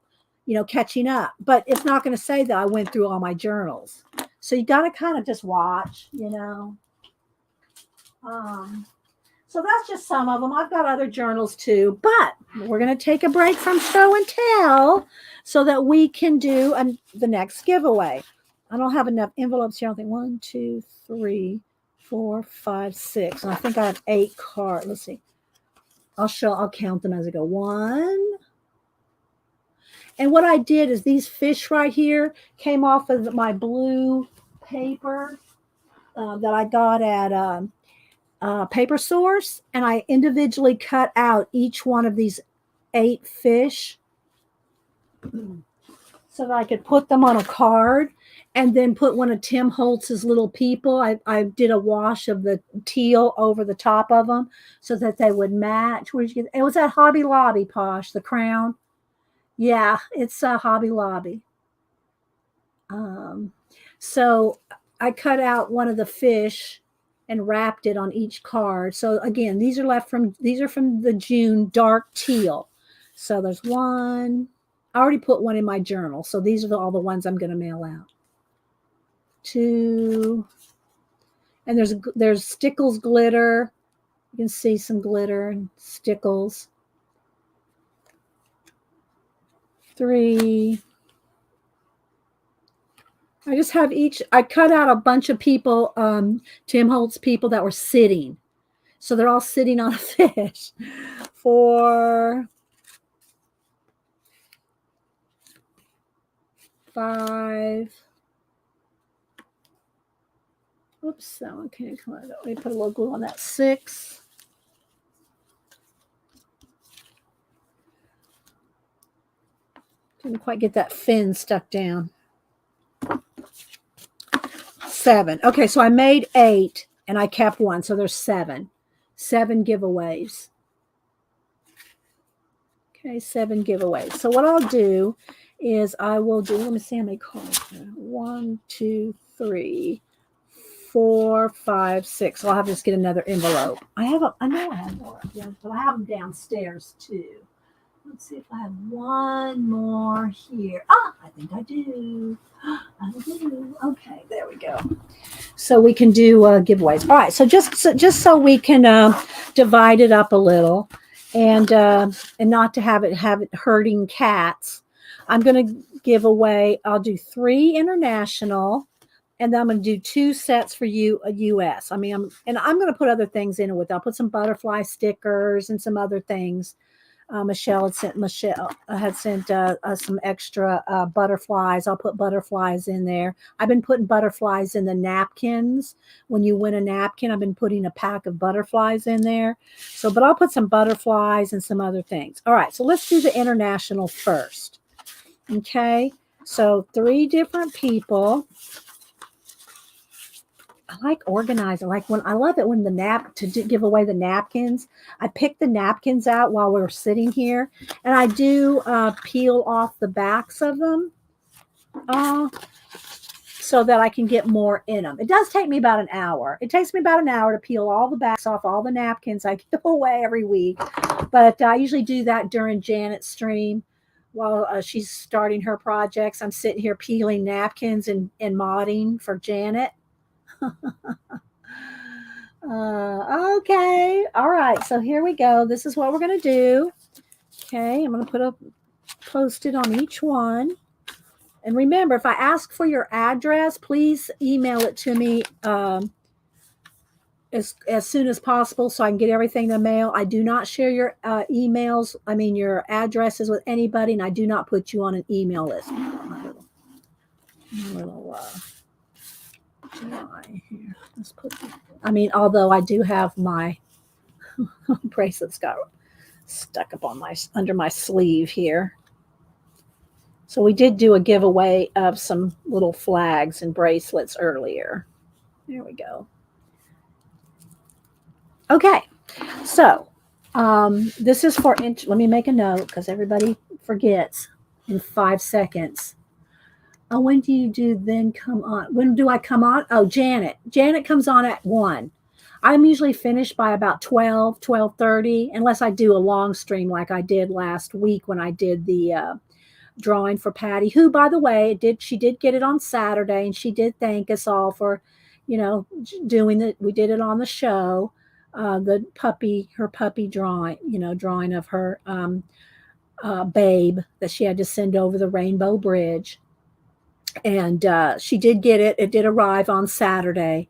catching up. But it's not going to say that I went through all my journals. So you got to kind of just watch. So that's just some of them. I've got other journals too, but we're going to take a break from show and tell so that we can do the next giveaway. I don't have enough envelopes here. I think 1, 2, 3, 4, 5, 6. And I think I have 8 cards. Let's see. I'll count them as I go. 1. And what I did is these fish right here came off of my blue paper that I got at Paper Source, and I individually cut out each one of these 8 fish so that I could put them on a card and then put one of Tim Holtz's little people. I did a wash of the teal over the top of them so that they would match. Where'd you get it? Was at Hobby Lobby, Posh, the crown. Yeah, it's Hobby Lobby. So I cut out one of the fish and wrapped it on each card. So again, these are from the June dark teal. So there's 1. I already put 1 in my journal. So these are all the ones I'm going to mail out. 2. And there's Stickles glitter. You can see some glitter and Stickles. 3. I just have I cut out a bunch of people, Tim Holtz people that were sitting. So they're all sitting on a fish. 4, 5. Oops, that one can't come out. Let me put a little glue on that. 6. Didn't quite get that fin stuck down. 7. Okay, so I made 8 and I kept 1. So there's 7. 7 giveaways. Okay, 7 giveaways. So what I'll do is let me see how many cards. 1, 2, 3, 4, 5, 6. So I'll have to just get another envelope. I know I have more, but I have them downstairs too. Let's see if I have 1 more here. I think I do. I do. Okay, there we go. So we can do giveaways. All right. So just so we can divide it up a little, and not to have it hurting cats, I'm going to give away. I'll do 3 international, and then I'm going to do 2 sets for you, a US. I'm going to put other things in it with. I'll put some butterfly stickers and some other things. Michelle had sent some extra butterflies. I'll put butterflies in there. I've been putting butterflies in the napkins. When you win a napkin, I've been putting a pack of butterflies in there. But I'll put some butterflies and some other things. All right, so let's do the international first. Okay, so 3 different people. I like organizing. I love it when give away the napkins. I pick the napkins out while we're sitting here, and I do peel off the backs of them so that I can get more in them. It does take me about an hour. It takes me about an hour to peel all the backs off all the napkins I give away every week, but I usually do that during Janet's stream while she's starting her projects. I'm sitting here peeling napkins and modding for Janet. Okay. All right. So here we go. This is what we're going to do. Okay. I'm going to put a Post-it on each one. And remember, if I ask for your address, please email it to me as soon as possible so I can get everything in the mail. I do not share your your addresses with anybody, and I do not put you on an email list. Here. Let's put. Although I do have my bracelets got stuck up on under my sleeve here. So we did do a giveaway of some little flags and bracelets earlier. There we go. Okay, so this is for. Let me make a note because everybody forgets in 5 seconds. Oh, when do you do then come on? When do I come on? Oh, Janet. Janet comes on at 1. I'm usually finished by about 12, 12:30, unless I do a long stream like I did last week when I did the drawing for Patty, who, by the way, she did get it on Saturday, and she did thank us all for, doing it. We did it on the show, her puppy drawing, drawing of her babe that she had to send over the Rainbow Bridge. And she did get it. It did arrive on Saturday,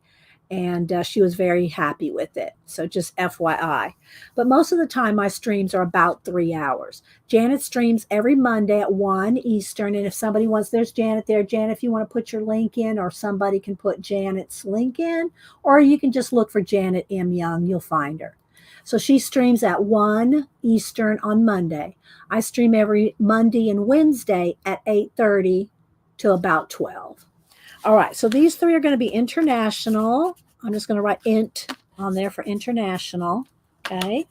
and she was very happy with it. So just FYI. But most of the time, my streams are about 3 hours. Janet streams every Monday at 1 Eastern. And if somebody wants, there's Janet there. Janet, if you want to put your link in, or somebody can put Janet's link in, or you can just look for Janet M. Young. You'll find her. So she streams at 1 Eastern on Monday. I stream every Monday and Wednesday at 8:30 to about 12. All right, so these 3 are going to be international. I'm just going to write int on there for international. Okay.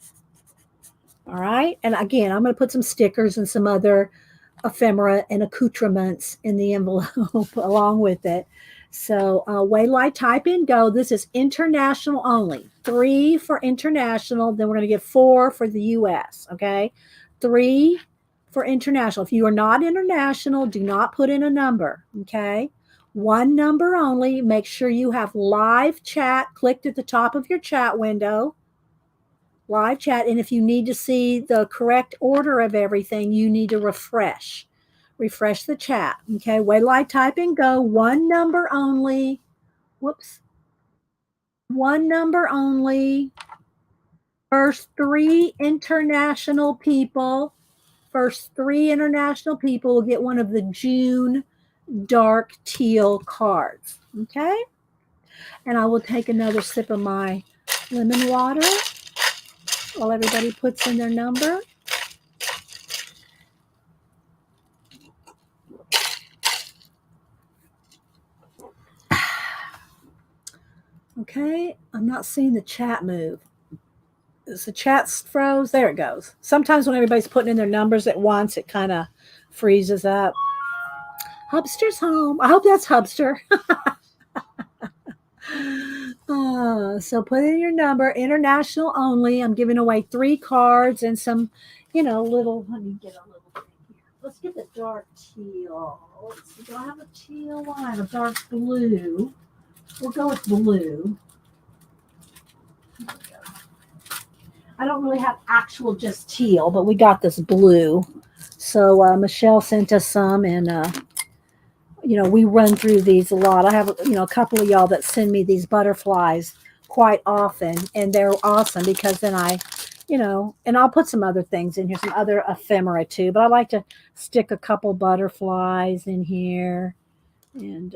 All right. And again, I'm going to put some stickers and some other ephemera and accoutrements in the envelope along with it. So Waylite, type in go. This is international only. 3 for international. Then we're going to get 4 for the US. Okay. 3 for international. If you are not international, do not put in a number. Okay. 1 number only. Make sure you have live chat clicked at the top of your chat window. Live chat. And if you need to see the correct order of everything, you need to refresh the chat. Okay. Waylite, type in go. 1 number only. Whoops. 1 number only. First 3 international people. First 3 international people will get one of the June dark teal cards. Okay. And I will take another sip of my lemon water while everybody puts in their number. Okay. I'm not seeing the chat move. Is the chat froze? There it goes. Sometimes when everybody's putting in their numbers at once, it kind of freezes up. Hubster's home. I hope that's Hubster. So put in your number, international only. I'm giving away 3 cards and some, little, let me get a little thing here. Let's get the dark teal. Let's see, do I have a teal one? I have a dark blue. We'll go with blue. I don't really have actual just teal, but we got this blue. So Michelle sent us some, and we run through these a lot. I have a couple of y'all that send me these butterflies quite often, and they're awesome because then I and I'll put some other things in here, some other ephemera too, but I like to stick a couple butterflies in here. And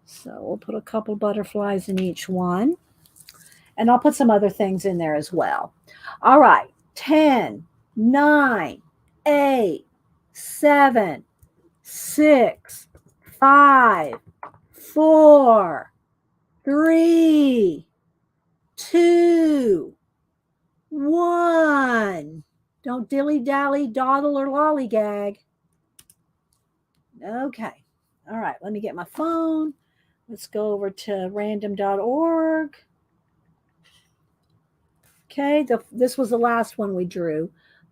so we'll put a couple butterflies in each one. And I'll put some other things in there as well. All right. 10, 9, 8, 7, 6, 5, 4, 3, 2, 1. Don't dilly-dally, dawdle, or lollygag. Okay. All right. Let me get my phone. Let's go over to random.org. Okay, this was the last one we drew.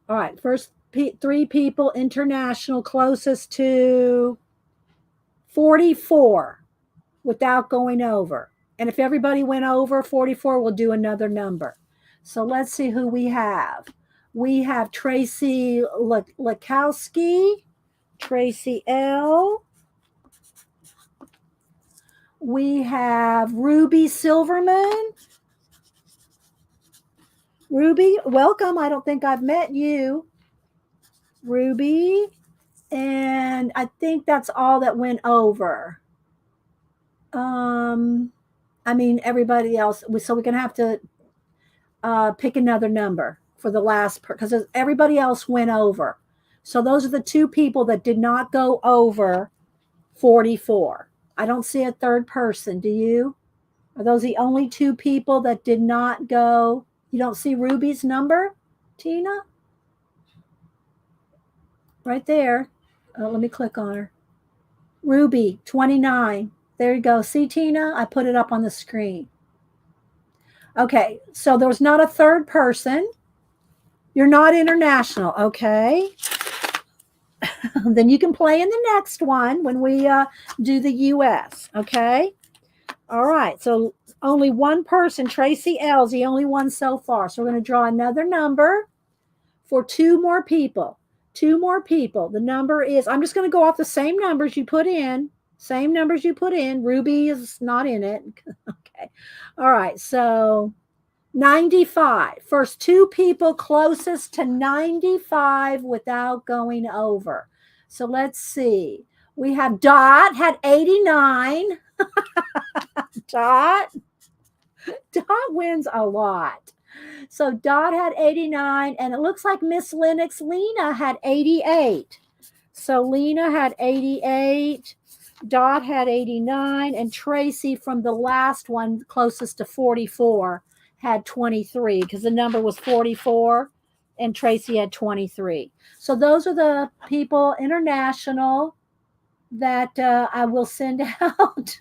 All right, first 3 people, international, closest to 44 without going over. And if everybody went over 44, we'll do another number. So let's see who we have. We have Tracy Lakowski, Tracy L. We have Ruby Silverman. Ruby, welcome. I don't think I've met you, Ruby. And I think that's all that went over. Everybody else. So we're going to have to pick another number for the last, because everybody else went over. So those are the 2 people that did not go over 44. I don't see a third person. Do you? Are those the only 2 people that did not go? You don't see Ruby's number, Tina? Right there. Let me click on her. Ruby, 29. There you go. See, Tina? I put it up on the screen. Okay, so there's not a third person. You're not international, okay? Then you can play in the next one when we do the US, okay? All right, so only one person, Tracy L's the only one so far. So we're going to draw another number for two more people. Two more people. The number is, I'm just going to go off the same numbers you put in. Same numbers you put in. Ruby is not in it. Okay. All right, so 95. First two people closest to 95 without going over. So let's see. We have Dot had 89. Dot wins a lot. So Dot had 89, and it looks like Miss Lennox Lena had 88. So Lena had 88, Dot had 89, and Tracy from the last one closest to 44 had 23 because the number was 44 and Tracy had 23. So those are the people international that I will send out.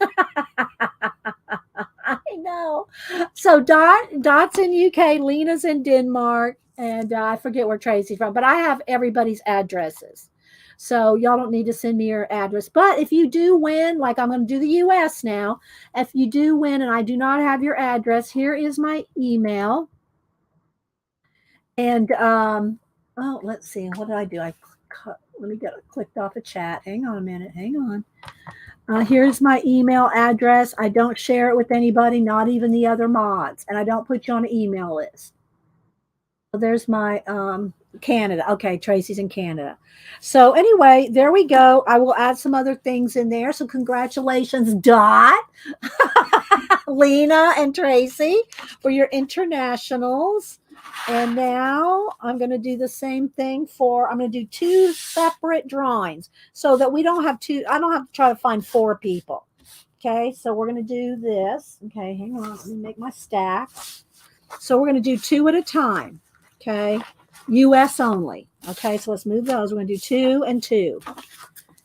I know. So Dot's in UK, Lena's in Denmark, and I forget where Tracy's from, but I have everybody's addresses. So y'all don't need to send me your address. But if you do win, like I'm going to do the US now, if you do win and I do not have your address, here is my email. And oh, let's see. What did I do? Let me get clicked off a chat. Hang on a minute. Hang on. Here's my email address. I don't share it with anybody, not even the other mods, and I don't put you on an email list. So there's my Canada. Okay, Tracy's in Canada. So anyway, there we go. I will add some other things in there. So congratulations, Dot, Lena, and Tracy for your internationals. And now I'm going to do the same thing I'm going to do two separate drawings so that we don't have I don't have to try to find four people. Okay, so we're going to do this. Okay, hang on. Let me make my stack. So we're going to do two at a time. Okay, US only. Okay, so let's move those. We're going to do 2 and 2.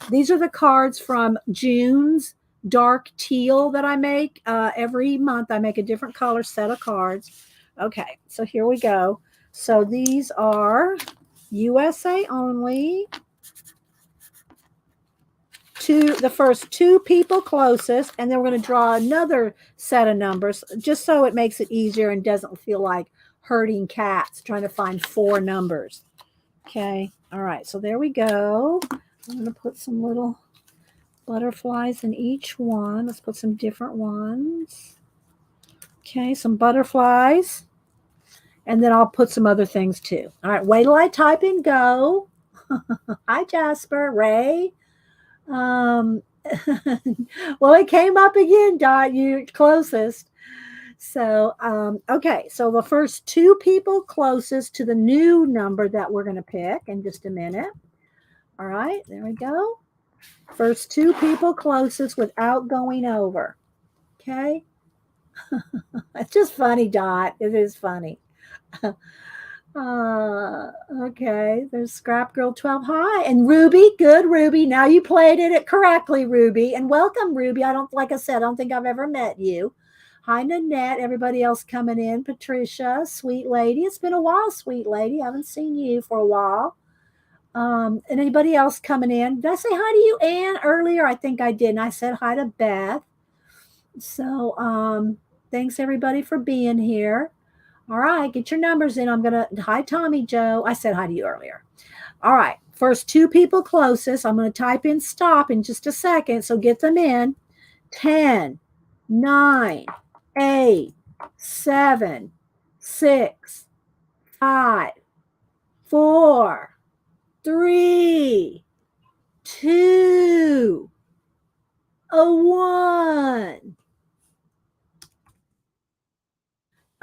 These are the cards from June's dark teal that I make. Every month I make a different color set of cards. Okay, so here we go. So these are USA only. The first two people closest, and then we're going to draw another set of numbers just so it makes it easier and doesn't feel like herding cats trying to find four numbers. Okay, all right, so there we go. I'm going to put some little butterflies in each one. Let's put some different ones. Okay, some butterflies. And then I'll put some other things too. All right, wait till I type in go. Hi, Jasper, Ray. Well, it came up again, Dot. You're closest. So, okay. So the first two people closest to the new number that we're going to pick in just a minute. All right, there we go. First two people closest without going over. Okay. It's just funny, Dot. It is funny. Okay, there's Scrap Girl 12. Hi, and Ruby. Good, Ruby. Now you played it correctly, Ruby. And welcome, Ruby. Like I said, I don't think I've ever met you. Hi, Nanette. Everybody else coming in. Patricia, sweet lady. It's been a while, sweet lady. I haven't seen you for a while. And anybody else coming in? Did I say hi to you, Anne, earlier? I think I did. And I said hi to Beth. So thanks everybody for being here. All right, get your numbers in. Hi, Tommy Joe. I said hi to you earlier. All right, first two people closest. I'm going to type in stop in just a second, so get them in. 10, 9, 8, 7, 6, 5, 4, 3, 2, 1.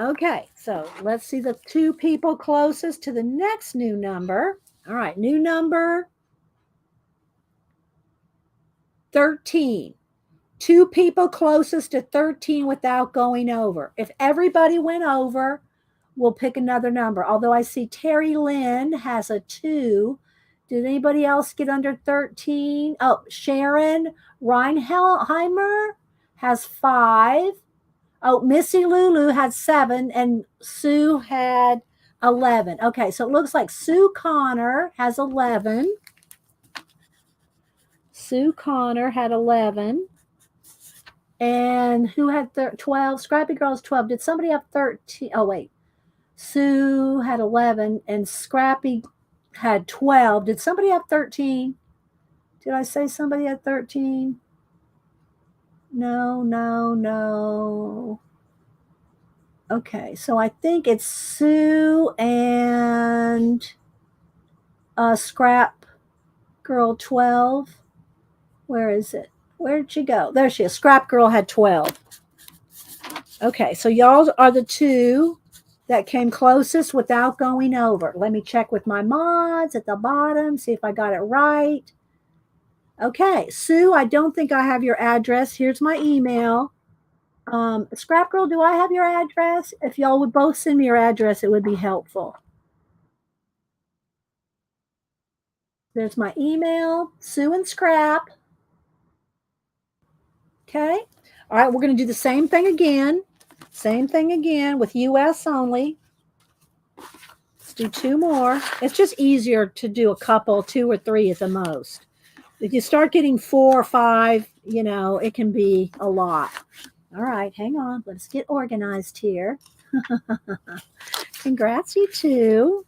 Okay, so let's see the two people closest to the next new number. All right, new number 13. Two people closest to 13 without going over. If everybody went over, we'll pick another number. Although I see Terry Lynn has a 2. Did anybody else get under 13? Oh, Sharon Reinheimer has 5. Oh, Missy Lulu had 7, and Sue had 11. Okay, so it looks like Sue Connor has 11. Sue Connor had 11. And who had 12? Scrappy Girl's 12. Did somebody have 13? Oh, wait. Sue had 11, and Scrappy had 12. Did somebody have 13? Did I say somebody had 13? No, no, no. Okay, so I think it's Sue and Scrap Girl 12. Where is it? Where did she go? There she is. Scrap Girl had 12. Okay, so y'all are the 2 that came closest without going over. Let me check with my mods at the bottom, see if I got it right. Okay, Sue, I don't think I have your address. Here's my email. Scrap Girl, do I have your address? If y'all would both send me your address, it would be helpful. There's my email, Sue and Scrap. Okay. All right, we're going to do the same thing again. Same thing again with US only. Let's do 2 more. It's just easier to do a couple, 2 or 3 at the most. If you start getting 4 or 5, you know, it can be a lot. All right, hang on. Let's get organized here. Congrats, you 2.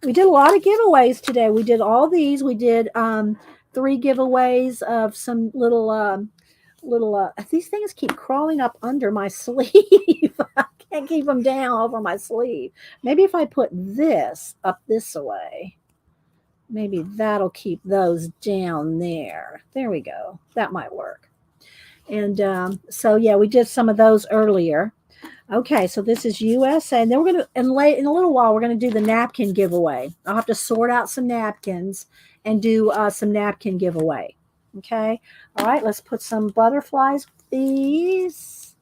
We did a lot of giveaways today. We did all these. We did 3 giveaways of some little these things keep crawling up under my sleeve. I can't keep them down over my sleeve. Maybe if I put this up this way, maybe that'll keep those down there. There we go. That might work. And so, yeah, we did some of those earlier. Okay, so this is USA. And then we're going to, in a little while, we're going to do the napkin giveaway. I'll have to sort out some napkins and do some napkin giveaway. Okay. All right, let's put some butterflies with these.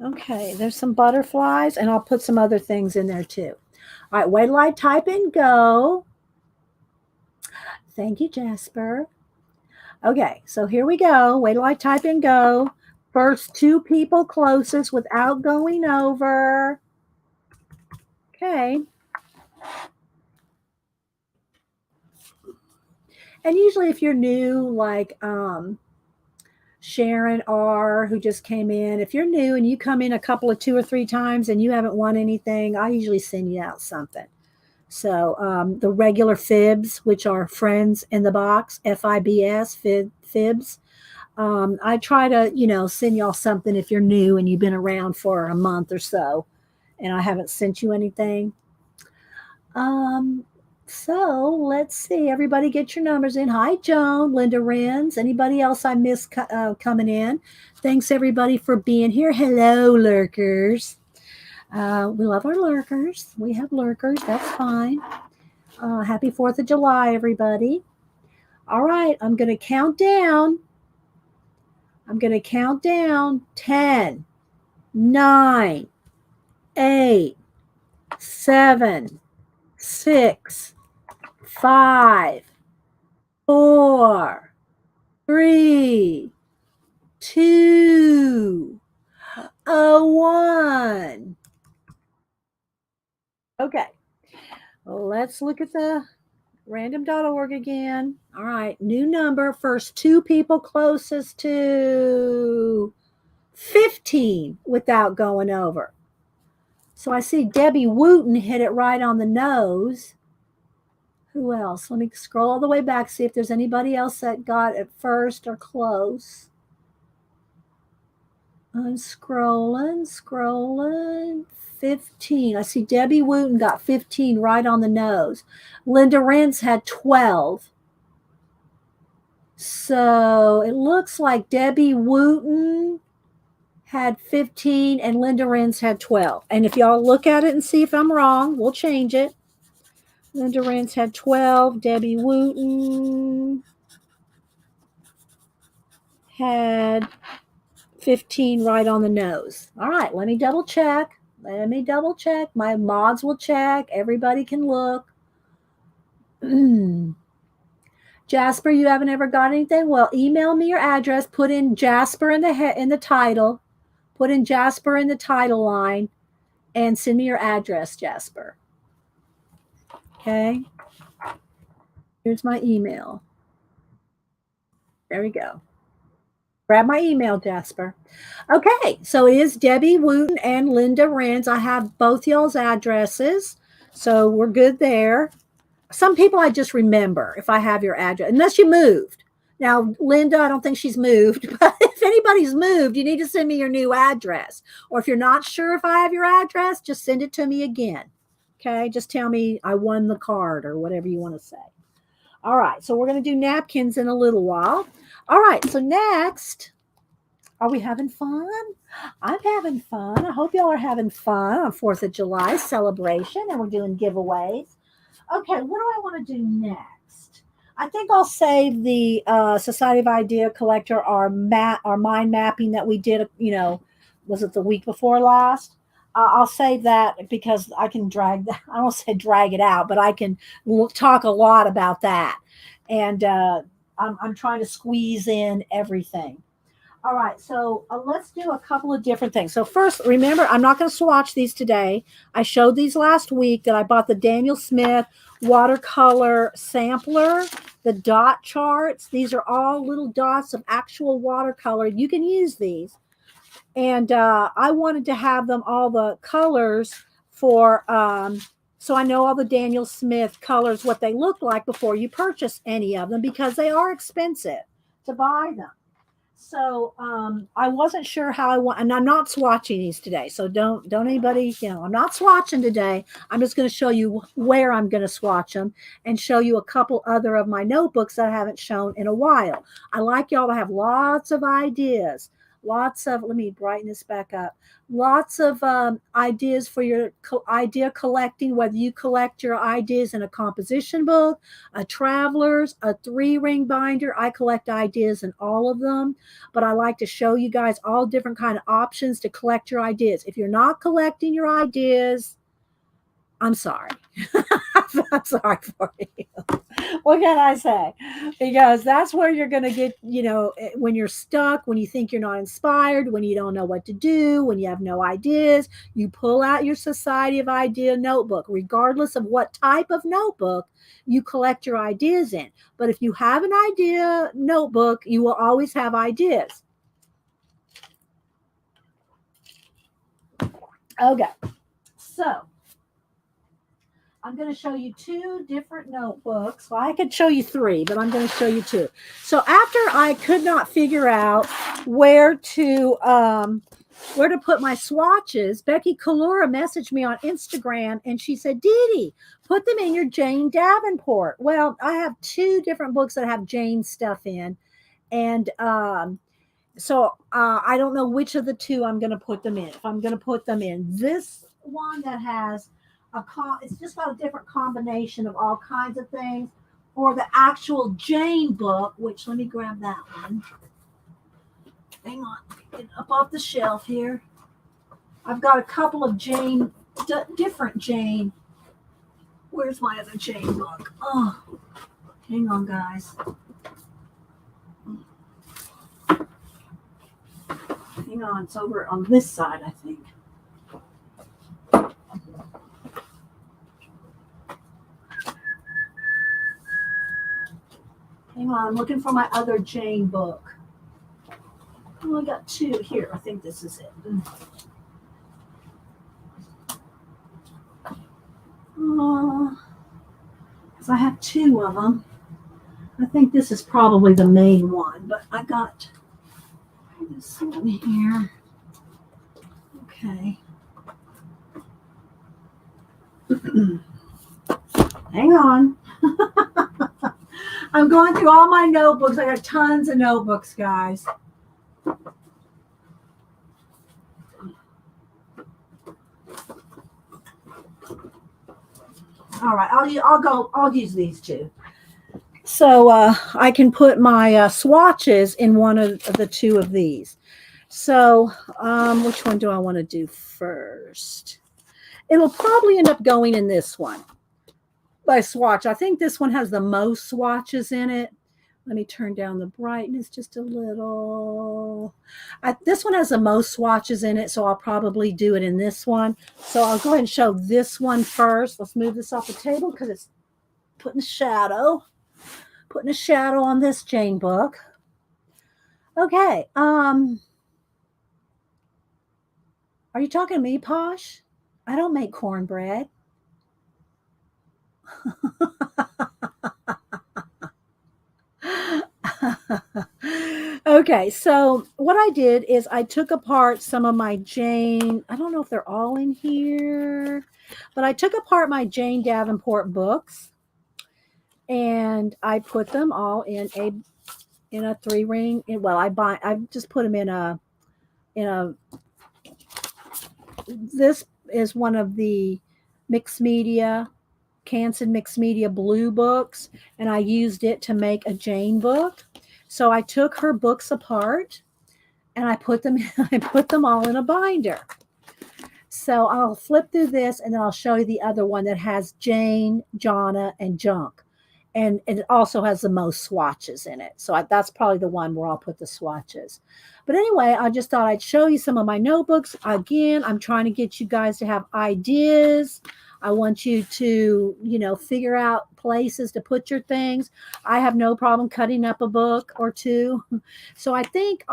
Okay, there's some butterflies, and I'll put some other things in there too. All right, wait till I type in go. Thank you, Jasper. Okay, so here we go. Wait till I type in go. First 2 people closest without going over. Okay. And usually if you're new, like Sharon R., who just came in, if you're new and you come in a couple of 2 or 3 times and you haven't won anything, I usually send you out something. So the regular fibs, which are friends in the box, FIBS, fibs. I try to, you know, send y'all something if you're new and you've been around for a month or so and I haven't sent you anything. So let's see. Everybody get your numbers in. Hi, Joan, Linda Renz. Anybody else I missed coming in? Thanks, everybody, for being here. Hello, lurkers. We love our lurkers. We have lurkers. That's fine. Happy 4th of July, everybody. All right, I'm going to count down. 10, 9, 8, 7, 6, 5, 4, 3, 2, 1. Okay, let's look at the random.org again. All right, new number. First 2 people closest to 15 without going over. So I see Debbie Wooten hit it right on the nose. Who else? Let me scroll all the way back, see if there's anybody else that got it first or close. I'm scrolling. 15. I see Debbie Wooten got 15 right on the nose. Linda Rentz had 12. So it looks like Debbie Wooten had 15 and Linda Rentz had 12. And if y'all look at it and see if I'm wrong, we'll change it. Linda Rentz had 12. Debbie Wooten had 15 right on the nose. All right, let me double check. Let me double check. My mods will check. Everybody can look. Jasper, you haven't ever got anything? Well, email me your address. Put in Jasper in the title. Put in Jasper in the title line and send me your address, Jasper. Okay. Here's my email. There we go. Grab my email, Jasper. Okay, so it is Debbie Wooten and Linda Renz. I have both y'all's addresses, so we're good there. Some people I just remember if I have your address, unless you moved. Now, Linda, I don't think she's moved, but if anybody's moved, you need to send me your new address. Or if you're not sure if I have your address, just send it to me again. Okay, just tell me I won the card or whatever you want to say. All right, so we're going to do napkins in a little while. All right, so next, are we having fun? I'm having fun. I hope y'all are having fun on 4th of July celebration, and we're doing giveaways. Okay, what do I want to do next? I think I'll save the Society of Idea Collector, our mind mapping that we did, was it the week before last? I'll save that because I can drag that. I don't say drag it out, but I can talk a lot about that. And I'm trying to squeeze in everything. All right, so let's do a couple of different things. So first, remember, I'm not going to swatch these today. I showed these last week that I bought the Daniel Smith watercolor sampler, the dot charts. These are all little dots of actual watercolor. You can use these. And I wanted to have them all the colors for, so I know all the Daniel Smith colors, what they look like before you purchase any of them, because they are expensive to buy them. So I wasn't sure how I want, and I'm not swatching these today. So don't anybody, I'm not swatching today. I'm just going to show you where I'm going to swatch them and show you a couple other of my notebooks that I haven't shown in a while. I like y'all to have lots of ideas. Lots of, let me brighten this back up. Lots of ideas for your idea collecting, whether you collect your ideas in a composition book, a traveler's, a 3-ring binder. I collect ideas in all of them, but I like to show you guys all different kind of options to collect your ideas. If you're not collecting your ideas, I'm sorry. I'm sorry for you. What can I say? Because that's where you're going to get, when you're stuck, when you think you're not inspired, when you don't know what to do, when you have no ideas, you pull out your Society of Idea notebook, regardless of what type of notebook you collect your ideas in. But if you have an idea notebook, you will always have ideas. Okay. So I'm going to show you 2 different notebooks. Well, I could show you 3, but I'm going to show you 2. So after I could not figure out where to put my swatches, Becky Kalura messaged me on Instagram and she said, Dee Dee, put them in your Jane Davenport. Well, I have 2 different books that have Jane stuff in. And so I don't know which of the 2 I'm going to put them in. If I'm going to put them in this one that has it's just got a different combination of all kinds of things, or the actual Jane book, which let me grab that one. Hang on, get up off the shelf here. I've got a couple of Jane, different Jane. Where's my other Jane book? Oh, hang on, guys. Hang on, it's over on this side, I think. Hang on, I'm looking for my other Jane book. Oh, I got 2 here. I think this is it. Because I have 2 of them. I think this is probably the main one, but I got this one here. Okay. Hang on. I'm going through all my notebooks. I got tons of notebooks, guys. All right, I'll use these 2. So I can put my swatches in one of the 2 of these. So, which one do I want to do first? It'll probably end up going in this one by swatch. I think this one has the most swatches in it. Let me turn down the brightness just a little. This one has the most swatches in it, so I'll probably do it in this one. So I'll go ahead and show this one first. Let's move this off the table because it's putting a shadow on this Jane book. Okay. Are you talking to me, Posh? I don't make cornbread. Okay, so what I did is I took apart some of my Jane. I don't know if they're all in here, but I took apart my Jane Davenport books and I put them all in a 3-ring. Well, I just put them in a. This is one of the mixed media, Canson mixed media blue books, and I used it to make a Jane book. So I took her books apart and I put them all in a binder. So I'll flip through this and then I'll show you the other one that has Jane, Jonna, and Junk. And it also has the most swatches in it. So that's probably the one where I'll put the swatches. But anyway, I just thought I'd show you some of my notebooks. Again, I'm trying to get you guys to have ideas. I want you to, figure out places to put your things. I have no problem cutting up a book or two. So I think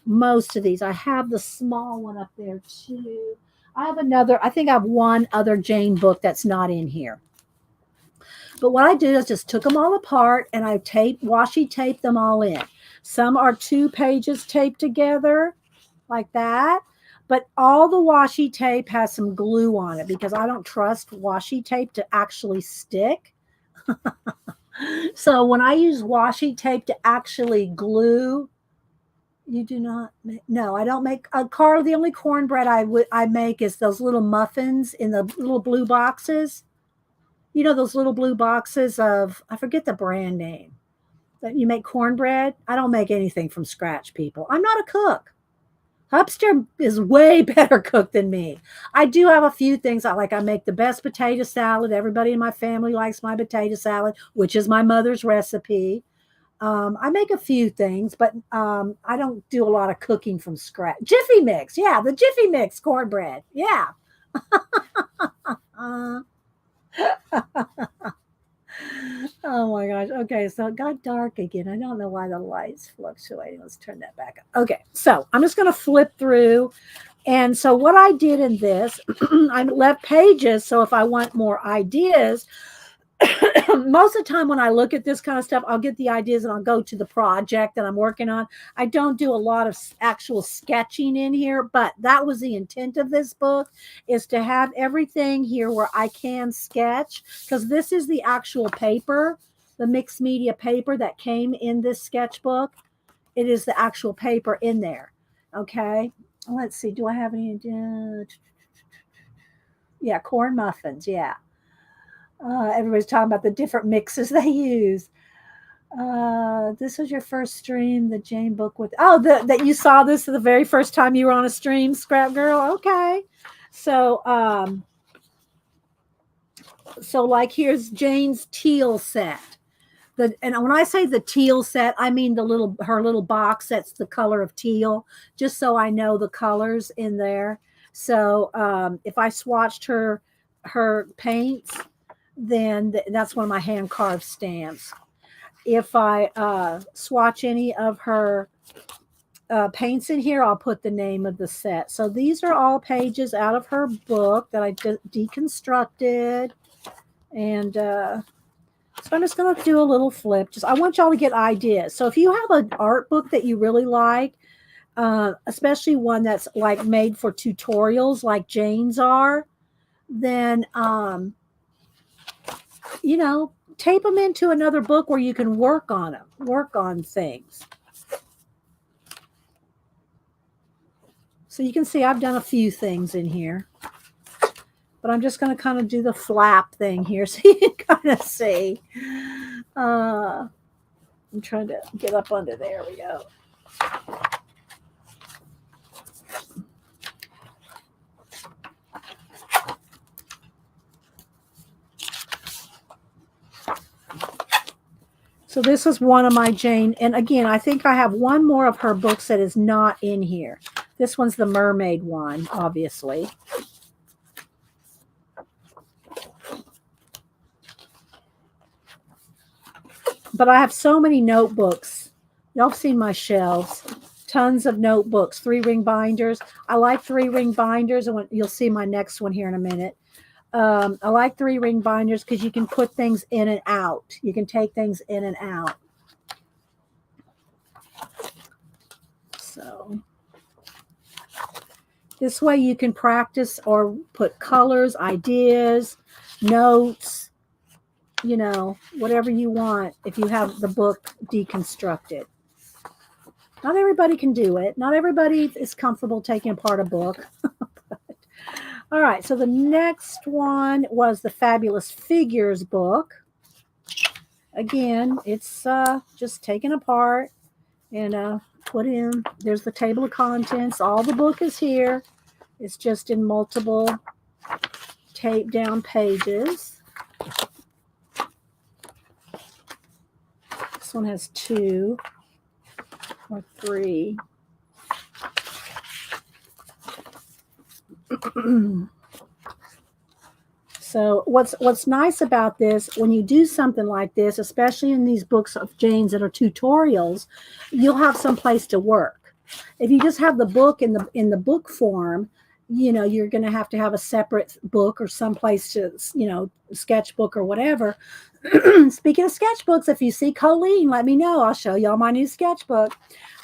most of these, I have the small one up there too. I have one other Jane book that's not in here. But what I did is just took them all apart and I washi taped them all in. Some are 2 pages taped together like that. But all the washi tape has some glue on it because I don't trust washi tape to actually stick. So when I use washi tape to actually glue, you do not make, no, I don't make, Carla, the only cornbread I make is those little muffins in the little blue boxes. Those little blue boxes of, I forget the brand name, that you make cornbread. I don't make anything from scratch, people. I'm not a cook. Hubster is way better cook than me. I do have a few things I like. I make the best potato salad. Everybody in my family likes my potato salad, which is my mother's recipe. I make a few things, but I don't do a lot of cooking from scratch. Jiffy Mix. Yeah, the Jiffy Mix cornbread. Yeah. Oh my gosh. Okay, so it got dark again. I don't know why the light's fluctuating. Let's turn that back up. Okay, so I'm just going to flip through. And so what I did in this, I left pages. So if I want more ideas, most of the time when I look at this kind of stuff, I'll get the ideas and I'll go to the project that I'm working on. I don't do a lot of actual sketching in here, but that was the intent of this book, is to have everything here where I can sketch, because this is the actual paper, the mixed media paper that came in this sketchbook. It is the actual paper in there. Okay. Let's see. Do I have any? Yeah. Corn muffins. Yeah. Everybody's talking about the different mixes they use. This was your first stream, the Jane book with, that you saw this the very first time you were on a stream, Scrap Girl. Okay. So like here's Jane's teal set. And when I say the teal set, I mean her little box that's the color of teal, just so I know the colors in there. So if I swatched her paints, then that's one of my hand carved stamps. If I swatch any of her paints in here, I'll put the name of the set. So these are all pages out of her book that I deconstructed. And so I'm just going to do a little flip. I want y'all to get ideas. So if you have an art book that you really like, especially one that's like made for tutorials like Jane's are, then tape them into another book where you can work on things. So you can see I've done a few things in here, but I'm just going to kind of do the flap thing here so you can kind of see. I'm trying to get up under there. We go. So this is one of my Jane. And again, I think I have one more of her books that is not in here. This one's the mermaid one, obviously. But I have so many notebooks. Y'all have seen my shelves. Tons of notebooks, 3-ring binders. I like 3-ring binders, and you'll see my next one here in a minute. I like 3-ring binders because you can put things in and out. You can take things in and out. So this way you can practice or put colors, ideas, notes, you know, whatever you want if you have the book deconstructed. Not everybody can do it. Not everybody is comfortable taking apart a book. All right, so the next one was the Fabulous Figures book. Again, it's just taken apart and put in. There's the table of contents. All the book is here. It's just in multiple taped down pages. This one has 2 or 3. So what's nice about this, when you do something like this, especially in these books of Jane's that are tutorials, you'll have some place to work. If you just have the book in the book form, you know, you're going to have a separate book or some place to, you know, sketchbook or whatever. Speaking of sketchbooks, if you see Colleen, let me know. I'll show y'all my new sketchbook.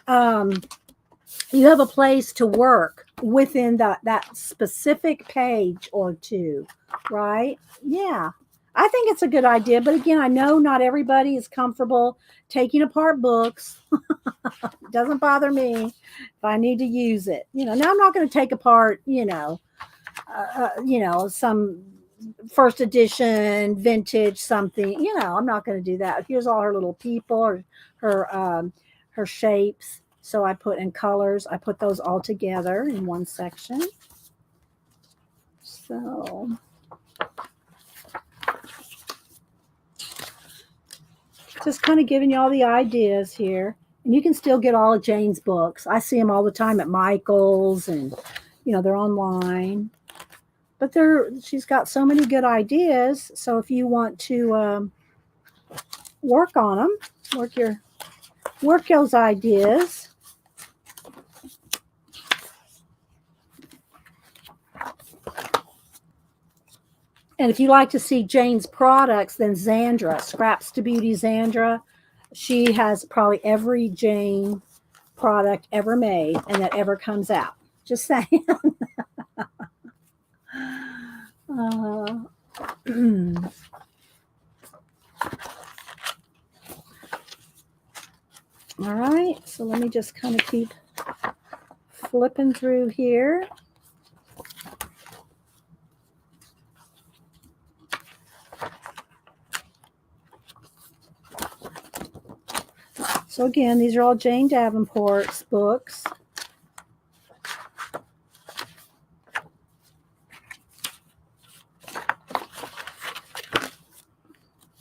You have a place to work within that specific page or 2, right? Yeah, I think it's a good idea. But again, I know not everybody is comfortable taking apart books. It doesn't bother me if I need to use it. You know, now I'm not going to take apart, you know, some first edition vintage something. You know, I'm not going to do that. Here's all her little people or her shapes. So I put in colors. I put those all together in one section. So just kind of giving you all the ideas here. And you can still get all of Jane's books. I see them all the time at Michael's, and you know, they're online. But she's got so many good ideas. So if you want to work on them, work those ideas. And if you like to see Jane's products, then Zandra, Scraps to Beauty Zandra, she has probably every Jane product ever made and that ever comes out. Just saying. All right, so let me just kind of keep flipping through here. So again, these are all Jane Davenport's books.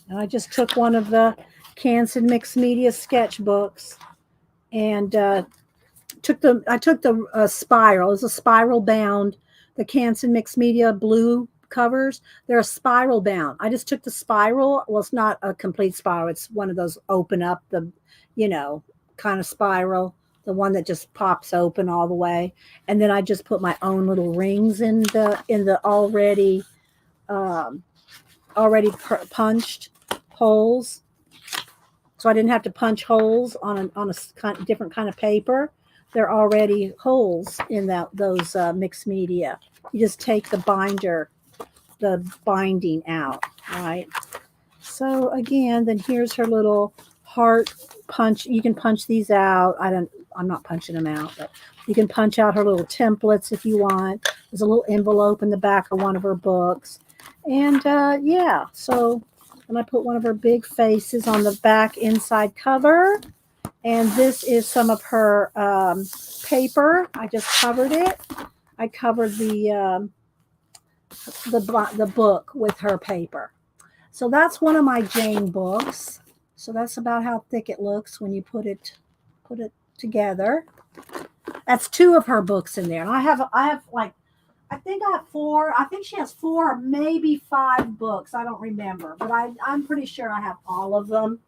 And I just took one of the Canson Mixed Media sketchbooks and I took the spiral. It's a spiral bound. The Canson Mixed Media blue covers, they're a spiral bound. I just took the spiral. Well, it's not a complete spiral. It's one of those open up the, you know, kind of spiral, the one that just pops open all the way. And then I just put my own little rings in the already punched holes. So I didn't have to punch holes on a different kind of paper. They're already holes in those mixed media. You just take the binding out, right? So again, then here's her little heart punch. You can punch these out. I'm not punching them out, but you can punch out her little templates if you want. There's a little envelope in the back of one of her books. And yeah, so and I put one of her big faces on the back inside cover. And this is some of her paper. I just covered it. I covered the book with her paper. So that's one of my Jane books. So that's about how thick it looks when you put it together. That's 2 of her books in there. And I have like, I think I have 4. I think she has 4 or maybe 5 books. I don't remember, but I'm pretty sure I have all of them.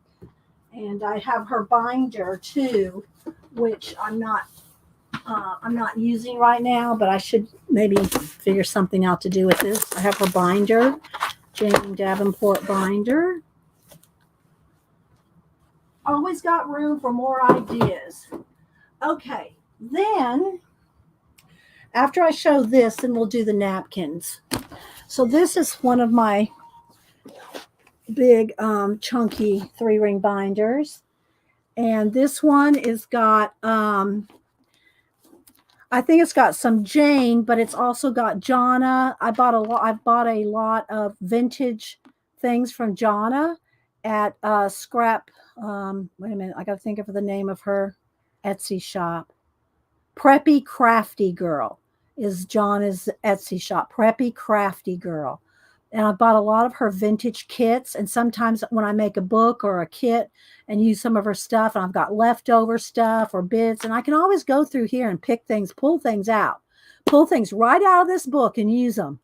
And I have her binder too, which I'm not using right now, but I should maybe figure something out to do with this. I have her binder, Jane Davenport binder. Always got room for more ideas. Okay, then after I show this, then we'll do the napkins. So this is one of my big chunky 3-ring binders. And this one is got I think it's got some Jane, but it's also got Jonna. I've bought a lot of vintage things from Jonna at Scrap. Wait a minute, I got to think of the name of her Etsy shop. Preppy Crafty Girl is Jonna's Etsy shop. Preppy Crafty Girl. And I bought a lot of her vintage kits. And sometimes when I make a book or a kit and use some of her stuff, and I've got leftover stuff or bits, and I can always go through here and pick things, pull things right out of this book and use them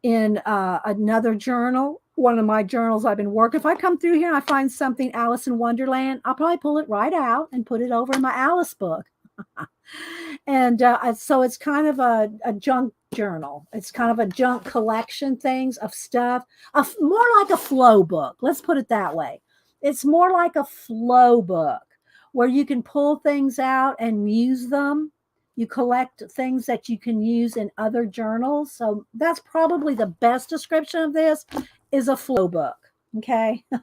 in another journal, one of my journals I've been working. If I come through here and I find something Alice in Wonderland, I'll probably pull it right out and put it over in my Alice book. And so it's kind of a junk journal. It's kind of a junk collection things of stuff, more like a flow book. Let's put it that way. It's more like a flow book where you can pull things out and use them. You collect things that you can use in other journals. So that's probably the best description of this, is a flow book. Okay. Now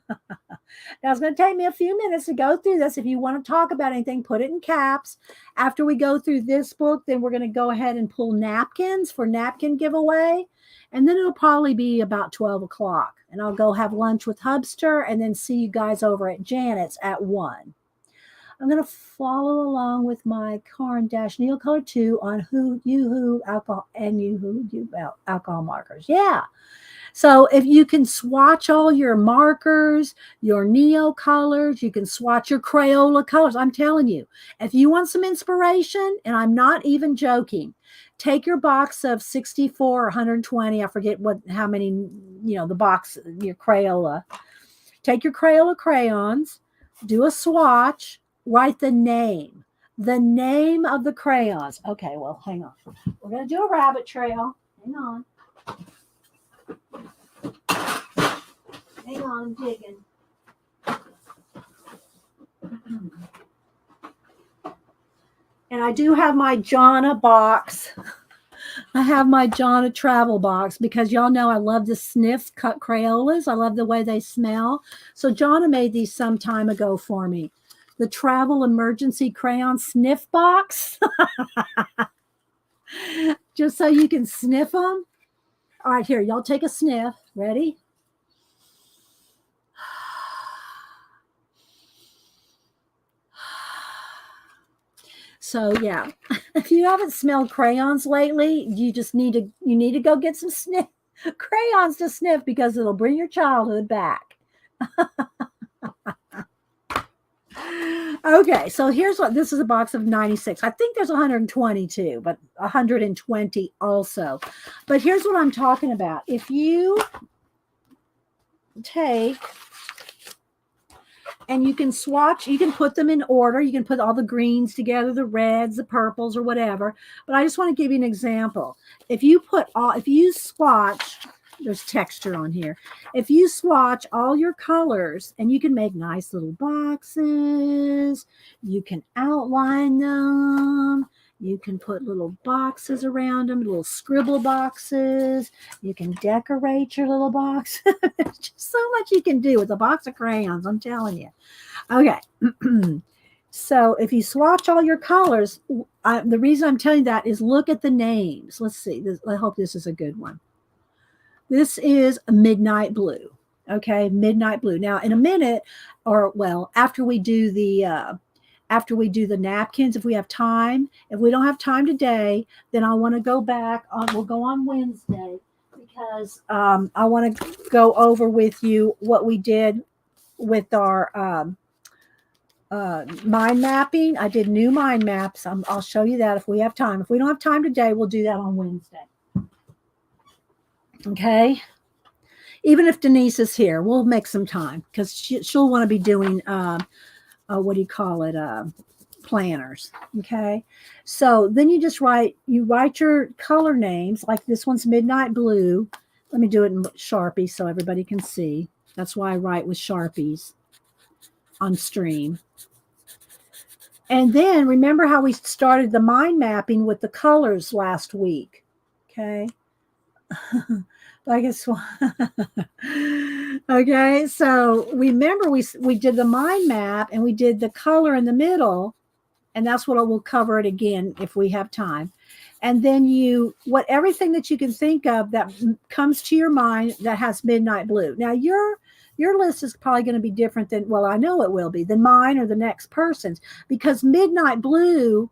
it's going to take me a few minutes to go through this. If you want to talk about anything, put it in caps. After we go through this book, then we're going to go ahead and pull napkins for napkin giveaway. And then it'll probably be about 12 o'clock. And I'll go have lunch with Hubster and then see you guys over at Janet's at 1. I'm going to follow along with my Cairn Dash Needle Color 2 on Yoo-Hoo alcohol and Yoo-Hoo alcohol markers. Yeah. So if you can swatch all your markers, your Neo colors, you can swatch your Crayola colors. I'm telling you, if you want some inspiration, and I'm not even joking, take your box of 64 or 120. I forget how many, the box, your Crayola. Take your Crayola crayons, do a swatch, write the name of the crayons. Okay, well, hang on. We're going to do a rabbit trail. Hang on. Hang on, I'm digging. And I do have my Jonna box. I have my Jonna travel box because y'all know I love to sniff cut Crayolas. I love the way they smell. So Jonna made these some time ago for me. The travel emergency crayon sniff box. Just so you can sniff them. All right, here, y'all take a sniff. Ready? So yeah, if you haven't smelled crayons lately, you need to go get some crayons to sniff because it'll bring your childhood back. Okay, so this is a box of 96. I think there's 122, but 120 also. But here's what I'm talking about. If you take and you can swatch, you can put them in order. You can put all the greens together, the reds, the purples, or whatever. But I just want to give you an example. If you swatch, there's texture on here. If you swatch all your colors, and you can make nice little boxes, you can outline them. You can put little boxes around them, little scribble boxes. You can decorate your little box. There's just so much you can do with a box of crayons, I'm telling you. Okay. So if you swatch all your colors, the reason I'm telling you that is look at the names. Let's see. I hope this is a good one. This is Midnight Blue. Okay, Midnight Blue. Now, in a minute, after we do the napkins, if we have time. If we don't have time today, then I want to go back. We'll go on Wednesday because I want to go over with you what we did with our mind mapping. I did new mind maps. I'll show you that if we have time. If we don't have time today, we'll do that on Wednesday. Okay. Even if Denise is here, we'll make some time because she'll want to be doing what do you call it? Planners. Okay. So then you write your color names. Like this one's Midnight Blue. Let me do it in Sharpie so everybody can see. That's why I write with Sharpies on stream. And then remember how we started the mind mapping with the colors last week. Okay. I guess. Okay. So remember we did the mind map and we did the color in the middle. And that's what we'll cover it again if we have time. And then everything that you can think of that comes to your mind that has midnight blue. Now your list is probably going to be different than, well, I know it will be, than mine or the next person's, because midnight blue,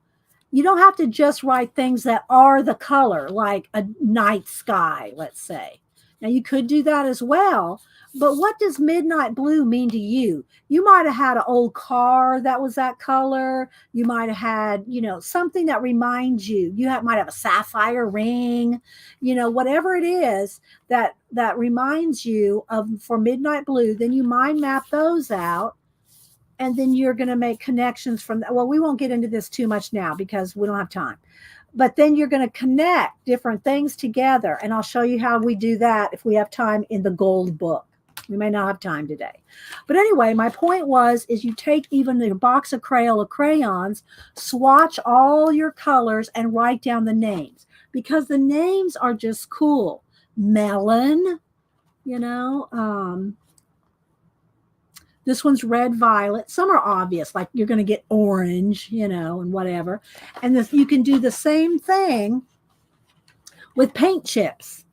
you don't have to just write things that are the color, like a night sky, let's say. Now you could do that as well. But what does midnight blue mean to you? You might have had an old car that was that color. You might have had, something that reminds you. Might have a sapphire ring, whatever it is that reminds you of for midnight blue. Then you mind map those out. And then you're going to make connections from that. Well, we won't get into this too much now because we don't have time. But then you're going to connect different things together. And I'll show you how we do that if we have time in the gold book. We may not have time today. But anyway, my point is you take even the box of Crayola crayons, swatch all your colors, and write down the names. Because the names are just cool. Melon, this one's red violet. Some are obvious, like you're going to get orange, and whatever. And you can do the same thing with paint chips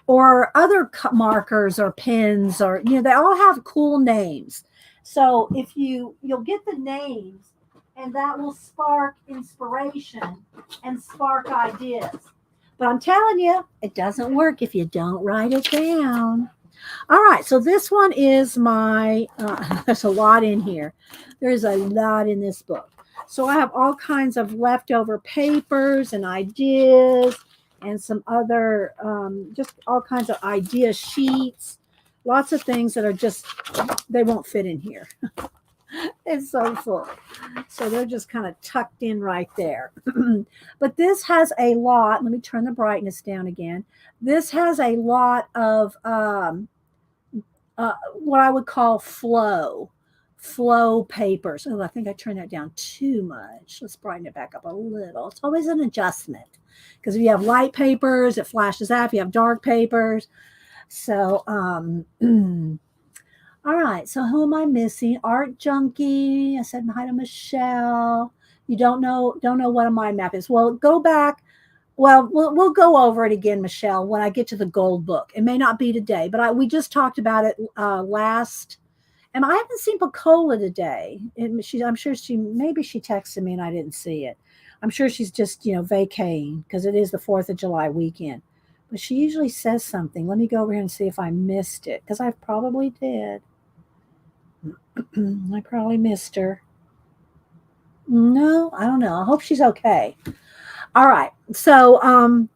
or other markers or pens, or they all have cool names. So if you'll get the names, and that will spark inspiration and spark ideas. But I'm telling you, it doesn't work if you don't write it down. All right, so this one is my, there's a lot in here. There's a lot in this book. So I have all kinds of leftover papers and ideas and some other, just all kinds of idea sheets. Lots of things that are just, they won't fit in here. It's so full. So they're just kind of tucked in right there. But this has a lot, let me turn the brightness down again. This has a lot of what I would call flow papers. Oh, I think I turned that down too much. Let's brighten it back up a little. It's always an adjustment because if you have light papers, it flashes out. If you have dark papers. So, all right. So who am I missing? Art Junkie. I said hi to Michelle. You don't know what a mind map is. Well, go back. Well, we'll go over it again, Michelle, when I get to the gold book. It may not be today, but we just talked about it last. And I haven't seen Pacola today. I'm sure maybe she texted me and I didn't see it. I'm sure she's just, vacating because it is the 4th of July weekend. But she usually says something. Let me go over here and see if I missed it because I probably did. I probably missed her. No, I don't know. I hope she's okay. All right. So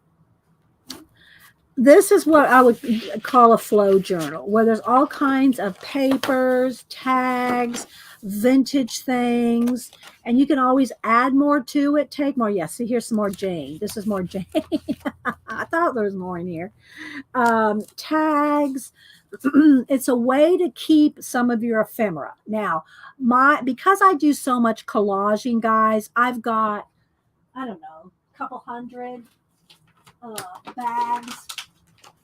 this is what I would call a flow journal, where there's all kinds of papers, tags, vintage things, and you can always add more to it, take more. Yes, see, here's some more Jane. This is more Jane. I thought there was more in here. Tags. It's a way to keep some of your ephemera. Now, because I do so much collaging, guys, I've got, I don't know, a couple hundred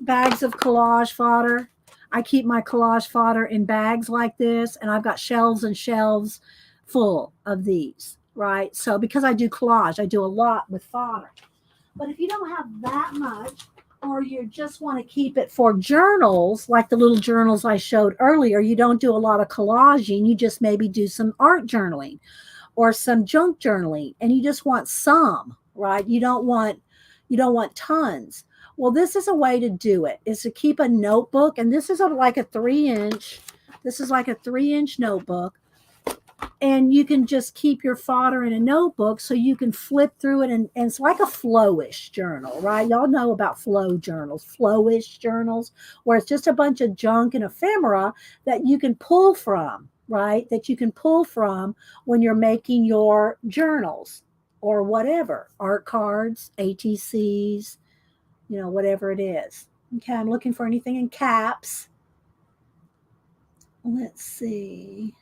bags of collage fodder. I keep my collage fodder in bags like this, and I've got shelves and shelves full of these, right? So because I do collage, I do a lot with fodder. But if you don't have that much, or you just want to keep it for journals, like the little journals I showed earlier, you don't do a lot of collaging, you just maybe do some art journaling or some junk journaling, and you just want some, right? You don't want tons. Well, this is a way to do it, is to keep a notebook, and this is like a 3-inch. This is like a 3-inch notebook. And you can just keep your fodder in a notebook so you can flip through it. And it's like a flowish journal, right? Y'all know about flow journals, flowish journals, where it's just a bunch of junk and ephemera that you can pull from, right? That you can pull from when you're making your journals or whatever, art cards, ATCs, whatever it is. Okay, I'm looking for anything in caps. Let's see.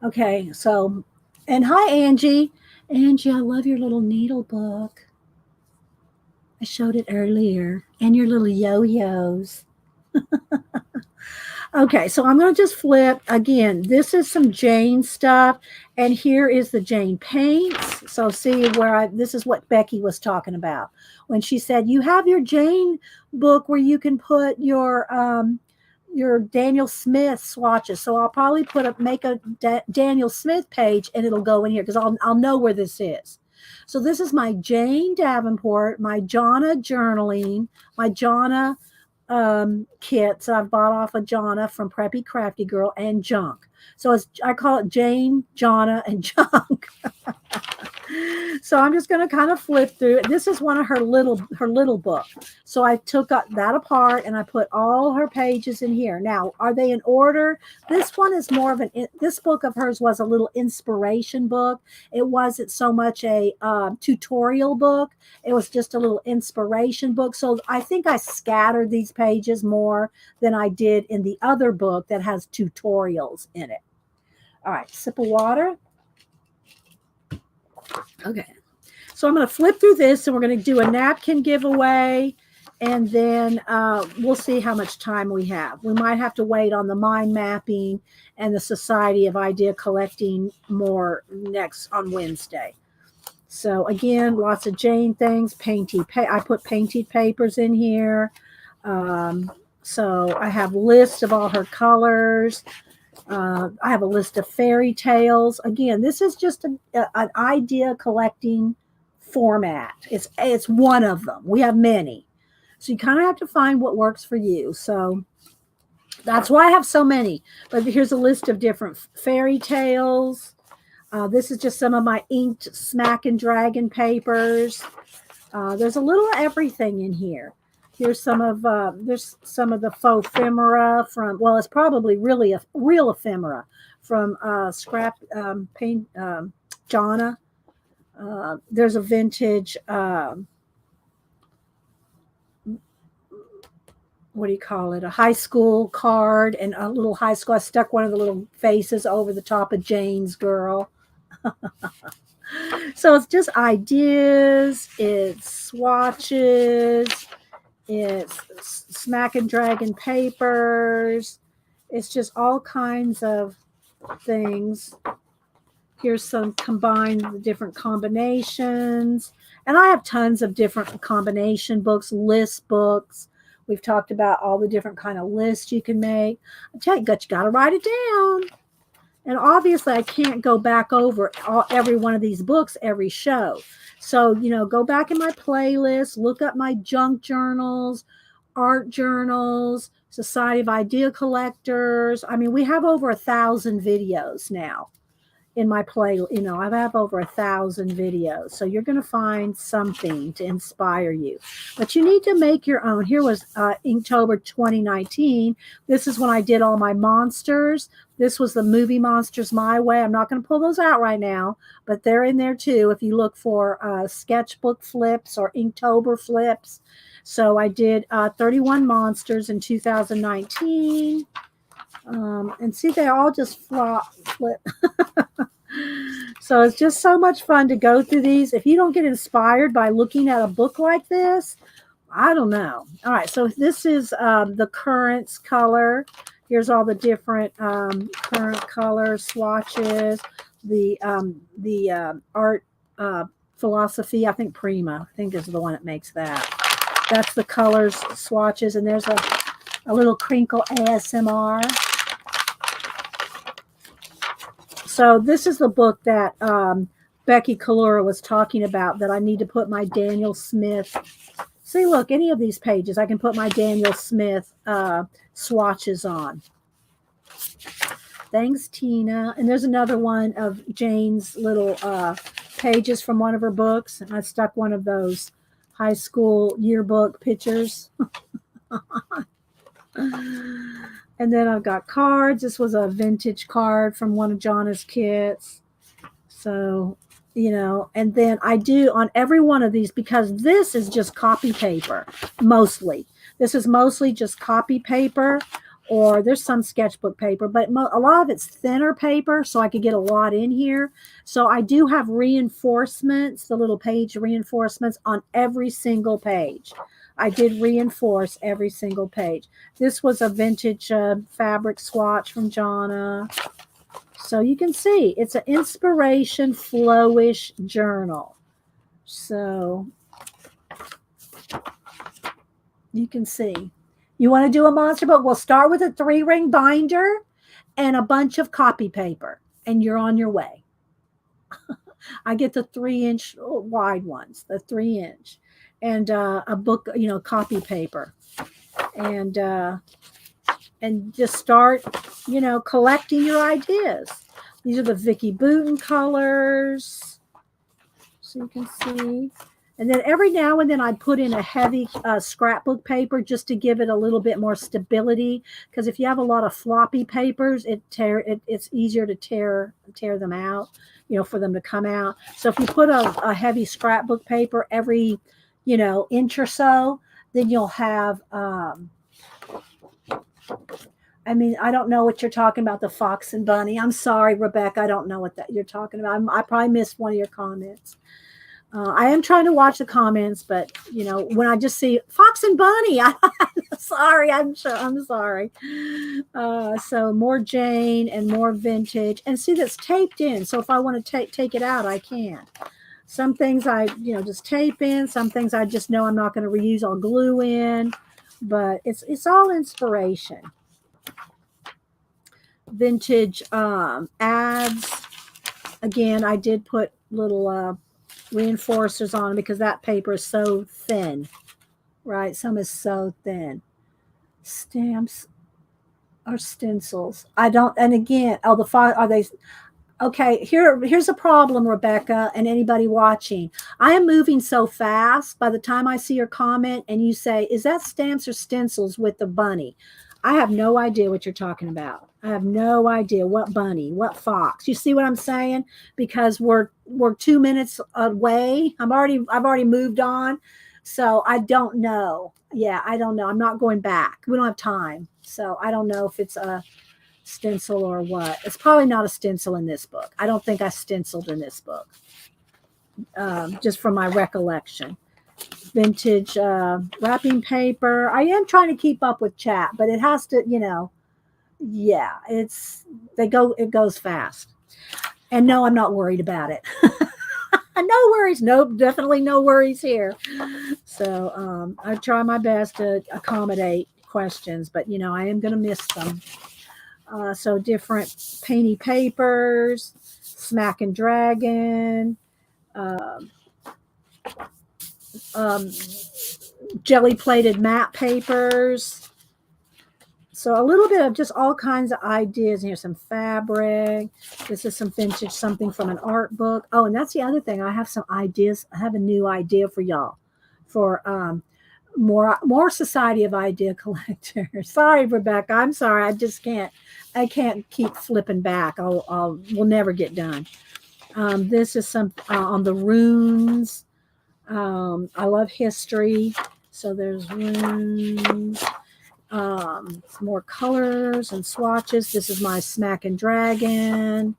Okay, so, and hi, Angie. Angie, I love your little needle book. I showed it earlier. And your little yo-yos. Okay, so I'm going to just flip. Again, this is some Jane stuff. And here is the Jane paints. So see where this is what Becky was talking about. When she said, you have your Jane book where you can put your Daniel Smith swatches. So I'll probably make a Daniel Smith page and it'll go in here because I'll know where this is. So this is my Jane Davenport, my Jonna journaling, my Jonna kits I've bought off of Jonna from Preppy Crafty Girl and Junk. So I call it Jane, Jonna, and Junk. So I'm just going to kind of flip through it. This is one of her little book. So I took that apart and I put all her pages in here. Now, are they in order? This one is more of this book of hers was a little inspiration book. It wasn't so much a tutorial book. It was just a little inspiration book. So I think I scattered these pages more than I did in the other book that has tutorials in it. All right, sip of water. Okay, so I'm going to flip through this and we're going to do a napkin giveaway and then we'll see how much time we have. We might have to wait on the mind mapping and the Society of Idea Collecting more next on Wednesday. So again, lots of Jane things, I put painted papers in here. So I have lists of all her colors. I have a list of fairy tales. Again, this is just an idea collecting format. It's one of them. We have many. So you kind of have to find what works for you. So that's why I have so many. But here's a list of different fairy tales. This is just some of my inked Smack and Dragon papers. There's a little everything in here. Here's some of the faux ephemera from, well, it's probably really a real ephemera from Scrap Paint Jonna. There's a vintage what do you call it? A high school card and a little high school. I stuck one of the little faces over the top of Jane's girl. So it's just ideas, it's swatches, it's Smack and Dragon papers. It's just all kinds of things. Here's some combined different combinations. And I have tons of different combination books, list books. We've talked about all the different kind of lists you can make. I tell you, you got to write it down. And obviously, I can't go back over every one of these books every show. So, go back in my playlist, look up my junk journals, ArtJournals, Society of Idea Collectors. I mean, we have over 1,000 videos now in my play. I have over 1,000 videos. So you're going to find something to inspire you. But you need to make your own. Here was Inktober 2019. This is when I did all my monsters. This was the movie Monsters My Way. I'm not going to pull those out right now, but they're in there too if you look for sketchbook flips or Inktober flips. So I did 31 monsters in 2019. And see, they all just flip. So it's just so much fun to go through these. If you don't get inspired by looking at a book like this, I don't know. All right, so this is the Currents color. Here's all the different current color swatches. The art philosophy, I think Prima, I think is the one that makes that. That's the colors swatches, and there's a little crinkle ASMR. So this is the book that Becky Kalura was talking about that I need to put my Daniel Smith. See, look, any of these pages, I can put my Daniel Smith swatches on. Thanks, Tina. And there's another one of Jane's little pages from one of her books. And I stuck one of those high school yearbook pictures. And then I've got cards. This was a vintage card from one of Jonna's kits. So, you know, and then I do on every one of these, because this is just copy paper, mostly. This is mostly just copy paper, or there's some sketchbook paper, but a lot of it's thinner paper, so I could get a lot in here. So I do have reinforcements, the little page reinforcements on every single page. I did reinforce every single page. This was a vintage fabric swatch from Jonna. So you can see it's an inspiration flowish journal. So you can see. You want to do a monster book? We'll start with a 3-ring binder and a bunch of copy paper, and you're on your way. I get the 3-inch wide ones, the 3-inch. And a book, you know, copy paper, and just start, you know, collecting your ideas. These are the Vicky Boutin colors, so you can see. And then every now and then I put in a heavy scrapbook paper just to give it a little bit more stability. Because if you have a lot of floppy papers, it's easier to tear them out, you know, for them to come out. So if you put a heavy scrapbook paper every, you know, inch or so, then you'll have, I mean, I don't know what you're talking about, the fox and bunny. I'm sorry, Rebecca. I don't know what that you're talking about. I probably missed one of your comments. I am trying to watch the comments, but, you know, when I just see fox and bunny, I'm sorry. I'm sorry. So more Jane and more vintage. And see, that's taped in. So if I want to take it out, I can. Some things I, you know, just tape in. Some things I just know I'm not going to reuse. I'll glue in. But it's all inspiration. Vintage ads. Again, I did put little reinforcers on because that paper is so thin. Right? Some is so thin. Stamps or stencils. I don't. And again, are they? Okay, here's a problem, Rebecca, and anybody watching. I am moving so fast. By the time I see your comment and you say, is that stamps or stencils with the bunny? I have no idea what you're talking about. I have no idea what bunny, what fox. You see what I'm saying? Because we're 2 minutes away. I've already moved on. So I don't know. Yeah, I don't know. I'm not going back. We don't have time. So I don't know if it's a stencil or what. It's probably not a stencil in this book. I don't think I stenciled in this book, just from my recollection. Vintage wrapping paper. I am trying to keep up with chat, but it has to, you know, yeah, it goes fast. And no, I'm not worried about it. No worries. Nope, definitely no worries here. So I try my best to accommodate questions, but you know, I am going to miss them. So different painty papers, Smack and Dragon, jelly plated matte papers. So a little bit of just all kinds of ideas. Here's some fabric. This is some vintage, something from an art book. Oh, and that's the other thing. I have some ideas. I have a new idea for y'all for more Society of Idea Collectors. Sorry, Rebecca. I'm sorry. I can't keep flipping back. We'll never get done. This is some on the runes. I love history. So there's runes. Some more colors and swatches. This is my Smack and Dragon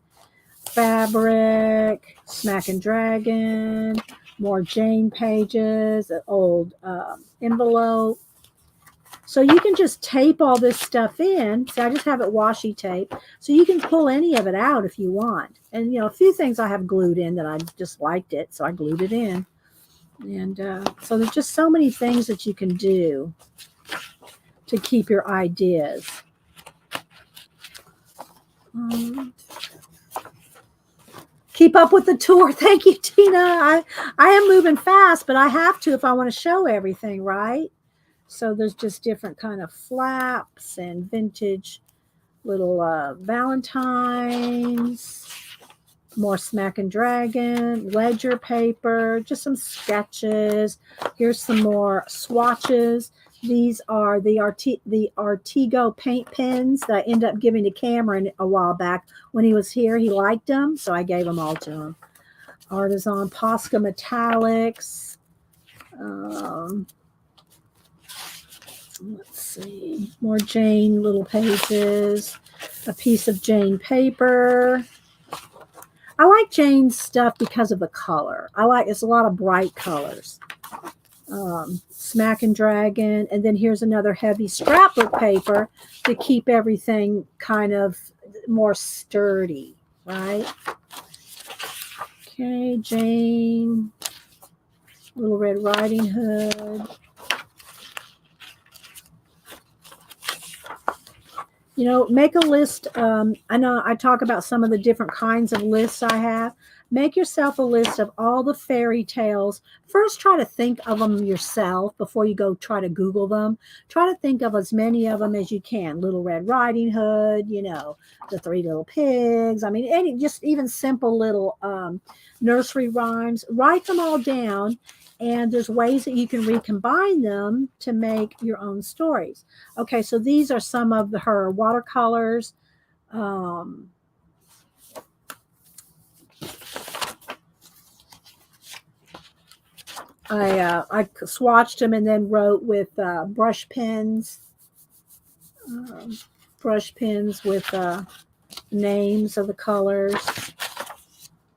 fabric, Smack and Dragon, more Jane pages, an old envelope. So you can just tape all this stuff in. So I just have it washi tape. So you can pull any of it out if you want. And, you know, a few things I have glued in that I just liked it. So I glued it in. And so there's just so many things that you can do to keep your ideas. Keep up with the tour. Thank you, Tina. I am moving fast, but I have to if I want to show everything, right? So there's just different kind of flaps and vintage little Valentines, more Smack and Dragon, ledger paper, just some sketches. Here's some more swatches. These are the Artigo paint pens that I ended up giving to Cameron a while back. When he was here, he liked them, so I gave them all to him. Artisan Posca Metallics. Let's see. More Jane little pages. A piece of Jane paper. I like Jane's stuff because of the color. It's a lot of bright colors. Smack and Dragon, and then here's another heavy scrapbook paper to keep everything kind of more sturdy, right? Okay, Jane, Little Red Riding Hood. You know, make a list. I know I talk about some of the different kinds of lists I have. Make yourself a list of all the fairy tales. First, try to think of them yourself before you go try to Google them. Try to think of as many of them as you can. Little Red Riding Hood, you know, the Three Little Pigs. I mean, just even simple little nursery rhymes. Write them all down, and there's ways that you can recombine them to make your own stories. Okay, so these are some of her watercolors. I swatched them and then wrote with brush pens with names of the colors.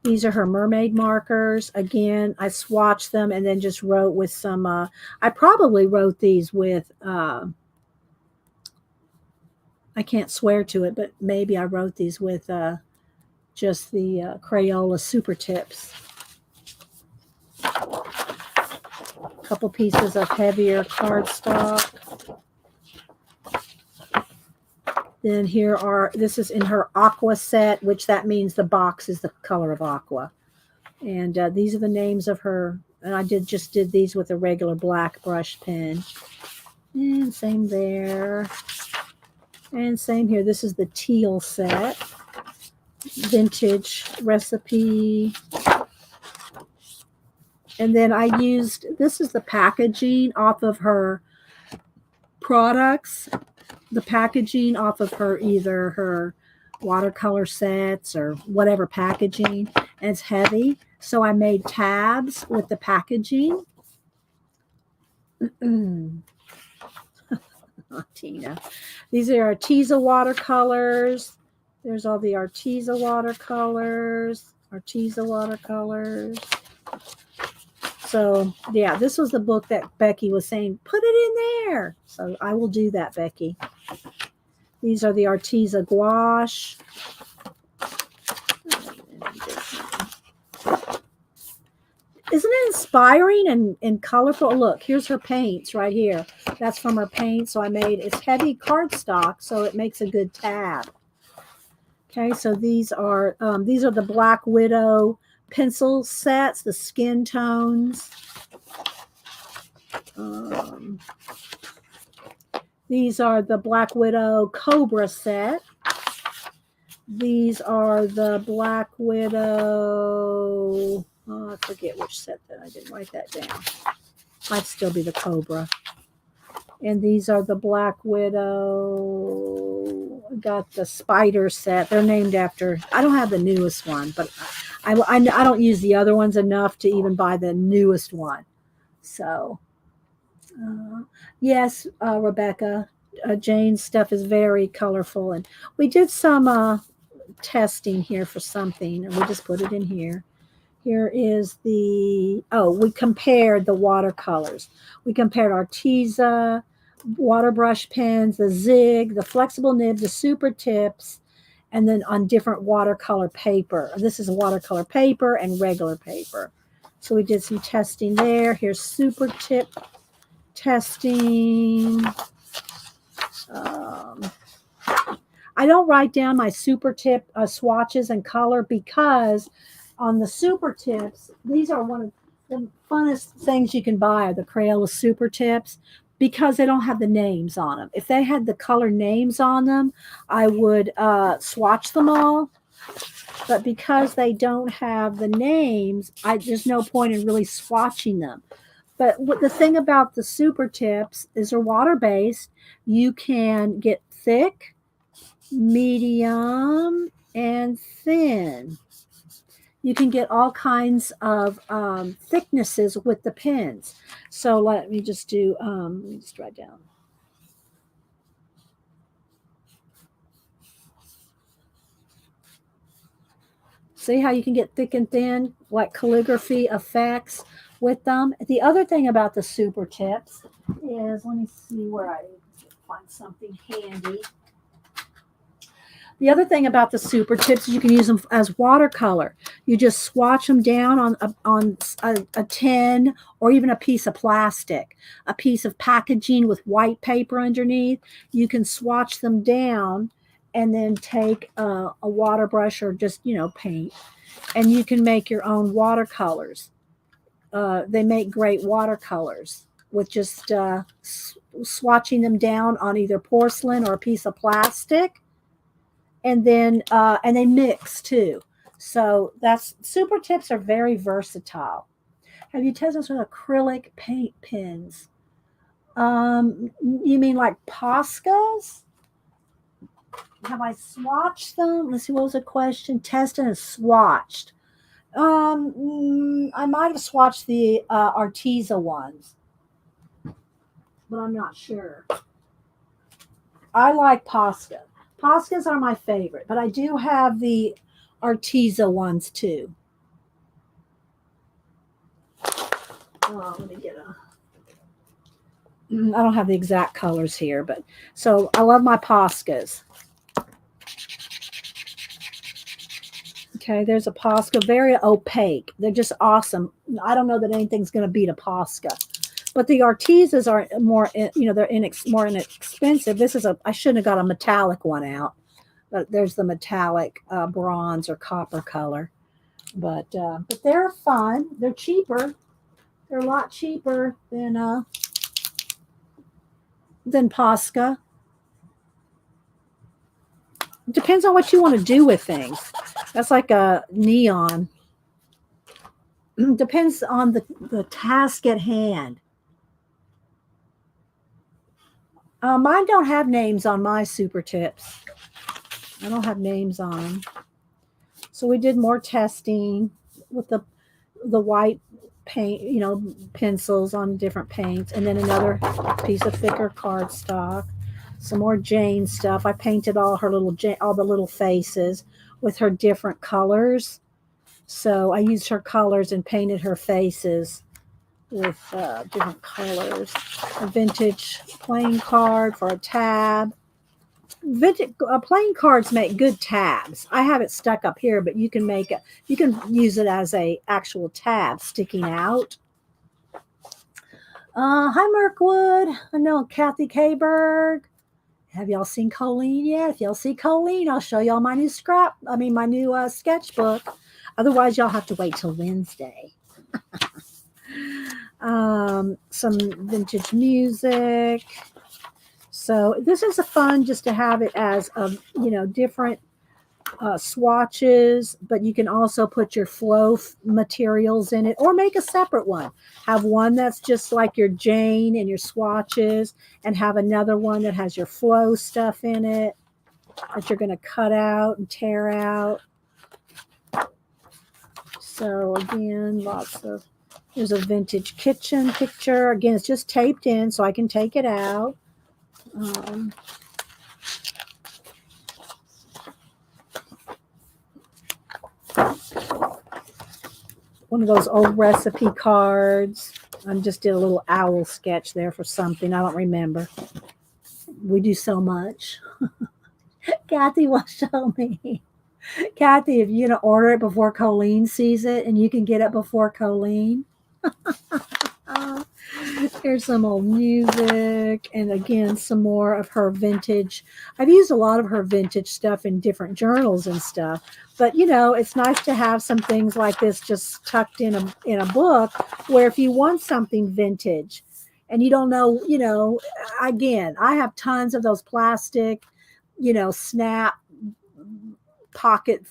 These are her mermaid markers. Again, I swatched them and then just wrote with some, I probably wrote these with, I can't swear to it, but maybe I wrote these with just the Crayola Super Tips. Couple pieces of heavier cardstock. Then this is in her aqua set, which that means the box is the color of aqua. And these are the names of her. And I just did these with a regular black brush pen. And same there. And same here. This is the teal set. Vintage recipe. And then this is the packaging off of her products. The packaging off of either her watercolor sets or whatever packaging. And it's heavy. So I made tabs with the packaging. Tina. These are Arteza watercolors. There's all the Arteza watercolors. So, yeah, this was the book that Becky was saying, put it in there. So I will do that, Becky. These are the Arteza gouache. Isn't it inspiring and colorful? Look, here's her paints right here. That's from her paint. So it's heavy cardstock, so it makes a good tab. Okay, so these are the Black Widow pencil sets, the skin tones. These are the Black Widow Cobra set. These are the Black Widow, I forget which set that I didn't write that down. Might still be the Cobra. And these are the Black Widow. I got the Spider set. They're named after, I don't have the newest one, but I don't use the other ones enough to even buy the newest one. So, yes, Rebecca, Jane's stuff is very colorful. And we did some testing here for something, and we just put it in here. Here is we compared the watercolors. We compared Arteza, water brush pens, the Zig, the flexible nib, the Super Tips, and then on different watercolor paper. This is watercolor paper and regular paper. So we did some testing there. Here's Super Tip testing. I don't write down my Super Tip swatches and color because on the Super Tips, these are one of the funnest things you can buy, the Crayola Super Tips. because they don't have the names on them. If they had the color names on them, I would swatch them all. But because they don't have the names, there's no point in really swatching them. But the thing about the super tips is they're water based. You can get thick, medium, and thin. You can get all kinds of thicknesses with the pens. So let me just do, let me just write down. See how you can get thick and thin, like calligraphy effects with them. The other thing about the super tips is, let me see where I find something handy. The other thing about the super tips is you can use them as watercolor. You just swatch them down on a tin or even a piece of plastic, a piece of packaging with white paper underneath. You can swatch them down and then take a water brush or just, paint, and you can make your own watercolors. They make great watercolors with just swatching them down on either porcelain or a piece of plastic. And then and they mix too. So super tips are very versatile. Have you tested this with acrylic paint pens? You mean like Poscas? Have I swatched them? Let's see, what was the question? Tested and swatched. I might have swatched the Arteza ones, but I'm not sure. I like Posca. Poscas are my favorite, but I do have the Arteza ones too. Let me get I don't have the exact colors here, but so I love my Poscas. Okay, there's a Posca, very opaque. They're just awesome. I don't know that anything's going to beat a Posca. But the Artezas are more, they're more inexpensive. I shouldn't have got a metallic one out, but there's the metallic bronze or copper color. But they're fun. They're cheaper. They're a lot cheaper than Posca. It depends on what you want to do with things. That's like a neon. Depends on the task at hand. Mine don't have names on my super tips. I don't have names on them. So we did more testing with the white paint, pencils on different paints, and then another piece of thicker cardstock. Some more Jane stuff. I painted all the little faces with her different colors. So I used her colors and painted her faces with different colors. A vintage playing card for a tab. Vintage playing cards make good tabs. I have it stuck up here, but you can use it as a actual tab sticking out. Hi Mirkwood. I know Kathy Kberg. Have y'all seen Colleen yet? If y'all see Colleen, I'll show y'all my new sketchbook. Otherwise, y'all have to wait till Wednesday. Some vintage music. So this is fun just to have it as different swatches, but you can also put your flow materials in it or make a separate one. Have one that's just like your Jane and your swatches, and have another one that has your flow stuff in it that you're going to cut out and tear out. So again, there's a vintage kitchen picture. Again, it's just taped in so I can take it out. One of those old recipe cards. I just did a little owl sketch there for something. I don't remember. We do so much. Kathy will show me. Kathy, if you're going to order it before Colleen sees it and you can get it before Colleen. Here's some old music, and again, some more of her vintage. I've used a lot of her vintage stuff in different journals and stuff, but it's nice to have some things like this just tucked in a book, where if you want something vintage and you don't know, again, I have tons of those plastic, snap pocket,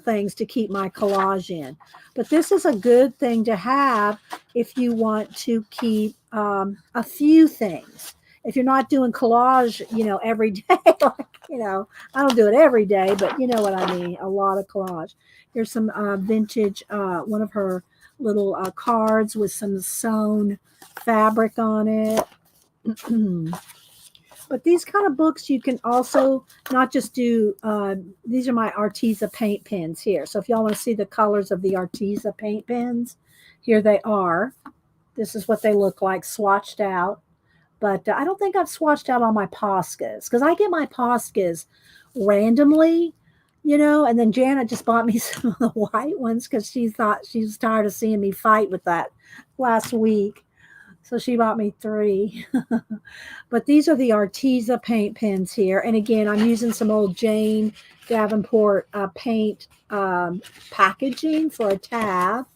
things to keep my collage in. But this is a good thing to have if you want to keep a few things. If you're not doing collage, every day, I don't do it every day, but you know what I mean, a lot of collage. Here's some vintage, one of her little cards with some sewn fabric on it. But these kind of books, you can also not just do, these are my Arteza paint pens here. So if y'all want to see the colors of the Arteza paint pens, here they are. This is what they look like swatched out. But I don't think I've swatched out all my Poscas because I get my Poscas randomly, and then Janet just bought me some of the white ones because she thought she was tired of seeing me fight with that last week. So she bought me 3. But these are the Arteza paint pens here. And again, I'm using some old Jane Davenport paint packaging for a tab.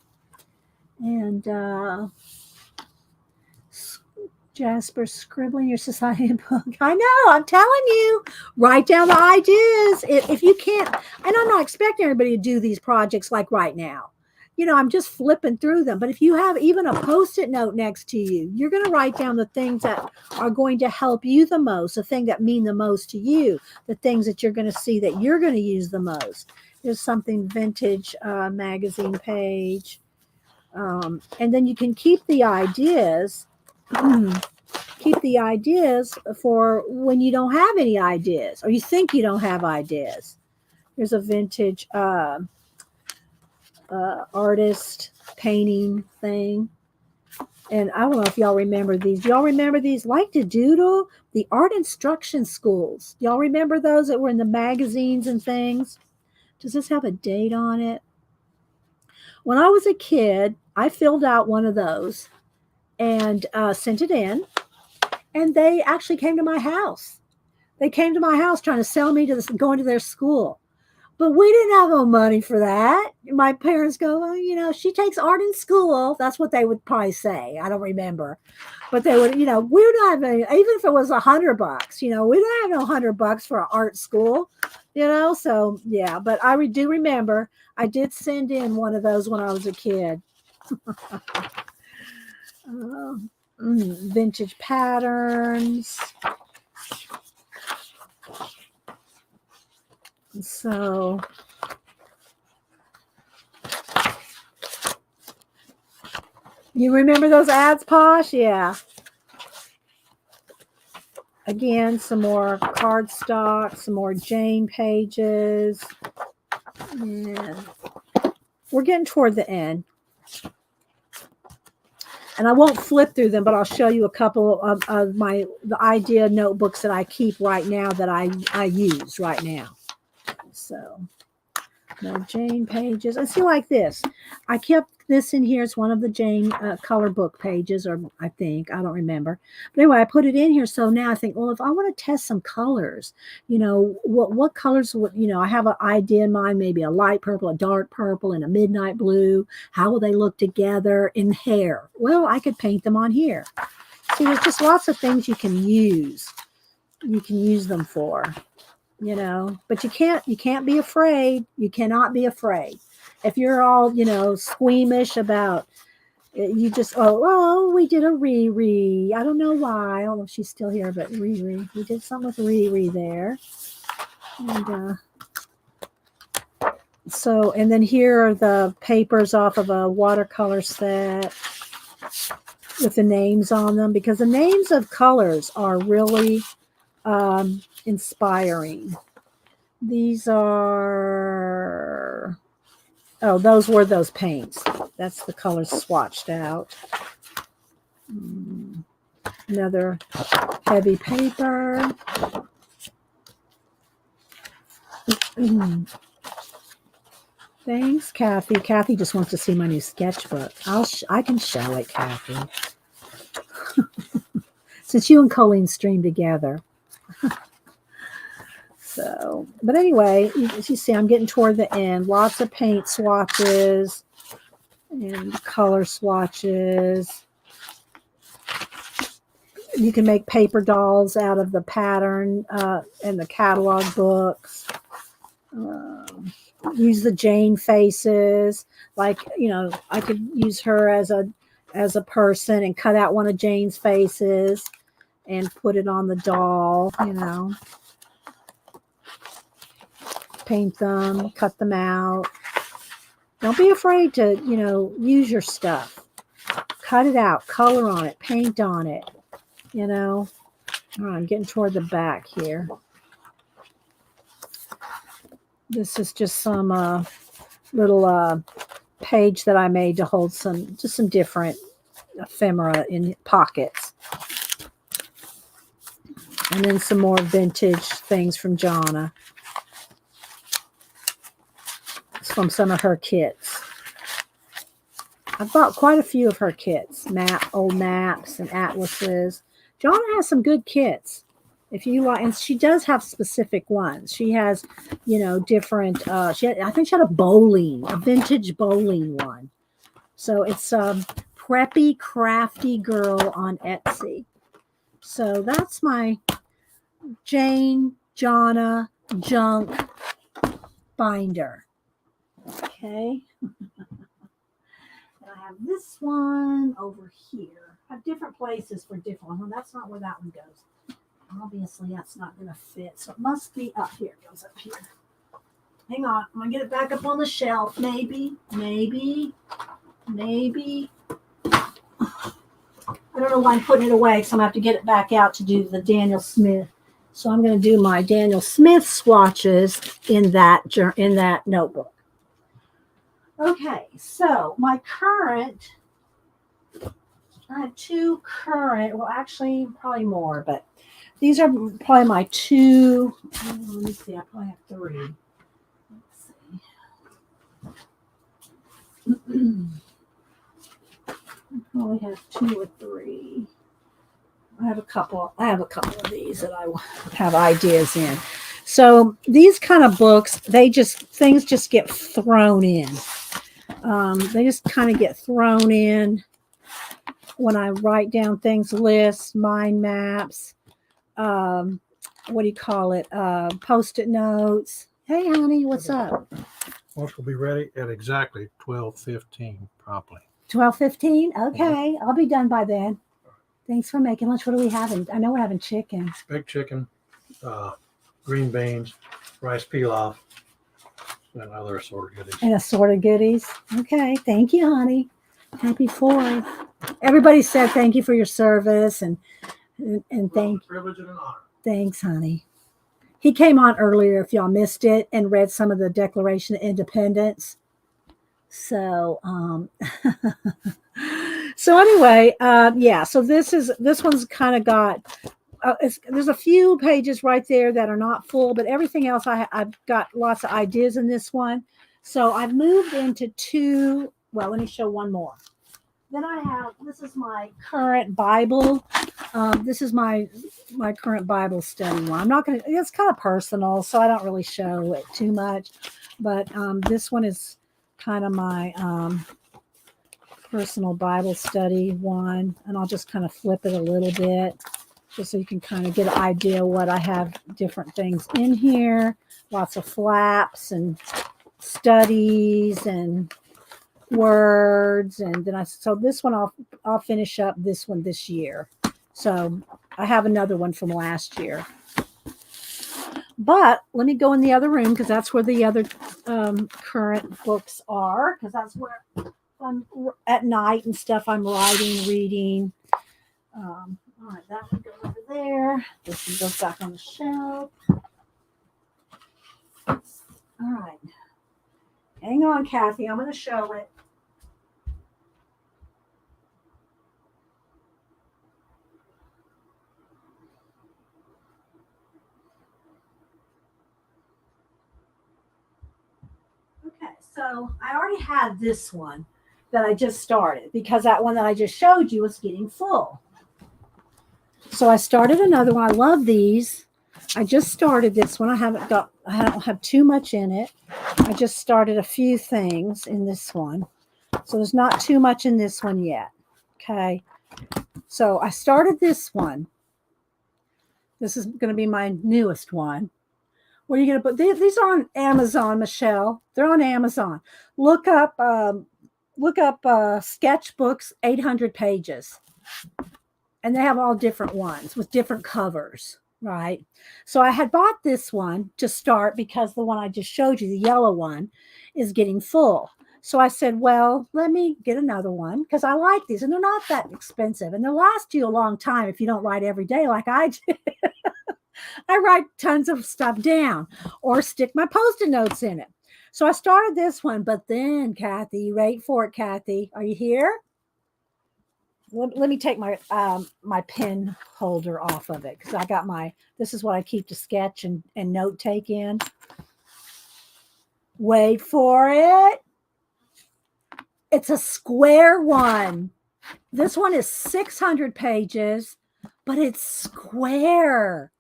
And Jasper scribbling your society book. I know, I'm telling you, write down the ideas. If you can't, and I'm not expecting everybody to do these projects like right now. I'm just flipping through them. But if you have even a Post-it note next to you, you're going to write down the things that are going to help you the most, the thing that mean the most to you, the things that you're going to see that you're going to use the most. There's something vintage magazine page. And then you can keep the ideas. Keep the ideas for when you don't have any ideas or you think you don't have ideas. There's a vintage artist painting thing. And I don't know if y'all remember these. Y'all remember these? Like to Doodle? The art instruction schools. Y'all remember those that were in the magazines and things? Does this have a date on it? When I was a kid, I filled out one of those and sent it in. And they actually came to my house. They came to my house trying to sell me to going to their school. But we didn't have no money for that. My parents go, well, she takes art in school. That's what they would probably say. I don't remember. But they would, we don't have any, even if it was $100, we don't have no $100 for an art school, So, yeah, but I do remember I did send in one of those when I was a kid. Vintage patterns. So you remember those ads, Posh? Yeah. Again, some more cardstock, some more Jane pages. And we're getting toward the end. And I won't flip through them, but I'll show you a couple of the idea notebooks that I keep right now that I use right now. So, no Jane pages. I see like this. I kept this in here. It's one of the Jane color book pages, or I don't remember. But anyway, I put it in here. So now I think, well, if I want to test some colors, what colors would, I have an idea in mind, maybe a light purple, a dark purple, and a midnight blue. How will they look together in hair? Well, I could paint them on here. See, there's just lots of things you can use. You can use them for. But you can't be afraid. You cannot be afraid. If you're all, squeamish about, you just, we did a Riri. I don't know why. I don't know if she's still here, but Riri. We did something with Riri there. And and then here are the papers off of a watercolor set with the names on them, because the names of colors are really inspiring. These are, those were those paints. That's the colors swatched out. Another heavy paper. Thanks, Kathy. Kathy just wants to see my new sketchbook. I can show it, Kathy. Since you and Colleen stream together. So, but anyway, as you see, I'm getting toward the end. Lots of paint swatches and color swatches. You can make paper dolls out of the pattern and the catalog books. Use the Jane faces. Like, I could use her as a person and cut out one of Jane's faces and put it on the doll, paint them, cut them out. Don't be afraid to, use your stuff. Cut it out, color on it, paint on it, All right, I'm getting toward the back here. This is just some little page that I made to hold some different ephemera in pockets. And then some more vintage things from Jonna. It's from some of her kits. I've bought quite a few of her kits. Old maps and atlases. Jonna has some good kits. If you like, and she does have specific ones. She has, different. I think she had a vintage bowling one. So it's Preppy Crafty Girl on Etsy. So that's my Jonna junk binder. Okay. And I have this one over here. I have different places for different ones. That's not where that one goes. Obviously, that's not going to fit. So it must be up here. It goes up here. Hang on. I'm going to get it back up on the shelf. Maybe. I don't know why I'm putting it away, so I'm going to have to get it back out to do the Daniel Smith. So I'm going to do my Daniel Smith swatches in that notebook. Okay, so my current, I have two current, well, actually, probably more, but these are probably my two. Let me see, I probably have three. Let's see. I probably have two or three. I have a couple of these that I have ideas in. So these kind of books, things just get thrown in. They just kind of get thrown in when I write down things, lists, mind maps, Post-it notes. Hey, honey, what's up? Lunch will be ready at exactly 12:15 promptly. 12:15? Okay, I'll be done by then. Thanks for making lunch. What are we having? I know we're having chicken. Big chicken, green beans, rice pilaf, and other assorted goodies. Okay, thank you, honey. Happy 4th. Everybody said thank you for your service and privilege and an honor. Thanks, honey. He came on earlier if y'all missed it and read some of the Declaration of Independence. So anyway, so this one's kind of got there's a few pages right there that are not full, but everything else I've got lots of ideas in this one. So I've moved into two. Well, let me show one more. Then this is my current Bible. This is my current Bible study one. I'm not going to, it's kind of personal, so I don't really show it too much. But this one is kind of my personal Bible study one. And I'll just kind of flip it a little bit just so you can kind of get an idea what I have different things in here. Lots of flaps and studies and words, and then so this one I'll finish up this one this year. So I have another one from last year. But let me go in the other room because that's where the other current books are, because that's where I'm at night and stuff. I'm writing, reading. All right, that one goes over there. This one goes back on the shelf. All right. Hang on, Kathy. I'm going to show it. Okay, so I already had this one that I just started because that one that I just showed you was getting full. So I started another one. I love these. I just started this one. I don't have too much in it. I just started a few things in this one. So there's not too much in this one yet. Okay. So I started this one. This is going to be my newest one. What are you going to put? These are on Amazon, Michelle. They're on Amazon. Look up sketchbooks, 800 pages. And they have all different ones with different covers, right? So I had bought this one to start because the one I just showed you, the yellow one, is getting full. So I said, well, let me get another one because I like these and they're not that expensive and they'll last you a long time if you don't write every day like I do. I write tons of stuff down or stick my Post-it notes in it. So I started this one, but then, Kathy, you wait for it, Kathy. Are you here? Let me take my my pen holder off of it because I got this is what I keep to sketch and note take in. Wait for it. It's a square one. This one is 600 pages, but it's square.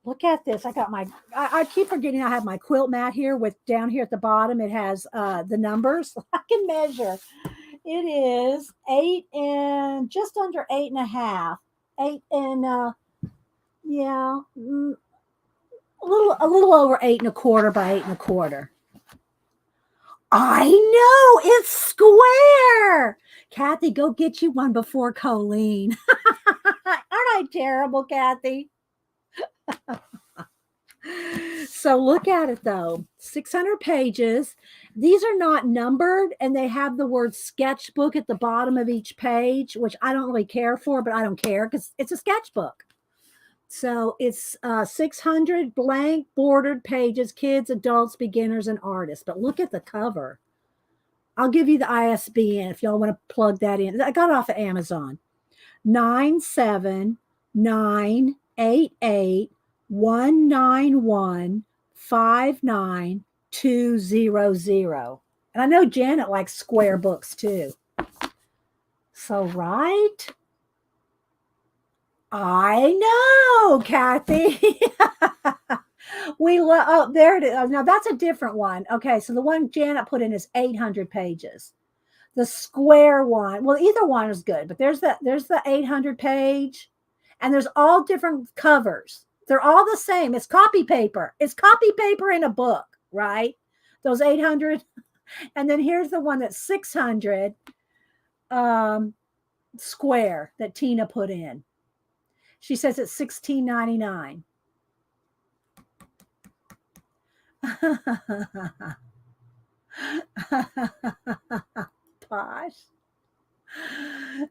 Look at this. I got I keep forgetting I have my quilt mat here with down here at the bottom. It has the numbers. I can measure. It is 8 and just under 8.5. 8 and yeah, a little over 8.25 by 8.25. I know it's square. Kathy, go get you one before Colleen. Aren't I terrible, Kathy? So look at it though, 600 pages. These are not numbered and they have the word sketchbook at the bottom of each page, which I don't really care for, but I don't care because it's a sketchbook. So it's 600 blank bordered pages, kids, adults, beginners, and artists. But look at the cover. I'll give you the ISBN if y'all want to plug that in. I got it off of Amazon. 97988159200. And I know Janet likes square books too. So, right? I know, Kathy. We love, oh, there it is. Oh, now that's a different one. Okay, so the one Janet put in is 800 pages. The square one, well, either one is good, but there's the 800 page, and there's all different covers. They're all the same. It's copy paper. It's copy paper in a book, right? Those 800, and then here's the one that's 600 square that Tina put in. She says it's $16.99. Posh.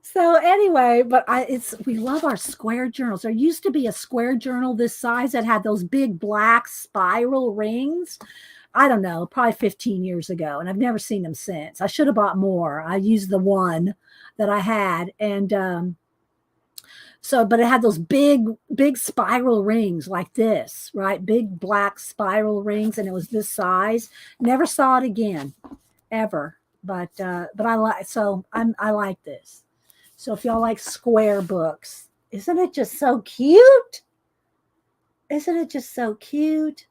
So anyway, but we love our square journals. There used to be a square journal this size that had those big black spiral rings. I don't know, probably 15 years ago, and I've never seen them since. I should have bought more. I used the one that I had, and but it had those big spiral rings like this, right? Big black spiral rings, and it was this size. Never saw it again, ever. But I like this. So if y'all like square books, isn't it just so cute? Isn't it just so cute?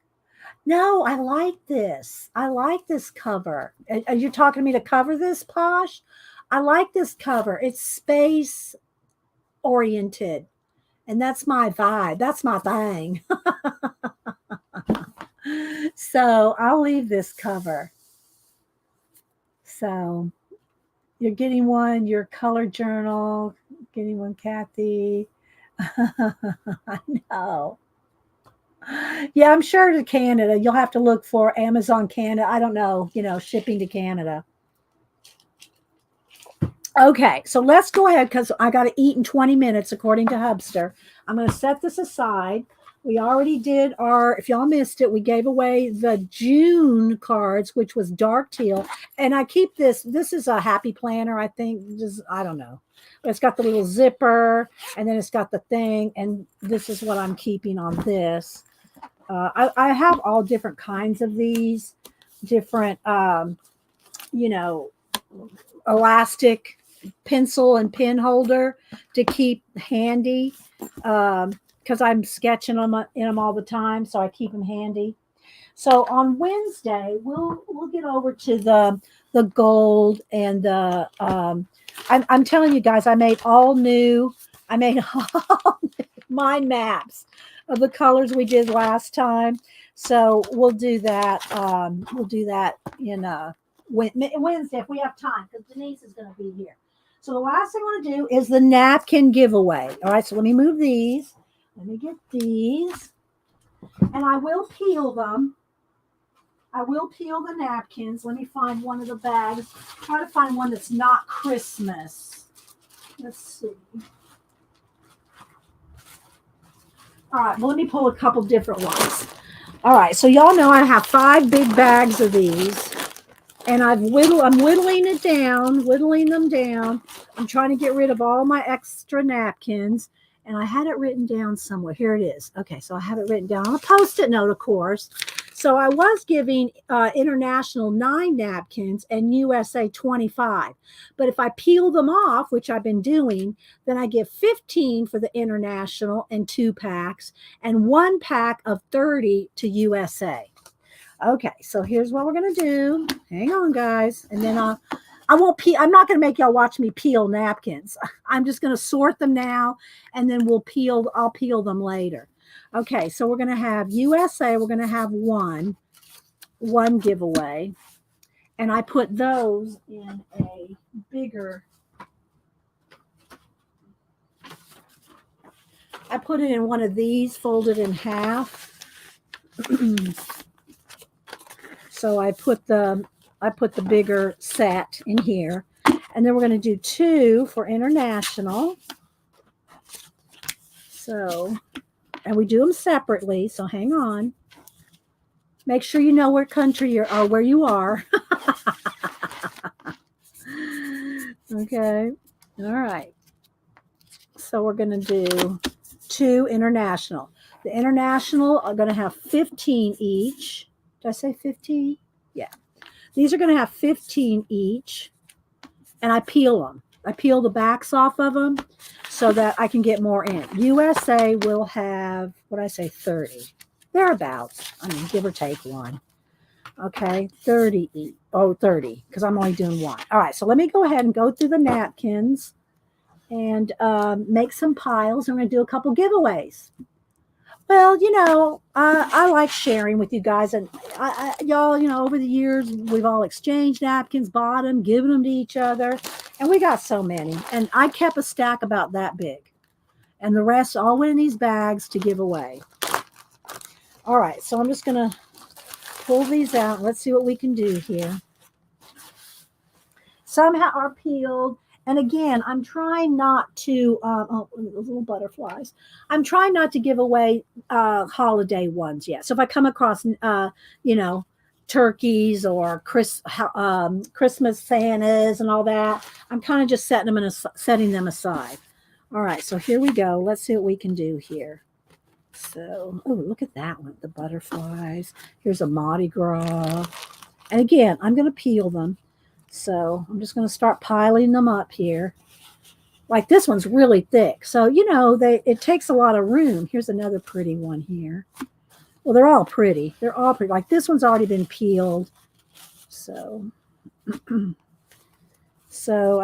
No, I like this. I like this cover. Are you talking to me to cover this, Posh? I like this cover. It's space oriented. And that's my vibe. That's my thing. So I'll leave this cover. So you're getting one, your color journal, getting one, Kathy. I know. Yeah, I'm sure to Canada. You'll have to look for Amazon Canada. I don't know, shipping to Canada. Okay, so let's go ahead because I got to eat in 20 minutes, according to Hubster. I'm going to set this aside. We already did if y'all missed it, we gave away the June cards, which was dark teal. And I keep this is a happy planner, I think. I don't know. But it's got the little zipper, and then it's got the thing, and this is what I'm keeping on this. I have all different kinds of these, different, elastic pencil and pen holder to keep handy. Because I'm sketching them in them all the time, so I keep them handy. So on Wednesday, we'll get over to the gold and the. I'm telling you guys, I made all new I made all mind maps of the colors we did last time. So we'll do that. We'll do that in Wednesday if we have time, because Denise is going to be here. So the last thing I want to do is the napkin giveaway. All right, so let me move these. Let me get these. And I will peel them. I will peel the napkins. Let me find one of the bags. Try to find one that's not Christmas. Let's see. All right, well, let me pull a couple different ones. All right, so y'all know I have 5 big bags of these. And I'm whittling them down. I'm trying to get rid of all my extra napkins. And I had it written down somewhere. Here it is. Okay, so I have it written down on a Post-it note, of course. So I was giving international 9 napkins and USA 25. But if I peel them off, which I've been doing, then I give 15 for the international and 2 packs and 1 pack of 30 to USA. Okay, so here's what we're gonna do. Hang on, guys, and then I won't peel. I'm not gonna make y'all watch me peel napkins. I'm just gonna sort them now, and then I'll peel them later. Okay, so we're gonna have USA. We're gonna have one giveaway, and I put those in a bigger. I put it in one of these, folded in half. So I put the bigger set in here, and then we're going to do 2 for international. So, and we do them separately. So hang on. Make sure you know what country you're or where you are. Okay. All right. So we're going to do 2 international. The international are going to have 15 each. Did I say 15? Yeah. These are going to have 15 each. And I peel them. I peel the backs off of them so that I can get more in. USA will have, what did I say, 30. Thereabouts. I mean, give or take 1. Okay, 30 each. Oh, 30, because I'm only doing 1. All right, so let me go ahead and go through the napkins and make some piles. I'm going to do a couple giveaways. Well, I like sharing with you guys, and y'all, over the years, we've all exchanged napkins, bought them, given them to each other, and we got so many. And I kept a stack about that big, and the rest all went in these bags to give away. All right, so I'm just going to pull these out. Let's see what we can do here. Some are peeled. And again, I'm trying not to, little butterflies. I'm trying not to give away holiday ones yet. So if I come across, turkeys or Christmas Santas and all that, I'm kind of just setting them aside. All right, so here we go. Let's see what we can do here. So, oh, look at that one, the butterflies. Here's a Mardi Gras. And again, I'm going to peel them. So I'm just going to start piling them up here. Like this one's really thick. So, it takes a lot of room. Here's another pretty one here. Well, they're all pretty. They're all pretty. Like this one's already been peeled. So, I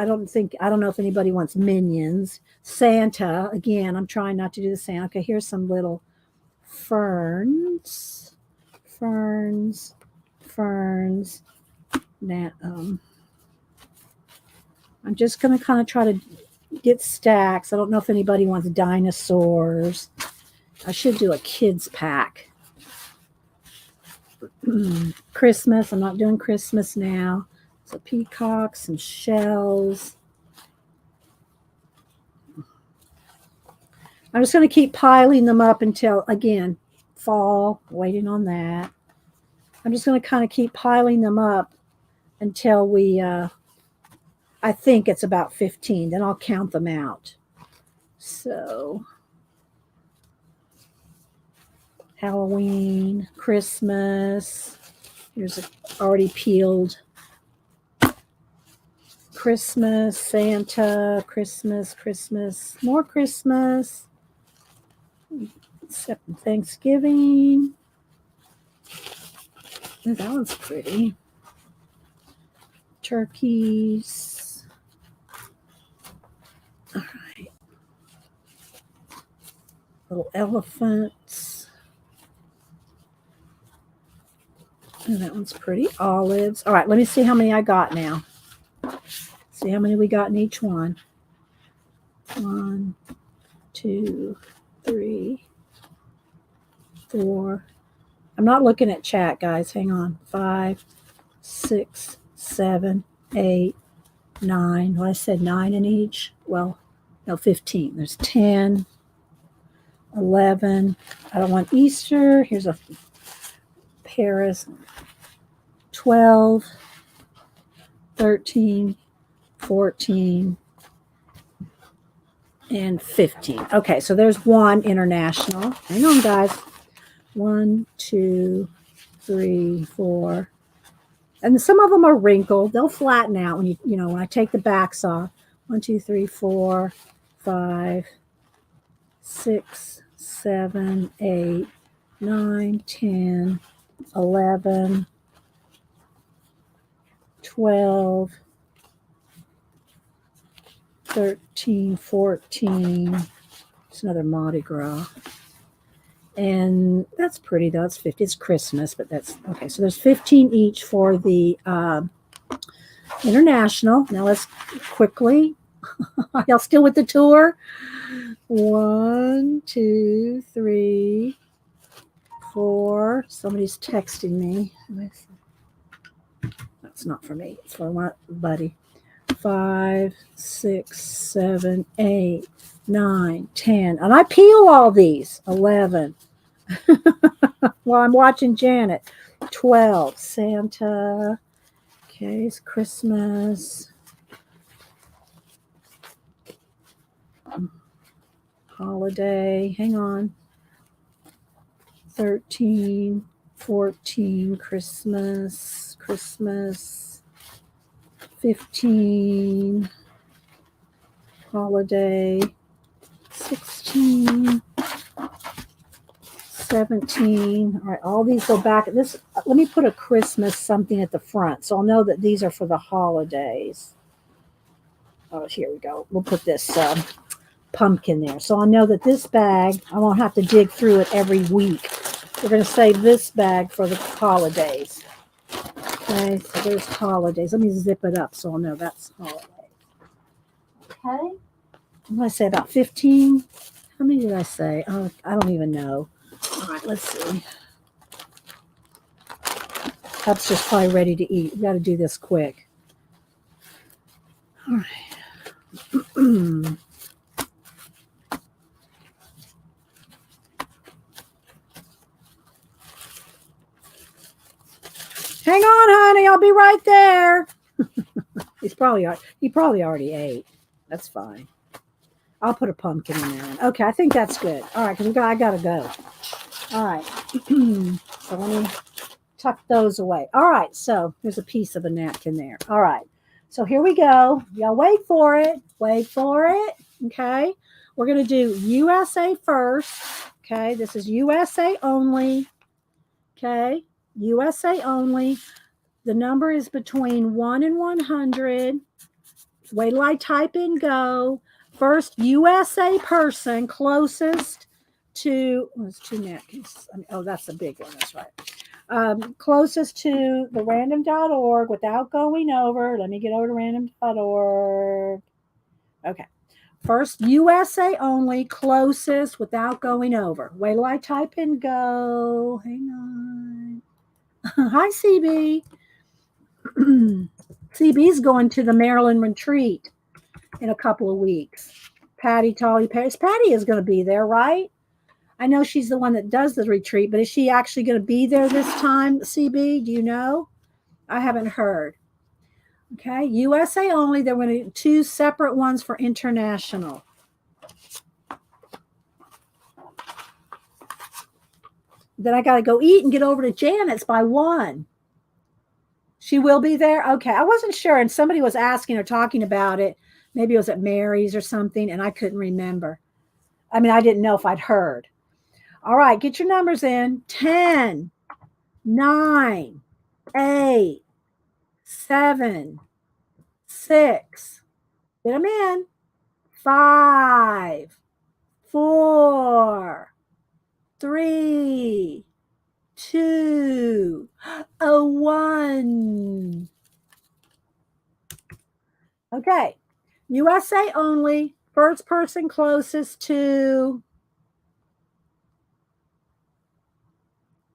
don't know if anybody wants Minions. Santa, again, I'm trying not to do the Santa. Okay, here's some little ferns. Now, I'm just going to kind of try to get stacks. I don't know if anybody wants dinosaurs. I should do a kids pack. Christmas. I'm not doing Christmas now. So peacocks, some shells. I'm just going to keep piling them up until, again, fall. Waiting on that. I'm just going to kind of keep piling them up until we... I think it's about 15. Then I'll count them out. So, Halloween, Christmas. Here's already peeled. Christmas, Santa, Christmas, more Christmas. Except Thanksgiving. Oh, that one's pretty. Turkeys. All right. Little elephants. And that one's pretty. Olives. All right, let me see how many I got now. See how many we got in each one. 1, 2, 3, 4. I'm not looking at chat, guys. Hang on. 5, 6, 7, 8, 9. Well, I said 9 in each. Well, no, 15. There's 10, 11. I don't want Easter. Here's a Paris. 12, 13, 14, and 15. Okay, so there's one international. Hang on, guys. 1, 2, 3, 4. And some of them are wrinkled. They'll flatten out when when I take the backs off. 1, 2, 3, 4, 5, 6, 7, 8, 9, 10, 11, 12, 13, 14. It's another Mardi Gras. And that's pretty, though. It's 50. It's Christmas, but that's okay. So there's 15 each for the international. Now let's quickly. Y'all still with the tour? 1, 2, 3, 4. Somebody's texting me. That's not for me. It's for my buddy. 5, 6, 7, 8, 9, 10. And I peel all these. 11. While I'm watching Janet. 12. Santa. Okay, it's Christmas. Holiday. Hang on. 13, 14. Christmas. 15. Holiday. 16. 17. All right, all these go back. This. Let me put a Christmas something at the front, so I'll know that these are for the holidays. Oh, here we go. We'll put this pumpkin there, so I'll know that this bag, I won't have to dig through it every week. We're going to save this bag for the holidays. Okay, so there's holidays. Let me zip it up so I'll know that's holidays. Okay. What did I say, about 15? How many did I say? Oh, I don't even know. All right, let's see. Cup's just probably ready to eat. We got to do this quick. All right. Hang on, honey. I'll be right there. He probably already ate. That's fine. I'll put a pumpkin in there. Okay, I think that's good. All right, because I gotta go. All right. So let me tuck those away. All right, so there's a piece of a napkin there. All right. So here we go. Y'all wait for it. Wait for it. Okay. We're gonna do USA first. Okay, this is USA only. Okay. USA only. The number is between 1 and 100. Wait till I type in go. First USA person closest to, there's 2 napkins. Oh, that's the big one. That's right. Closest to the random.org without going over. Let me get over to random.org. Okay. First USA only, closest without going over. Wait till I type in go. Hang on. Hi, CB. CB's going to the Maryland retreat in a couple of weeks. Patty is going to be there, right? I know she's the one that does the retreat, but is she actually going to be there this time, CB? Do you know? I haven't heard. Okay, USA only. They're going to do 2 separate ones for international. Then I got to go eat and get over to Janet's by 1. She will be there? Okay. I wasn't sure. And somebody was asking or talking about it. Maybe it was at Mary's or something, and I couldn't remember. I mean, I didn't know if I'd heard. All right. Get your numbers in. 10, 9, 8, 7, 6. Get them in. 5, 4, 3, 2, 1. Okay. USA only. First person closest to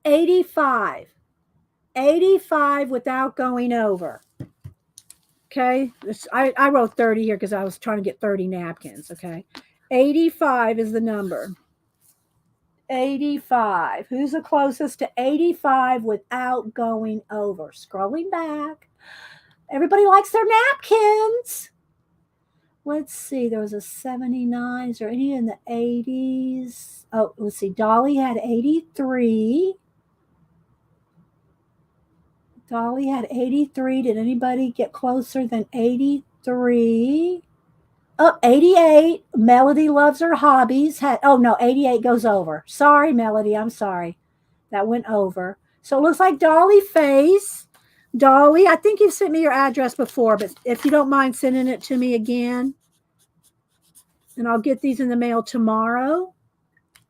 85. 85 without going over. Okay. I wrote 30 here because I was trying to get 30 napkins. Okay. 85 is the number. 85. Who's the closest to 85 without going over? Scrolling back. Everybody likes their napkins. Let's see. There was a 79. Is there any in the 80s? Oh, let's see. Dolly had 83. Dolly had 83. Did anybody get closer than 83? Oh, 88. Melody loves her hobbies. Oh, no, 88 goes over. Sorry, Melody. I'm sorry. That went over. So it looks like Dolly Face. Dolly, I think you've sent me your address before, but if you don't mind sending it to me again, and I'll get these in the mail tomorrow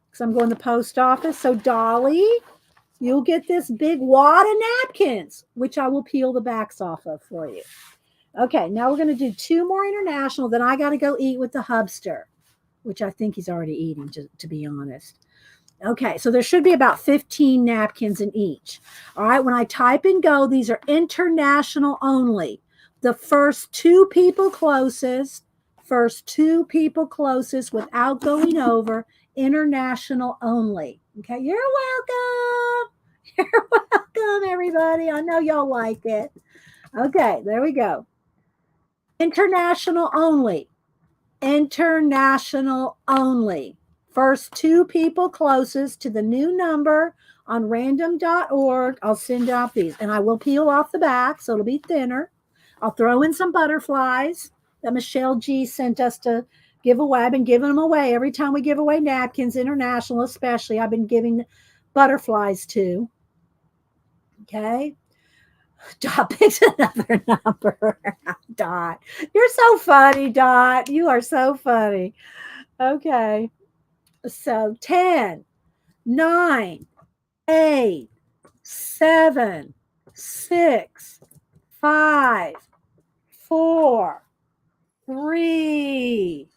because I'm going to the post office. So, Dolly, you'll get this big wad of napkins, which I will peel the backs off of for you. Okay, now we're going to do 2 more international. Then I got to go eat with the hubster, which I think he's already eating, to be honest. Okay, so there should be about 15 napkins in each. All right, when I type in go, these are international only. The first 2 people closest without going over, international only. Okay, you're welcome. You're welcome, everybody. I know y'all like it. Okay, there we go. International only. International only. First 2 people closest to the new number on random.org. I'll send out these, and I will peel off the back so it'll be thinner. I'll throw in some butterflies that Michelle G sent us to give away. I've been giving them away every time we give away napkins, international especially. I've been giving butterflies too. Okay. Dot picks another number. Dot. You're so funny, Dot. You are so funny. Okay. So 10, 9, 8, 7, 6, 5, 4, 3,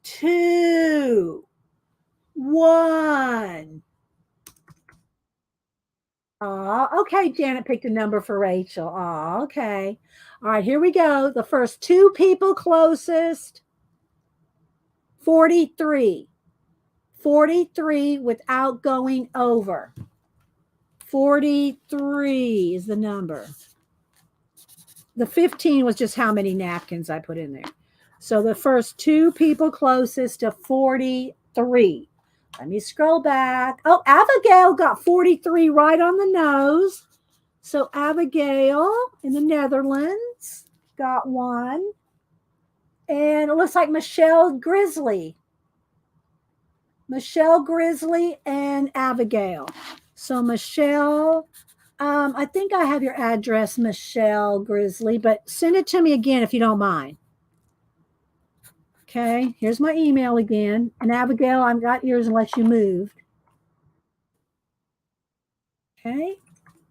2, 1. Oh, okay. Janet picked a number for Rachel. Oh, okay. All right, here we go. The first 2 people closest, 43. 43 without going over. 43 is the number. The 15 was just how many napkins I put in there. So the first 2 people closest to 43. Let me scroll back. Oh, Abigail got 43 right on the nose. So Abigail in the Netherlands got 1. And it looks like Michelle Grizzly and Abigail. So Michelle, I think I have your address, Michelle Grizzly, but send it to me again if you don't mind. Okay, here's my email again. And Abigail, I've got yours unless you moved. Okay,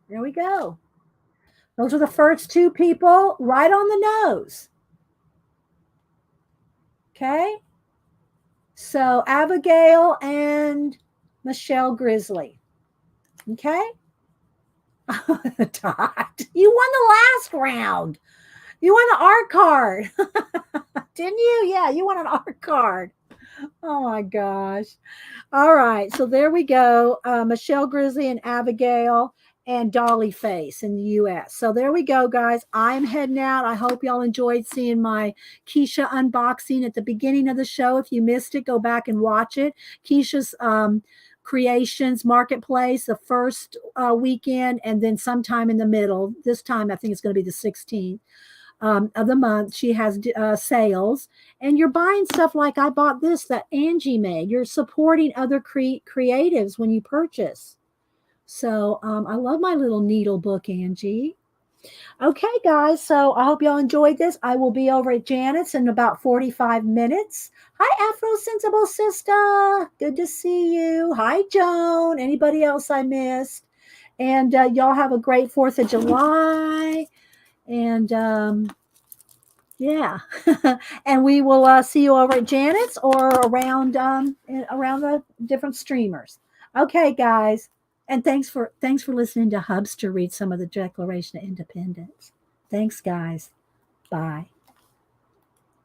there we go. Those are the first 2 people right on the nose. Okay. So Abigail and Michelle Grizzly. Okay. Dot. You won the last round. You won the art card. Didn't you? Yeah, you won an art card. Oh my gosh. All right. So there we go. Michelle Grizzly and Abigail and Dolly Face in the US. So there we go, guys. I'm heading out. I hope y'all enjoyed seeing my Kiesha unboxing at the beginning of the show. If you missed it, go back and watch it. Kiesha's Kreations Marketplace, the first weekend, and then sometime in the middle. This time, I think it's going to be the 16th. Of the month. She has sales, and you're buying stuff like I bought this that Angie made. You're supporting other creatives when you purchase. So I love my little needle book, Angie. Okay, guys. So I hope y'all enjoyed this. I will be over at Janet's in about 45 minutes. Hi, Afro Sensible Sister. Good to see you. Hi, Joan. Anybody else I missed? And y'all have a great 4th of July. And yeah. And we will see you over at Janet's or around the different streamers. Okay, guys. And thanks for listening to Hubster read some of the Declaration of Independence. Thanks, guys. Bye.